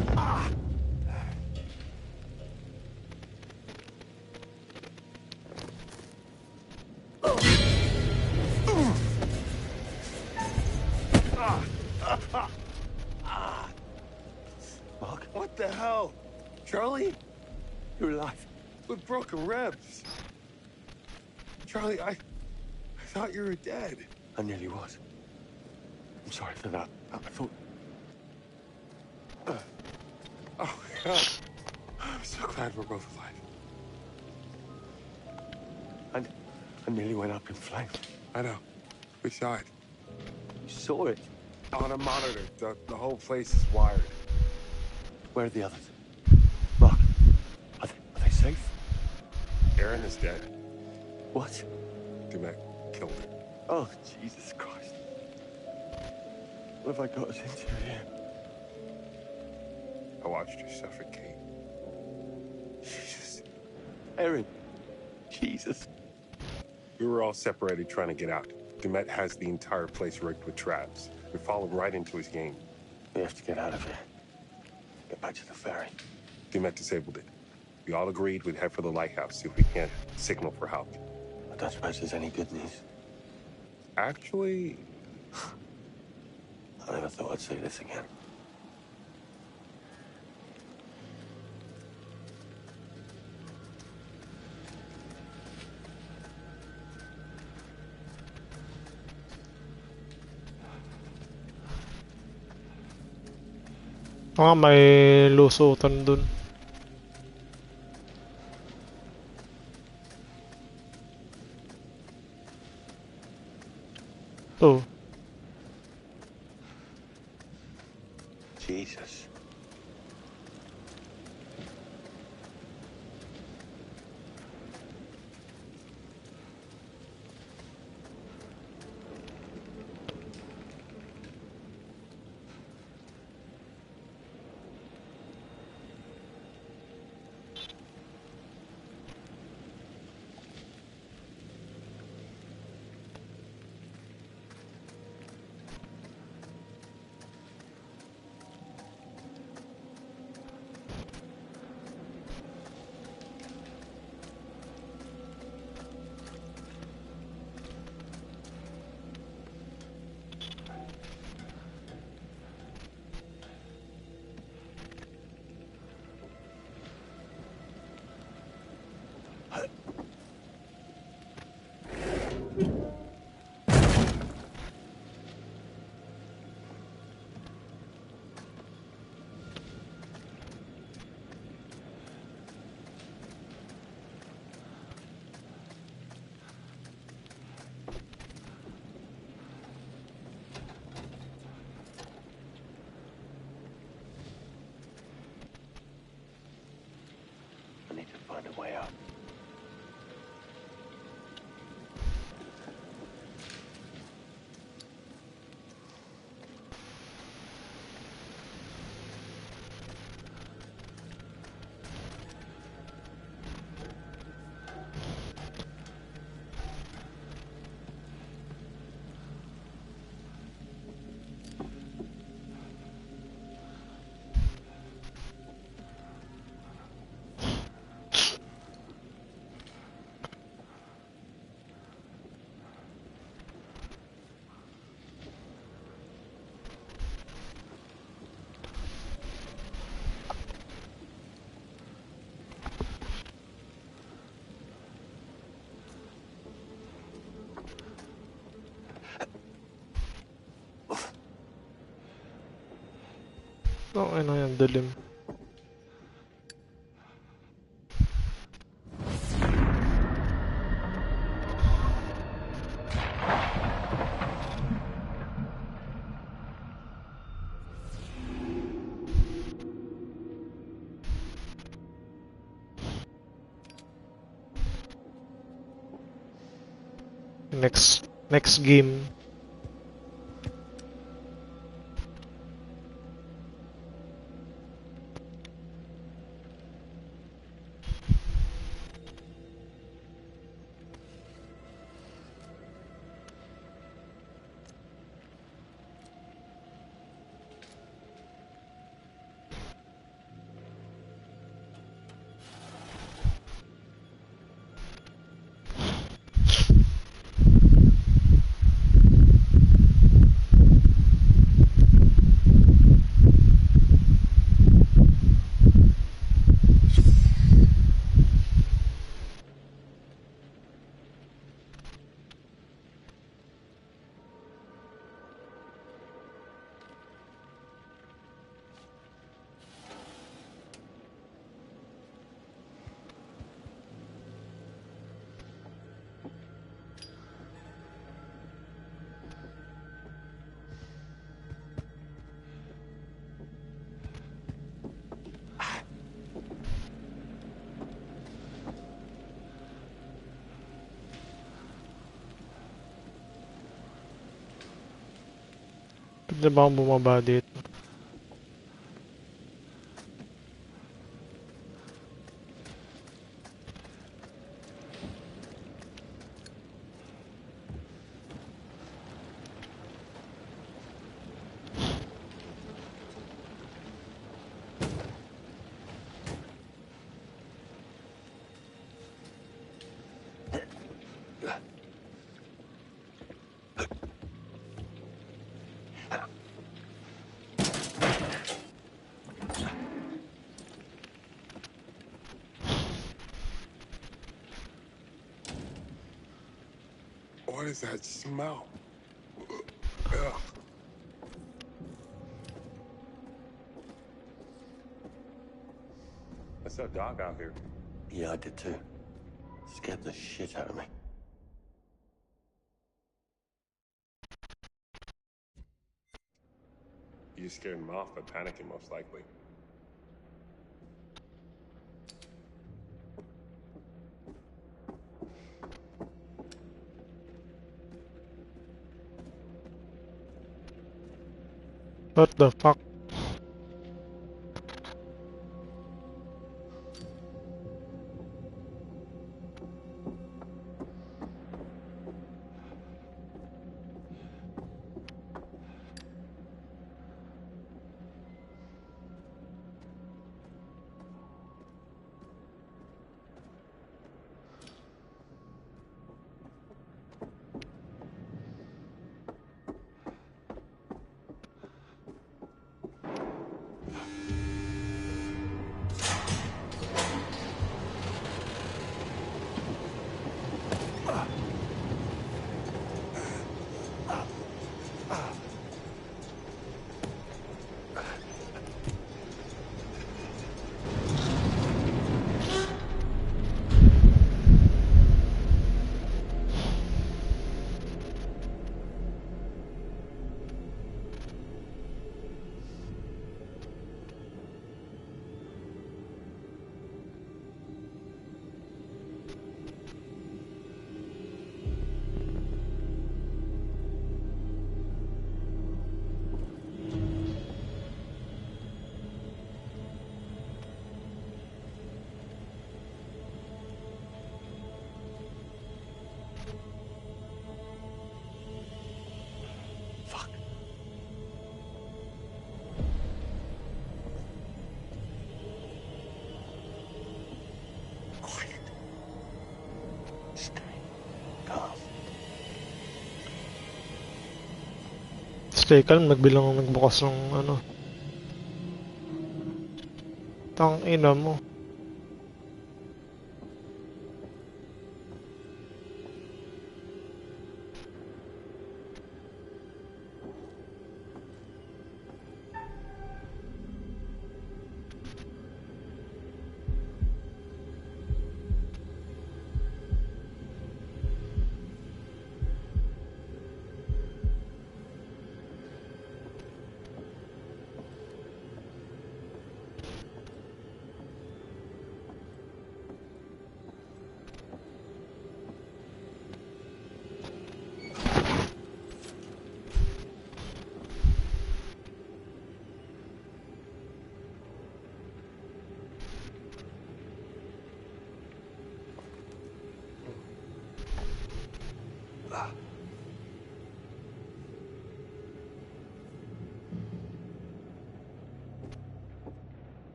Fuck. What the hell? Charlie? You're alive. With broken ribs. Charlie, I thought you were dead. I nearly was. I'm sorry for that. I thought... Oh, God. I'm so glad we're both alive. I nearly went up in flames. I know. We saw it. You saw it? On a monitor. The whole place is wired. Where are the others? Mark, are they safe? Aaron is dead. What? Dumet killed her. Oh, Jesus Christ. What have I got us into here? I watched her suffocate. Jesus. Aaron. Jesus. We were all separated trying to get out. Dumet has the entire place rigged with traps. We followed right into his game. We have to get out of here. Get back to the ferry. Dumet disabled it. We all agreed we'd head for the lighthouse, see if we can't signal for help. I don't suppose there's any good news. Actually... I never thought I'd say this again. Ah, may lusutan dun. Oh. Jesus. I need to find a way out. Oh, ano yan, dilim. Next game. Pwede ba akong bumaba dito? What is that smell? Ugh. I saw Doc out here. Yeah, I did too. Scared the shit out of me. You just scared him off by panicking, most likely. What the fuck? Stay calm, nagbilang nagbukas ng ano. Tang ina mo.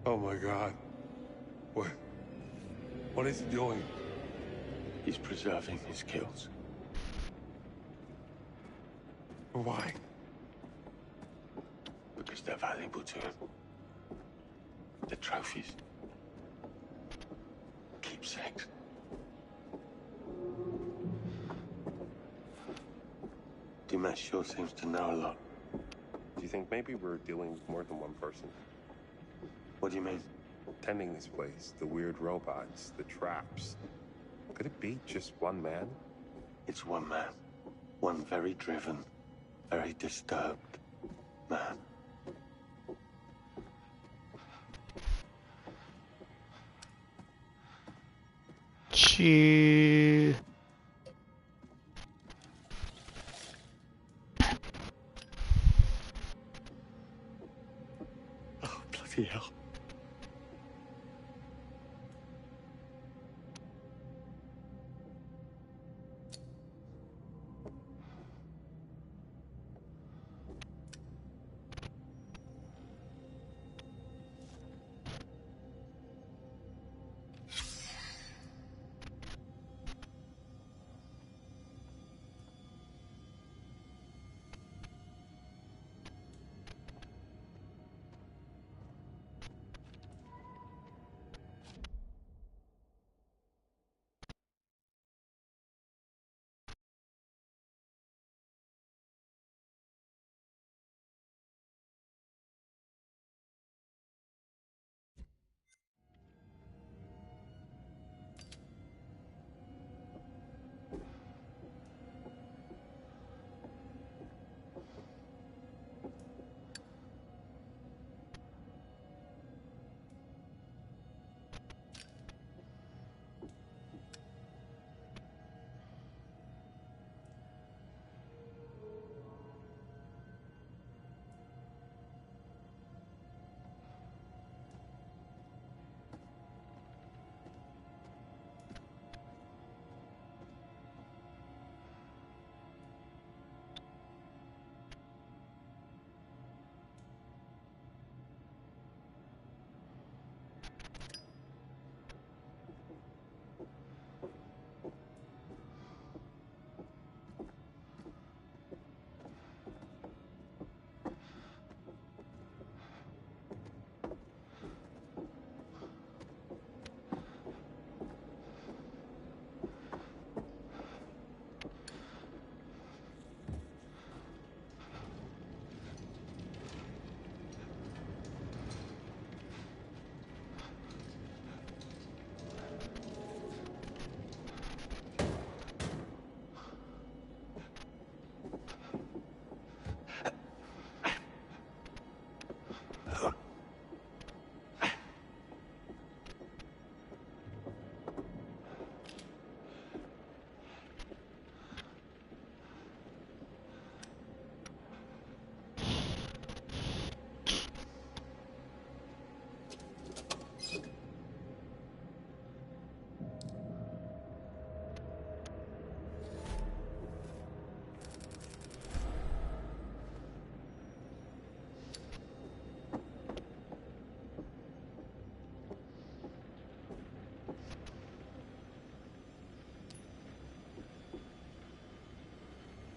Oh my God. What is he doing? He's preserving his kills. Why? Because they're valuable to him. They're trophies. Keepsakes. Dimash sure seems to know a lot. Do you think maybe we're dealing with more than one person? What do you mean? Tending this place, the weird robots, the traps. Could it be just one man? It's one man. One very driven, very disturbed man. Gee. Oh, bloody hell.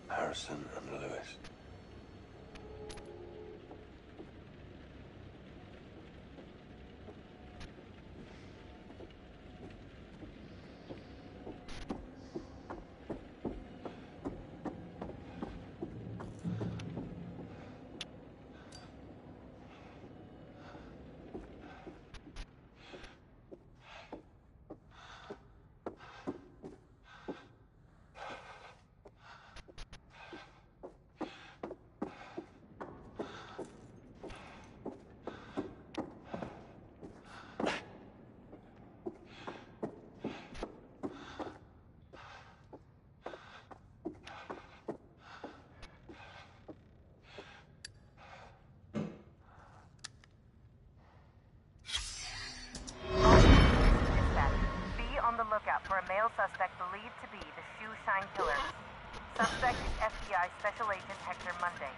Harrison and Lewis. Lookout for a male suspect believed to be the Shoe Shine Killer. Suspect is FBI Special Agent Hector Monday.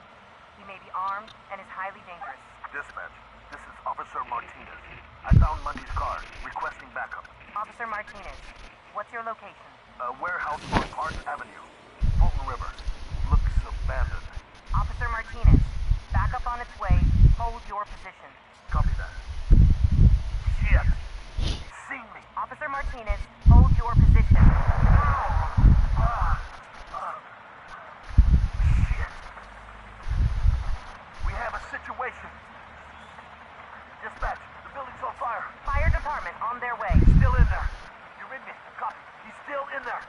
He may be armed and is highly dangerous. Dispatch, this is Officer Martinez. I found Mundy's car, requesting backup. Officer Martinez, what's your location? A warehouse on Park Avenue, Fulton River. Looks abandoned. Officer Martinez, backup on its way. Hold your position. Copy that. Shit! He's seen me! Officer Martinez, hold your position. Shit! We have a situation. Dispatch, the building's on fire. Fire department on their way. He's still in there. You read me? Copy. He's still in there.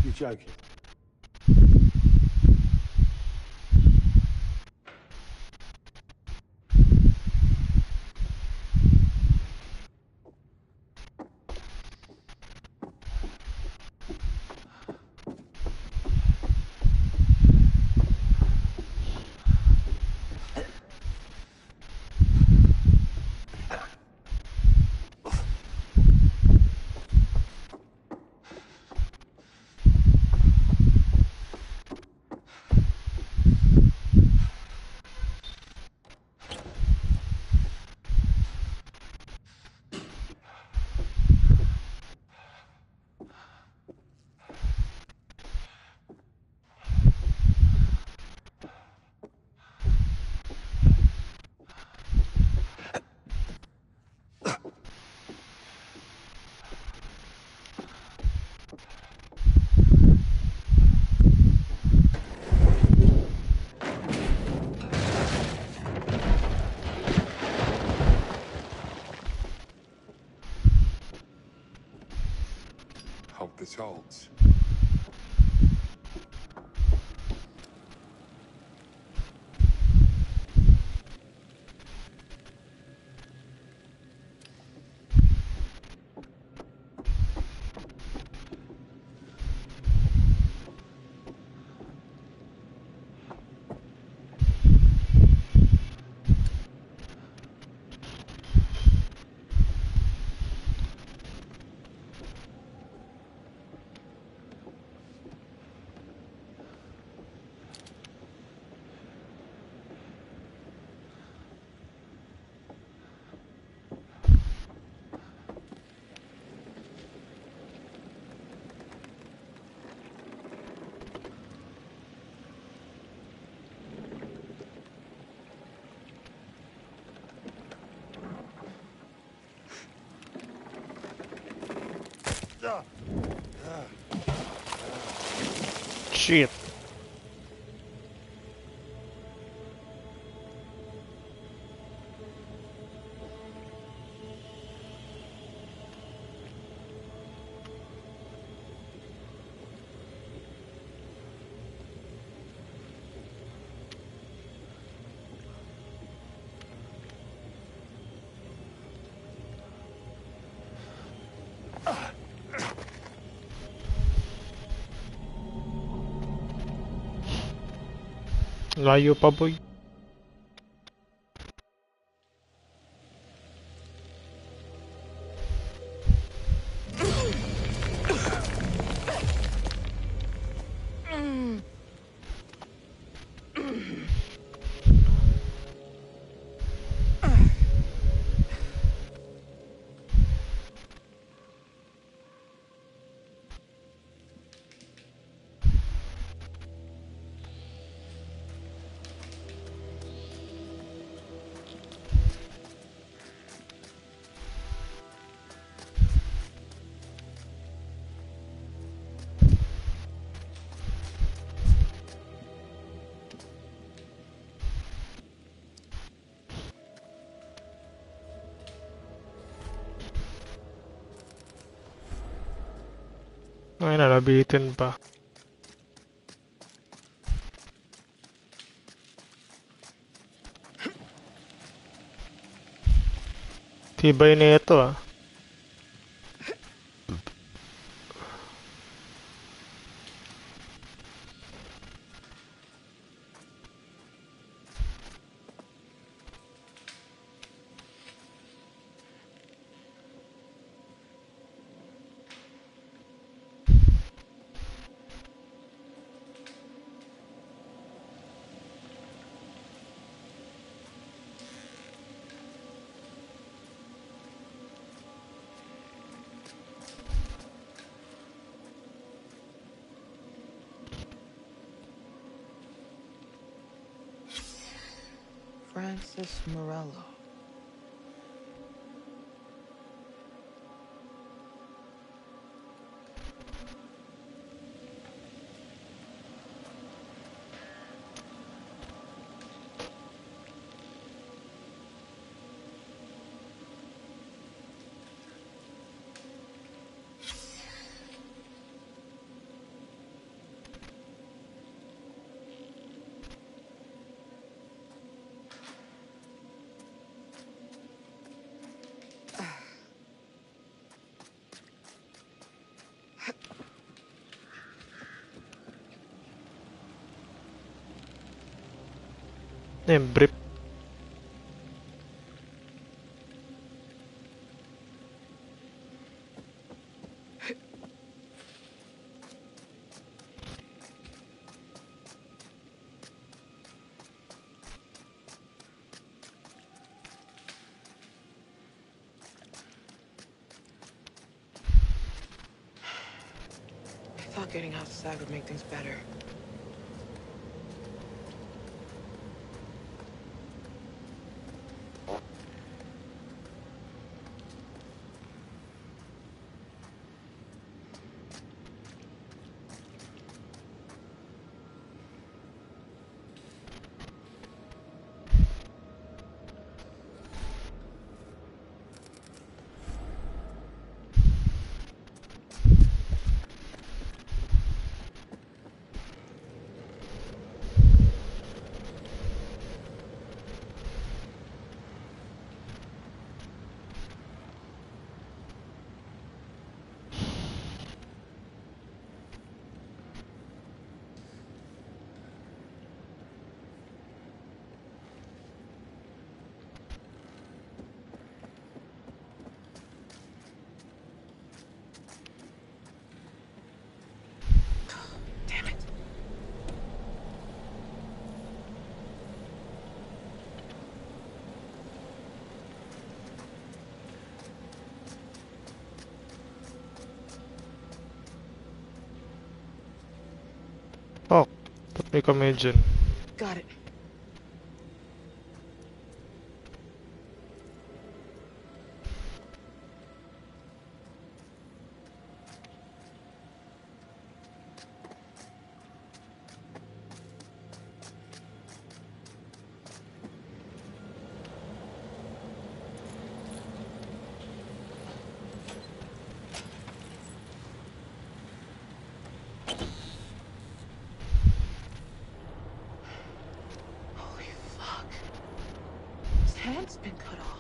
You're joking. Hope this holds. Shit. Layo pa, boy. Ay, nalabitin pa. Tibay na ito ah. Francis Morello. Brief. I thought getting outside would make things better. Damn it. Oh, may kami dyan. Got it. Holy fuck. His hand's been cut off.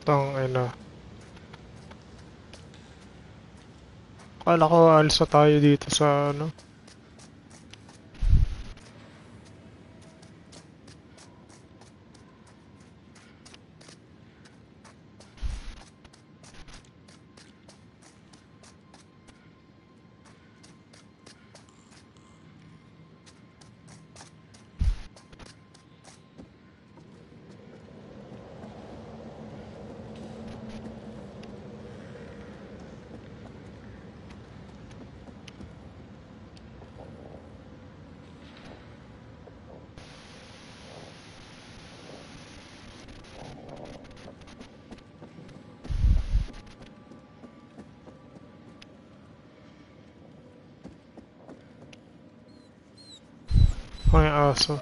Tangina. Akala ko alis na tayo dito sa ano. Ay, aso.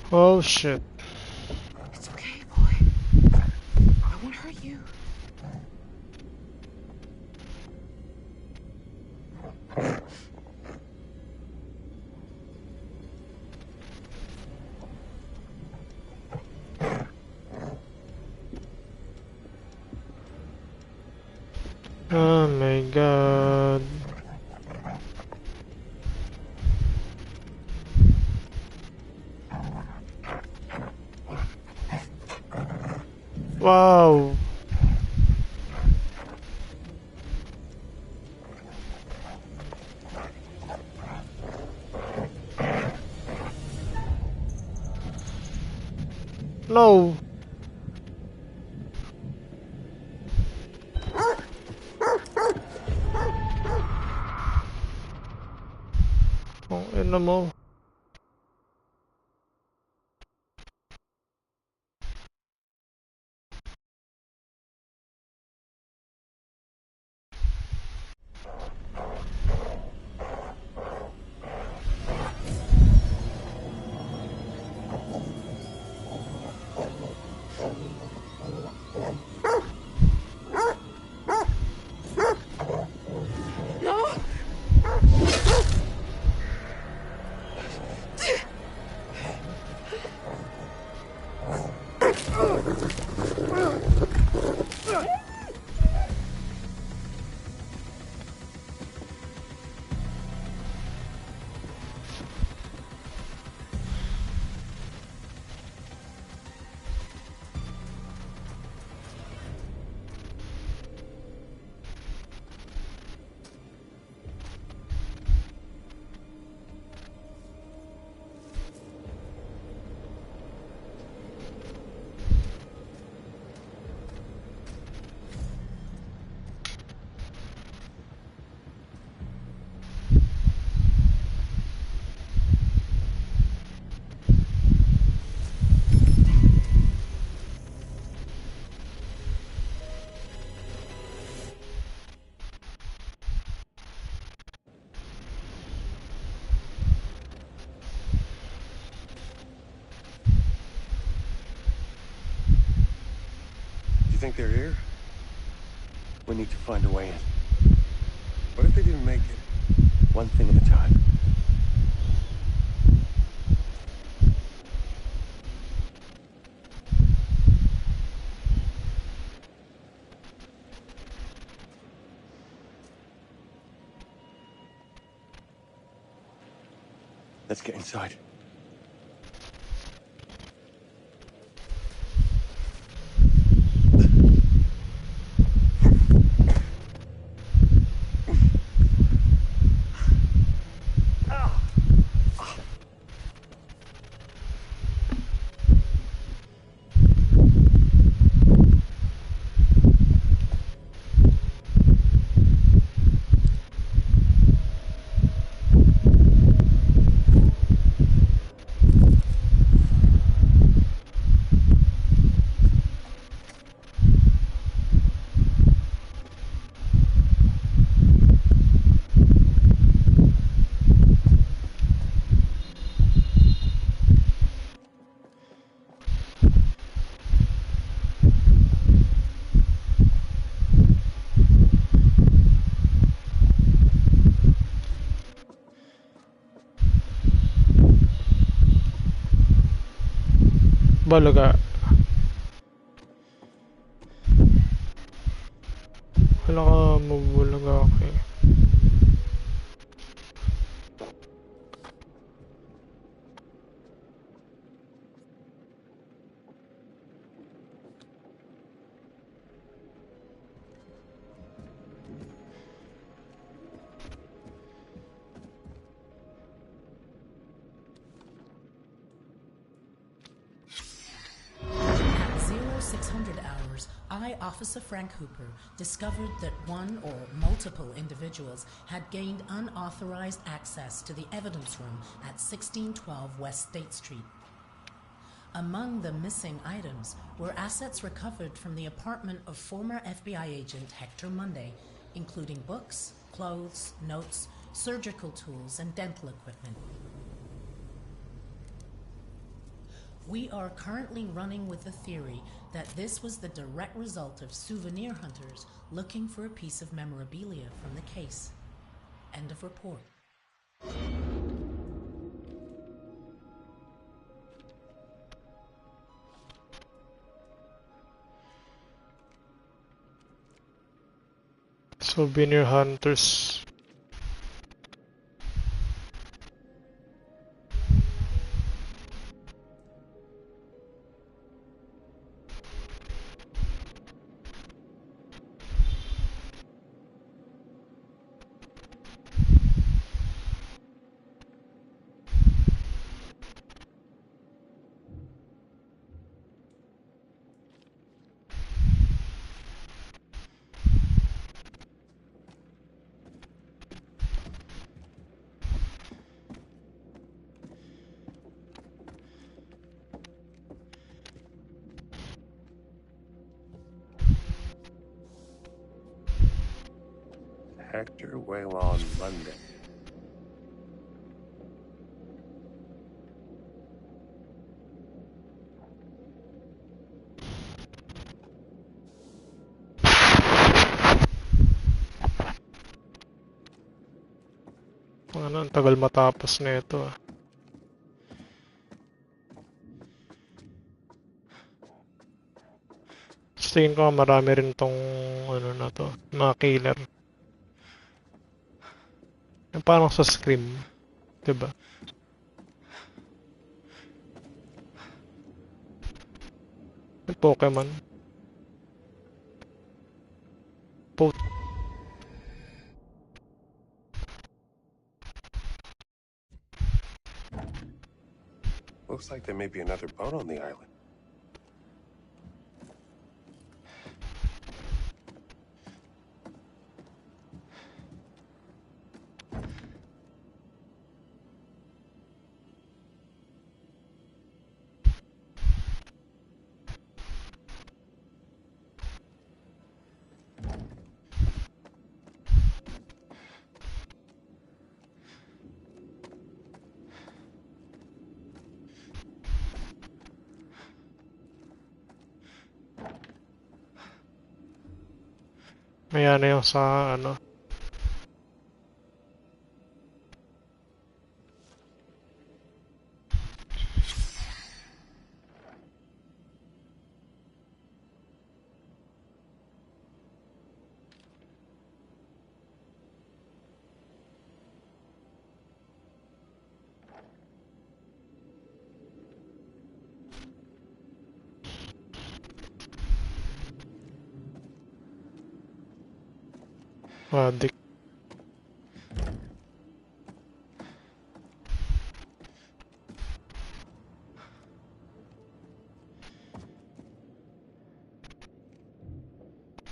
Oh shit. It's okay, boy. I won't hurt you. Oh my god. Wow. No. Oh, ina mo. No! You think they're here? We need to find a way in. What if they didn't make it? One thing at a time. Let's get inside. Balaga. Wala ka mabulaga ako eh. 600 hours, I, Officer Frank Hooper, discovered that one or multiple individuals had gained unauthorized access to the evidence room at 1612 West State Street. Among the missing items were assets recovered from the apartment of former FBI agent Hector Monday, including books, clothes, notes, surgical tools, and dental equipment. We are currently running with the theory that this was the direct result of souvenir hunters looking for a piece of memorabilia from the case. End of report. Souvenir hunters. Hector Waylon Monday. Ano, ang tagal matapos na ito ah. Sa tingin ko marami rin tong ano na to, mga killer. Yung parang sa Scream, diba? Yung Pokemon. Looks like there may be another boat on the island. Ayan na yung sa ano. Adik.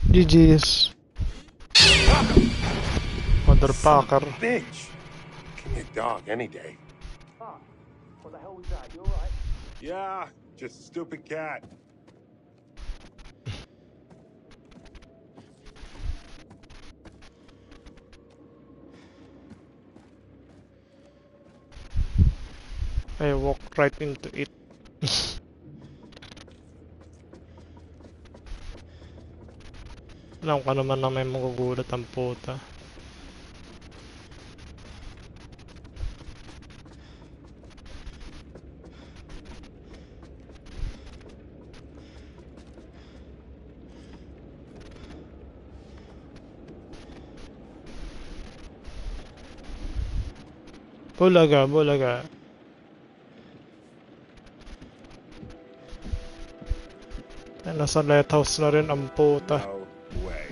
GG's. Motherfucker. Bitch! Give me a dog any day. Ah, what the hell was that? You alright? Yeah, just a stupid cat. I walked right into it. Alam ko naman na may magugulat ang puta. Bulaga, bulaga. Nasa lighthouse na rin ang puta. No way.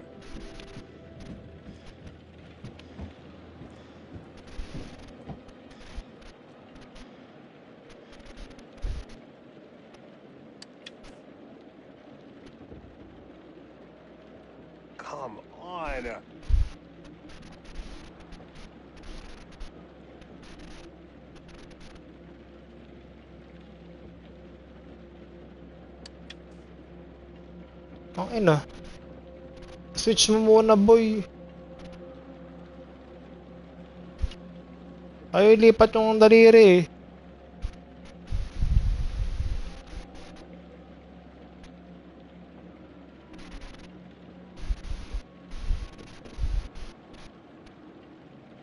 liner. Ang ina. Switch mo muna, boy. Ayaw lipat yung daliri eh.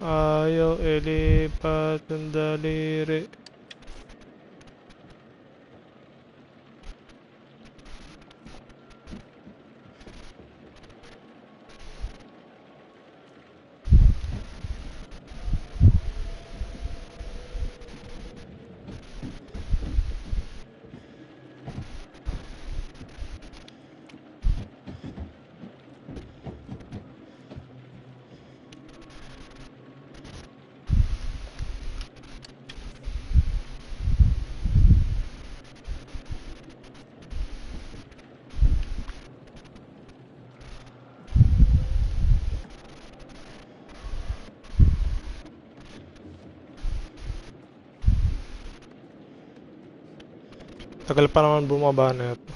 Ayaw ilipat yung daliri. Tagal pa naman bumaba na ito.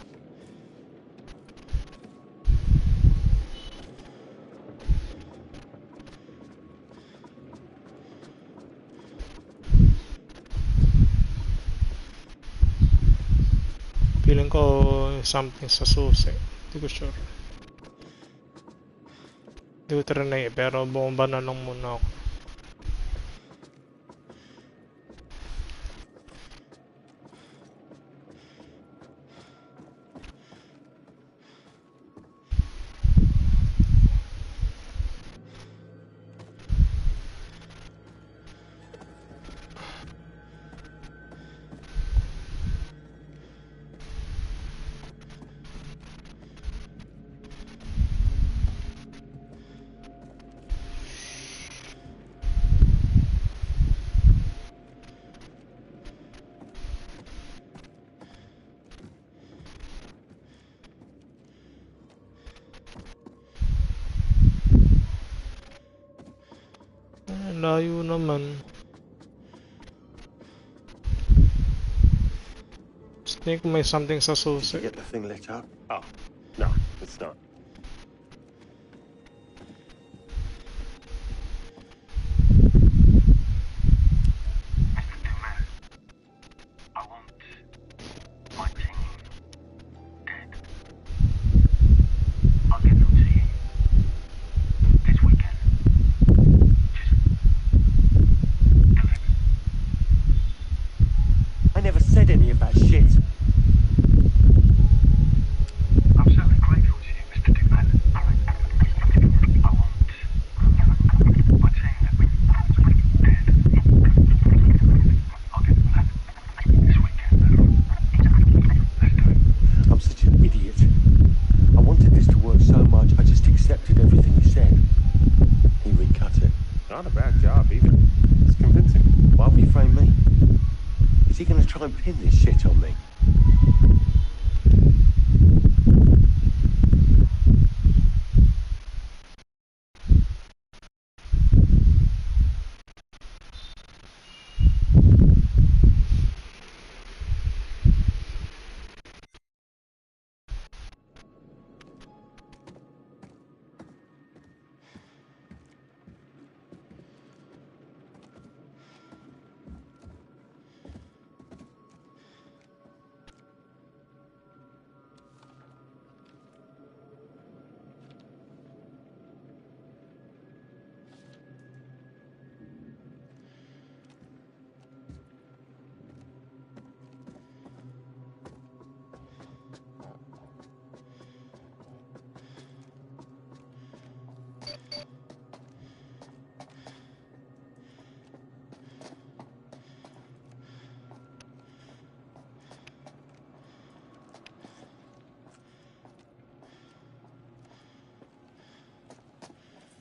Feeling ko something sa susi. Hindi ko sure. Hindi ko trinay pero bumaba na lang muna ako. Layo naman. Think may something sa susi. Get the thing lit up? Oh, no, it's not. I never said any of that shit. I'm certainly grateful to you, Mr. Dugman. I want my team that we dead. I'll get them back this weekend. Let's do it. I'm such an idiot. I wanted this to work so much, I just accepted everything he said. He recut it. Not a bad job, either. It's convincing. Why would he frame me? Is he going to try and pin this shit on me?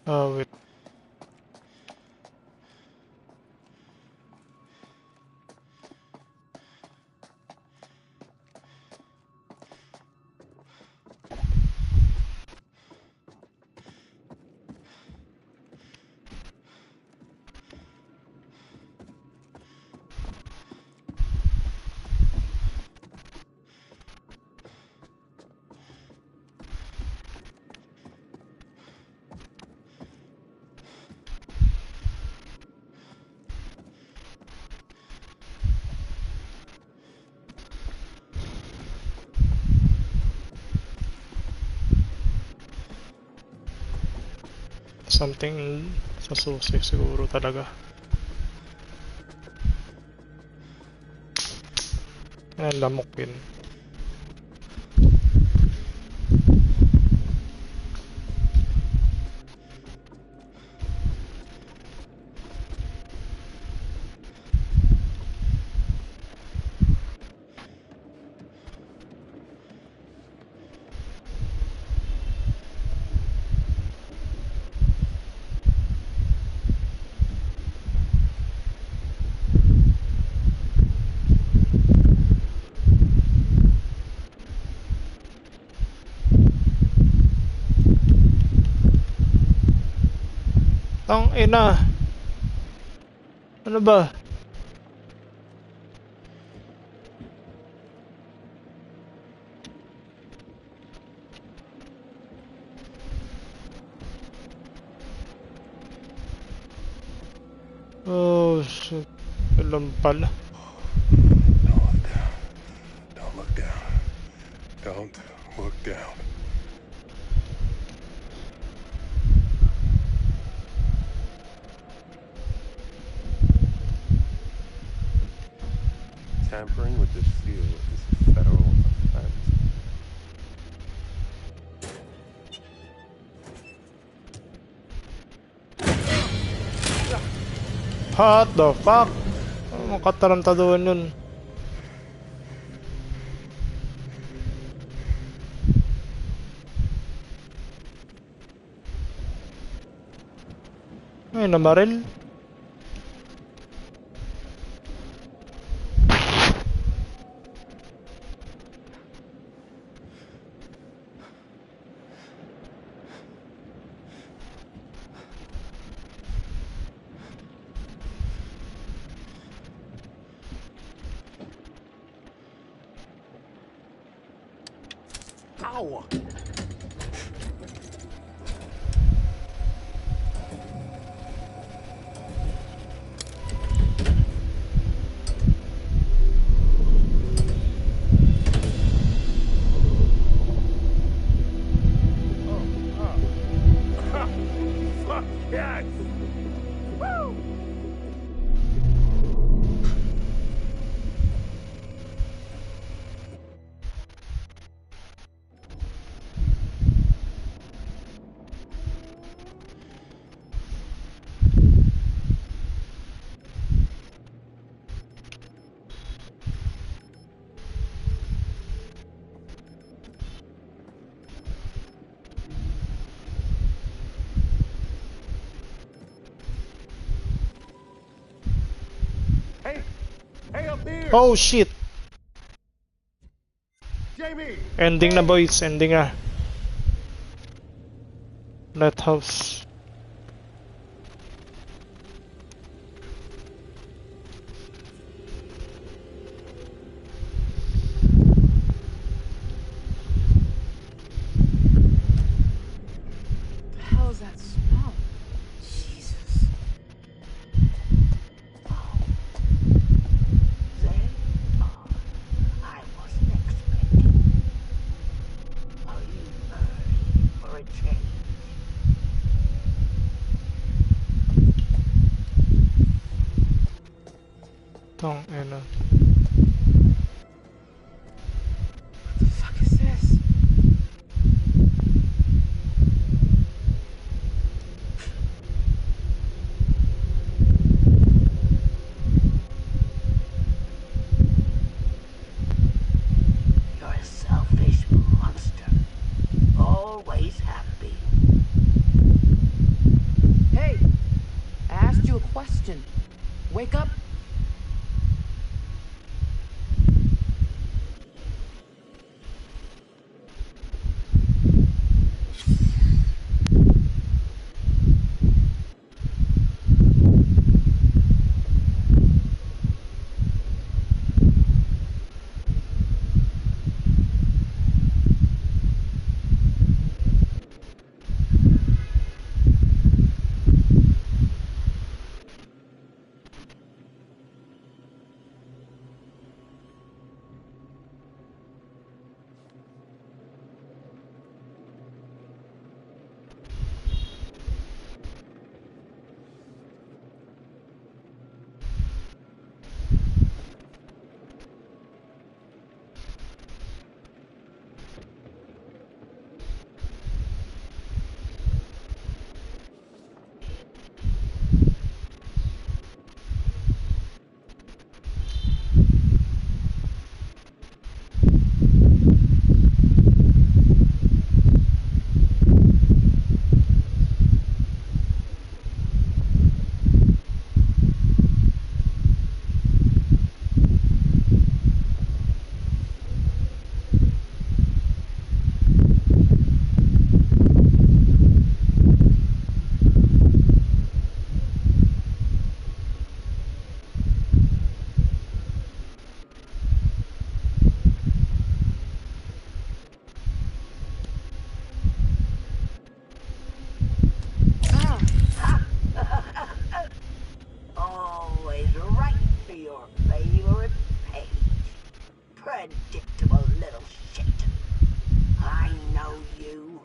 Oh, wait. Something sa susi siguro talaga. Ayan, lamok yun. Ang ina. Ano ba? Oh shit. Alam pala. Don't look down. Don't look down. Tampering with this seal is a federal offense. What the fuck? Ano katarantaduhan yun? Ay, namaril. Ow! Fuck yes! Woo! Hey, up here! Oh shit! Jamie! Ending na boys, ending na. Lighthouse. What the hell is that smell? Jesus. I wasn't expecting. Are you early for a change? Tong ina. What the fuck is this? You're a selfish monster. Always happy. Hey! I asked you a question. Wake up. Predictable little shit. I know you.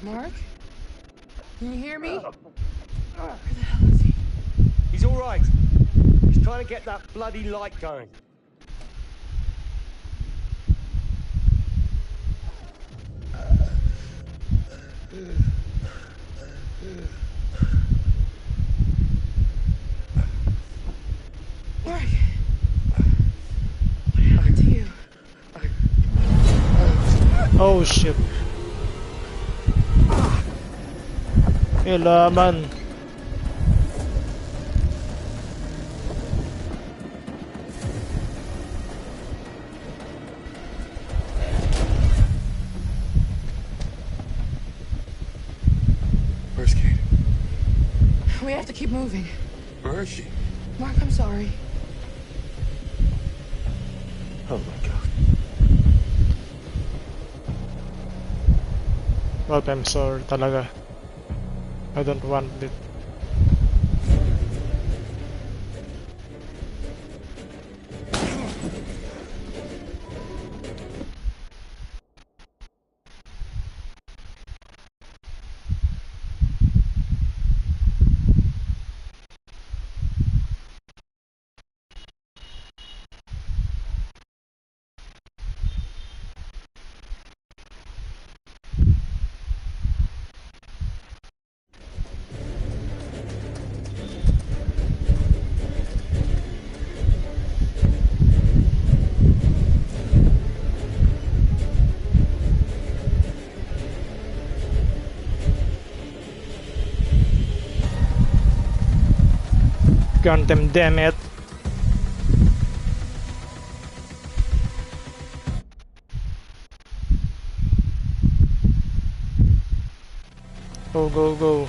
Mark? Can you hear me? He's all right. He's trying to get that bloody light going. Mark! What happened to you? Oh shit. Kailangan. Where's Kate? We have to keep moving. Where is she? Mark, I'm sorry. Oh my god. Well, I'm sorry talaga. I don't want it. Gun them, damn it. Go, go, go.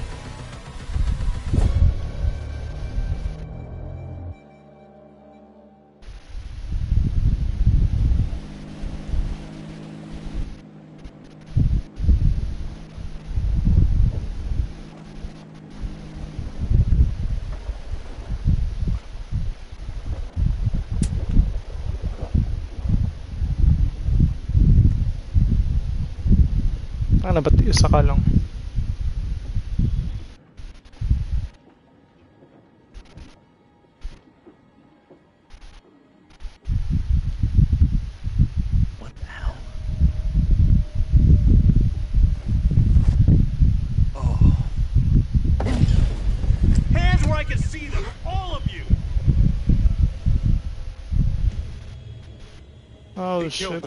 Ano ba't isa ka lang? What the hell? Oh. Hands where I can see them, all of you! Oh shit.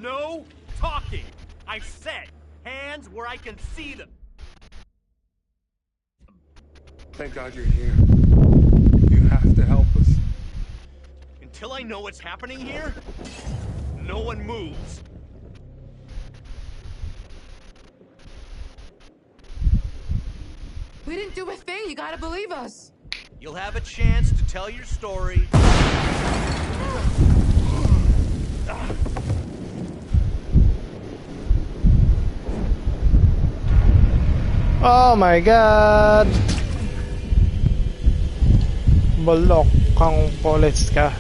No talking! I said, hands where I can see them. Thank God you're here. You have to help us. Until I know what's happening here, no one moves. We didn't do a thing. You gotta believe us. You'll have a chance to tell your story. Oh my god! Balok kang polis ka.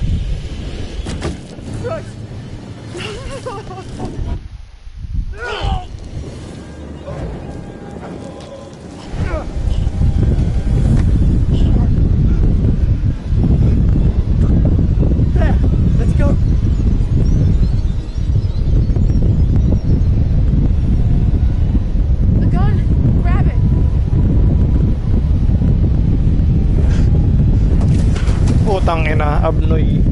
There, let's go. The gun! Grab it! Putang ina, Abnoy.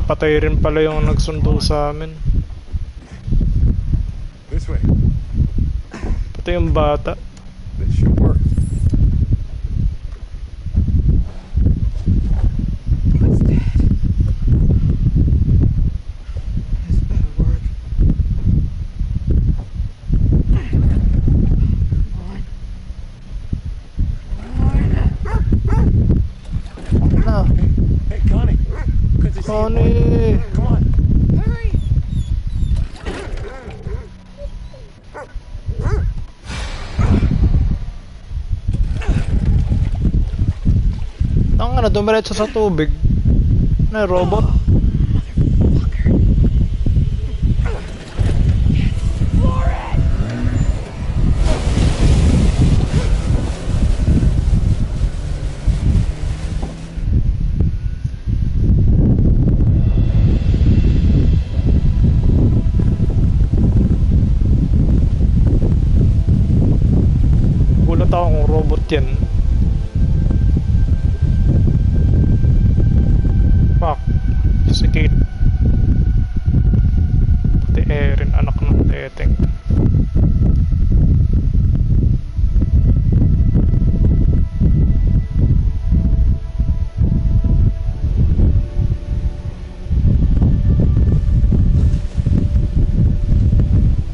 Patay rin pala yung nagsundo sa amin. This way. Patay yung bata. This should work. It's dead. This better work. Come on. Hey, Connie. Good to see you. Connie! Come on. Hurry! Ang dumiretso sa tubig. Na robot. Gulat ako kung robot yan. Fuck. Si Kate. Pati Erin, anak ng Teteng.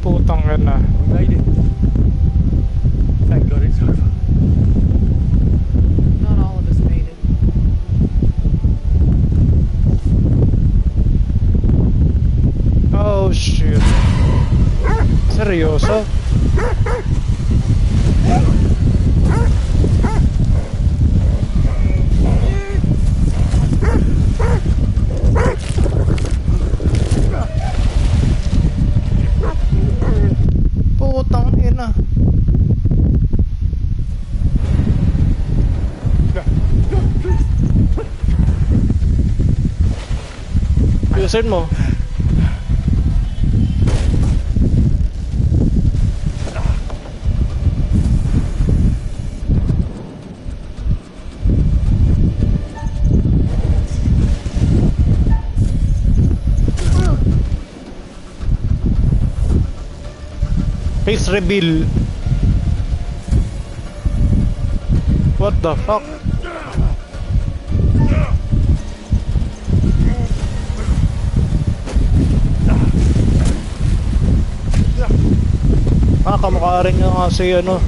Putang ina. We made it. Thank God it's over. Not all of us made it. Oh shit. Seryoso? Putang ina. Ayusin mo. Face reveal. What the fuck? Kamukha rin nga kasi ano.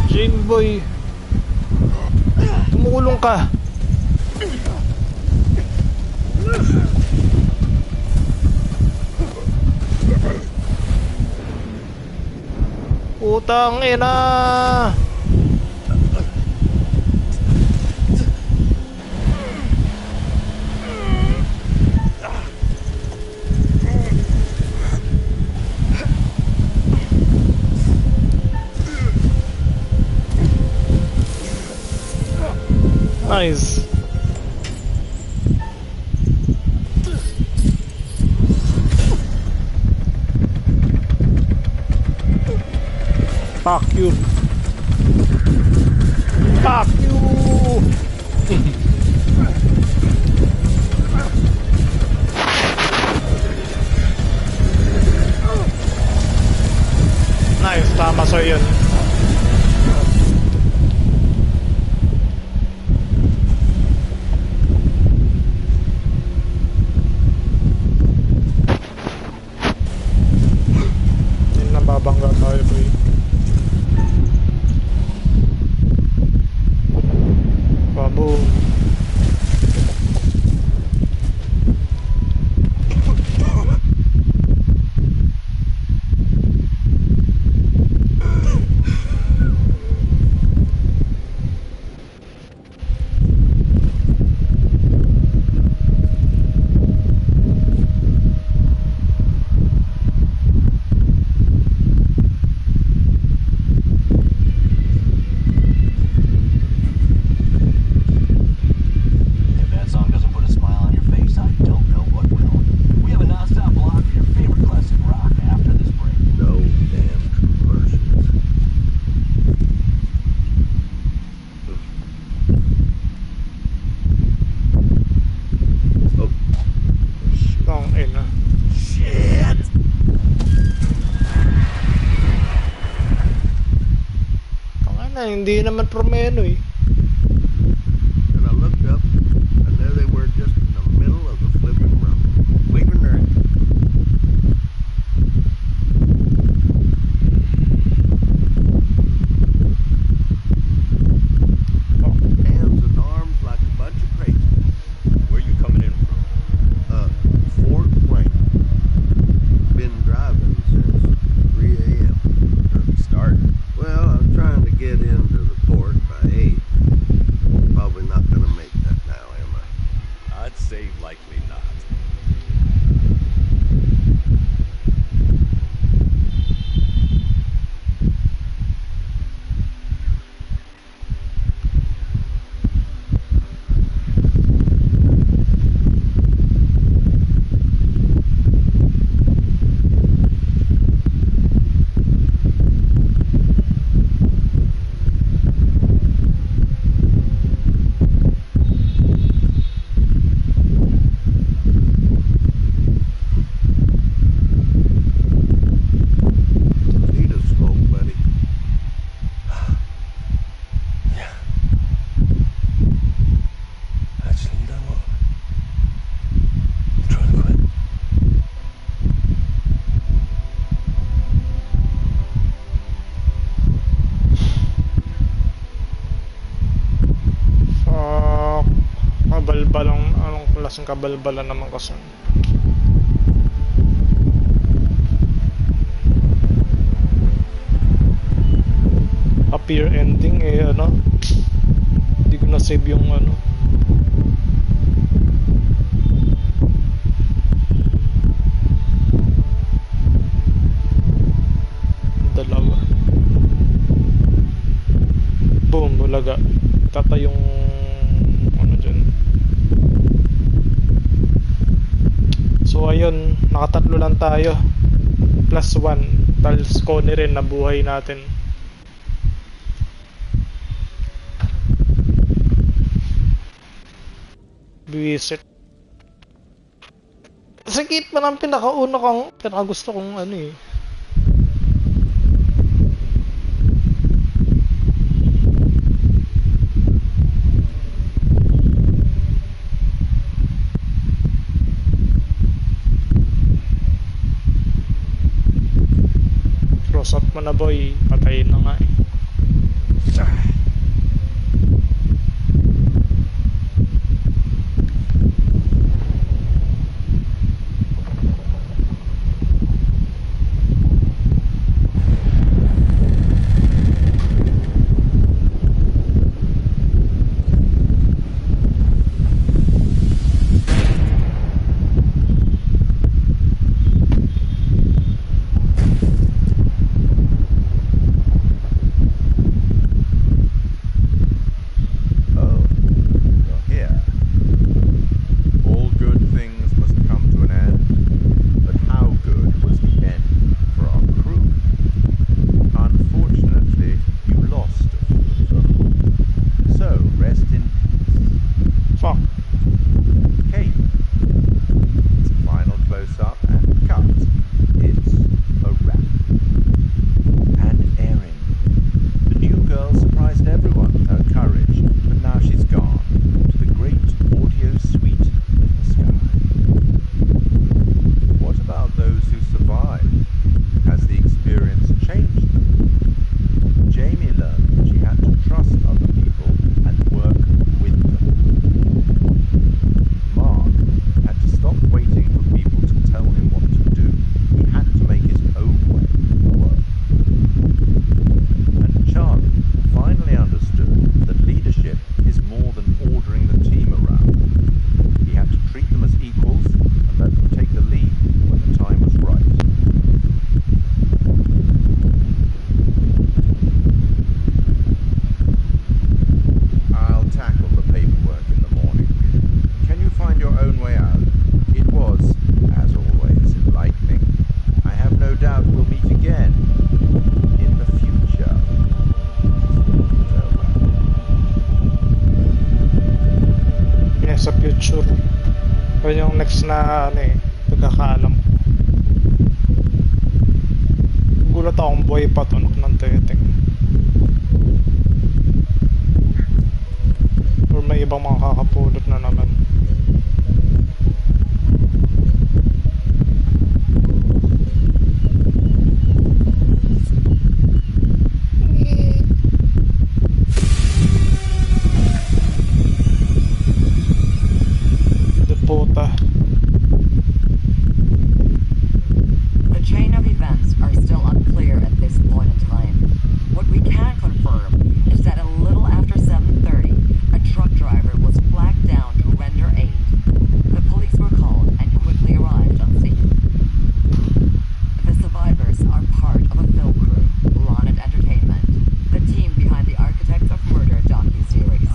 Jane Boy. Tumulong ka. Putang ina. Nice. Fuck you. Fuck you. Nice, tama so yun. Nababangga tayo, boy. Baboom. Ay, hindi naman promeno eh. And I looked up, and there they were just in the middle of the flipping room, waving their hands and arms like a bunch of crazy. Where you coming in from? Fort Wayne. Been driving since 3 a.m. Early start. Well, I was trying to get into the port by 8. Probably not gonna make that now, am I? I'd say likely not. Need a smoke, buddy? Actually, you know what? I'm trying to quit. Fuck. Kabalbalang, anong klaseng kabalbalan naman kasi. Appear ending eh, ano? Hindi ko na-save yung ano. Dalawa. Boom, bulaga. Tata yung ano dyan. So ayun, nakatatlo lang tayo. Plus 1. Tals Connie rin na buhay natin. Visit. Sakit pa ng pinakauna kong pinakagusto kong ano eh. Cross out mo na boy, patayin na nga eh. future. Yun yung next na ano eh, pagkakaalam ko. Gulat akong buhay pa to, ng teting. may ibang mga kakapulot na naman. Puta. The chain of events are still unclear at this point in time. What we can confirm is that a little after 7:30, a truck driver was flagged down to render aid. The police were called and quickly arrived on scene. The survivors are part of a film crew, Lanet Entertainment, the team behind the Architects of Murder docuseries.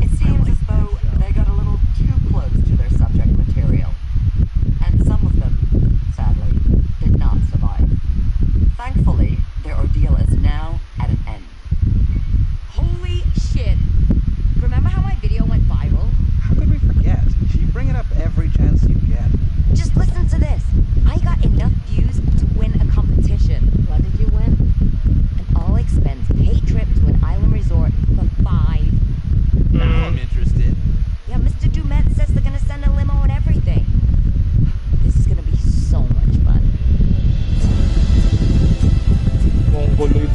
It seems as though they got a little too close to their subject material, and some of them, sadly, did not survive. Thankfully, their ordeal is now at an end. Holy shit! Remember how my video went viral? How could we forget? You bring it up every chance you get. Just listen to this. I got enough views to win a competition. What did you win? An all-expense paid trip to an island resort for 5. Now I'm interested. Yeah, Mr. Dumet says they're gonna send a limo and everything. This is gonna be so much fun. Mongoloid.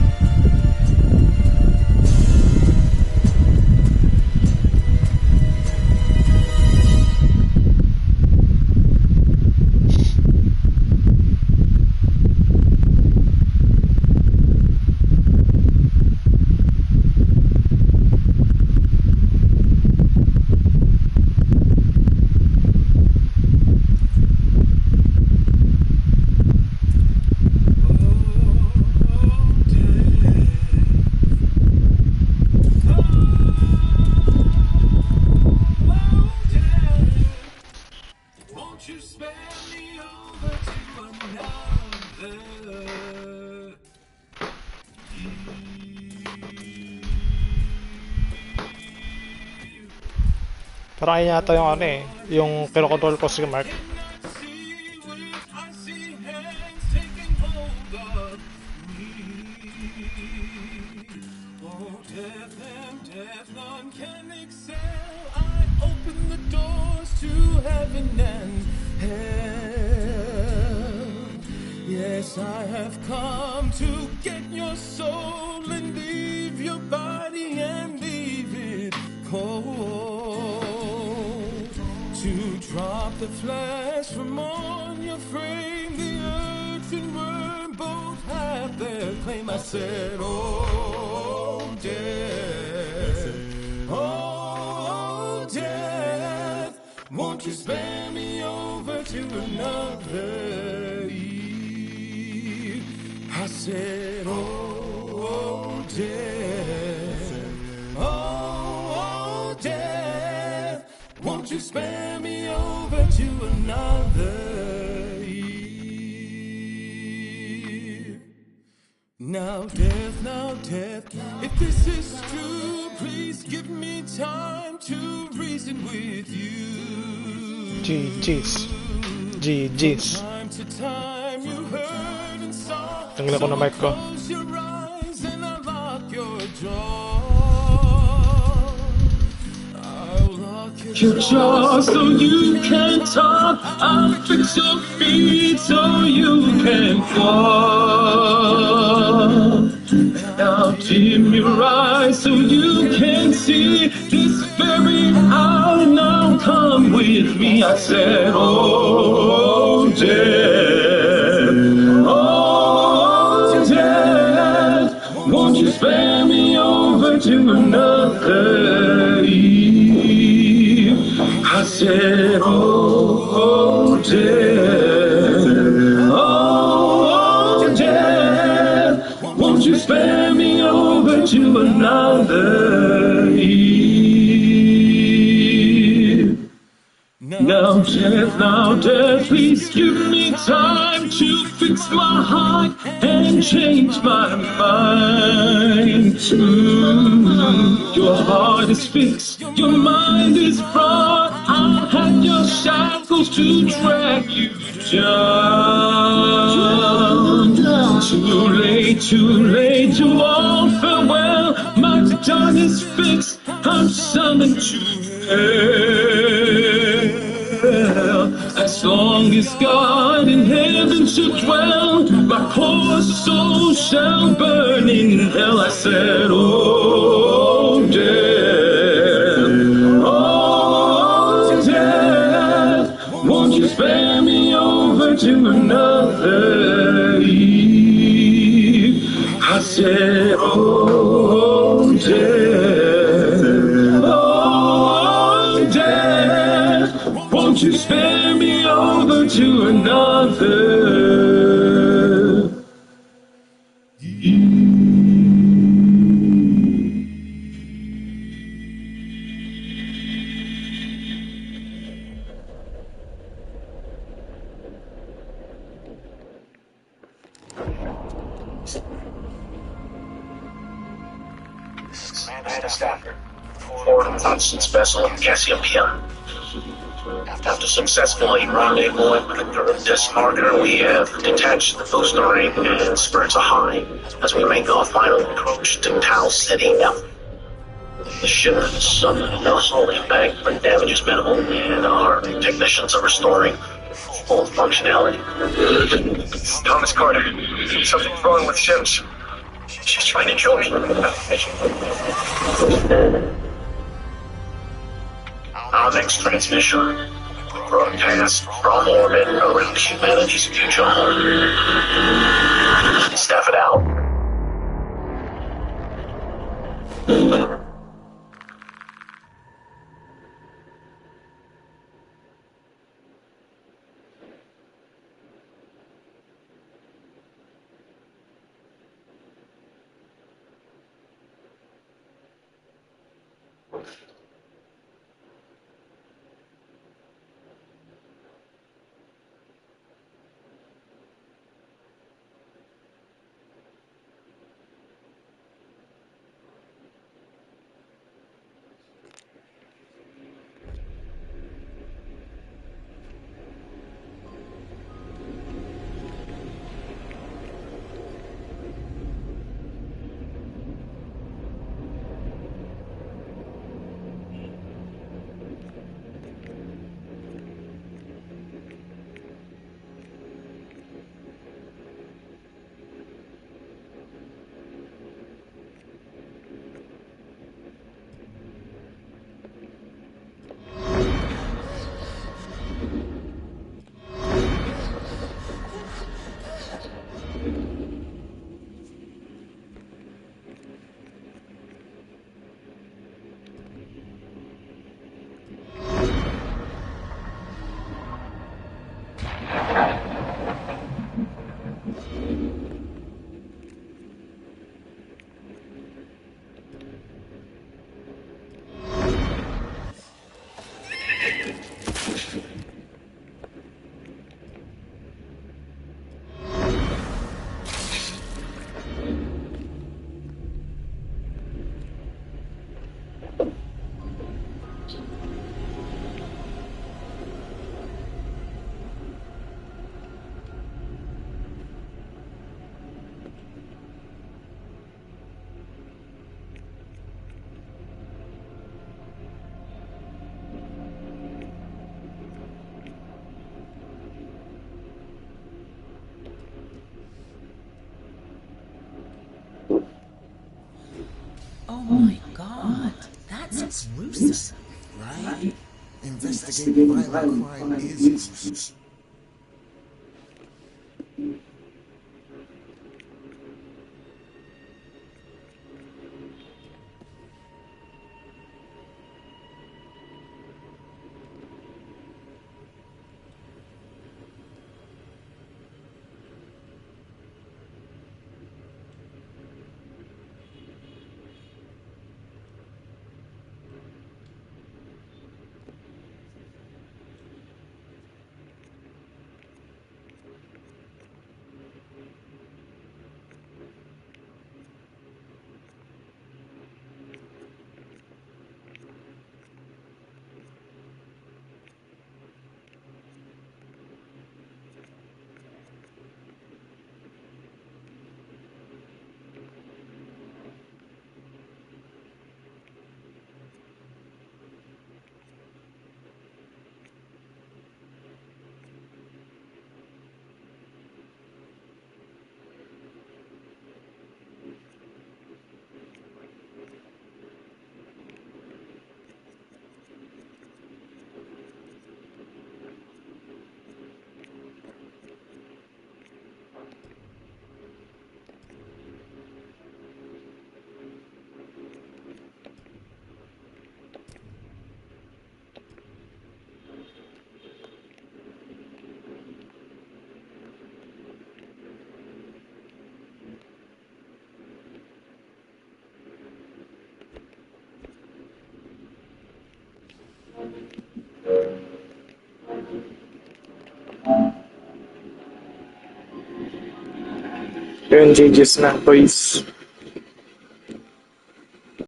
Parang yun yata yung ano eh, yung kinokontrol ko si Mark. Yes, I have come to get your soul and leave your body and leave it cold. To drop the flesh from on your frame, the earth and worm both have their claim. I said, oh, death, oh, death, won't you spare me over to another Eve? I said, oh, death, oh, death, won't you spare me over to another Eve? Now, death, if this is true, please give me time to reason with you. GG's. Time to time you heard and saw. Tanggalin ko na mic ko. Close your eyes and unlock your jaw. Your jaw so you can talk. I'll fix your feet so you can walk. Now dim your eyes so you can see this very hour. Now come with me. I said, oh, death, oh, death, won't you spare me over to another Eve? I said, oh, death, oh, death, won't you spare me over to another Eve? Now, death, please give me time to fix my heart and change my mind. Your heart is fixed, your mind is broad. I had your shackles to drag you down. Too late, to all farewell. My done is fixed. I'm summoned to hell. As long as God in heaven shall dwell, my poor soul shall burn in hell. I said, oh, death, oh, death, won't you spare me over to another Eve? I said, oh, death, oh, death, won't you spare me over to another Commander Stafford, Fort Hudson Vessel in Cassiopeia. After successfully rendezvousing with the Gurudis marker, we have detached the booster ring and spirits are high as we make our final approach to Tau City. The ship is in the holding bank, but damage is minimal, and our technicians are restoring full functionality. Thomas Carter, something's wrong with Sims. She's trying to kill me. Our next transmission, broadcast from orbit around humanity's future home. Staff it out. Oh my God, that's gruesome. Right? Investigating violent crime is gruesome. Yun, GG's na, boys.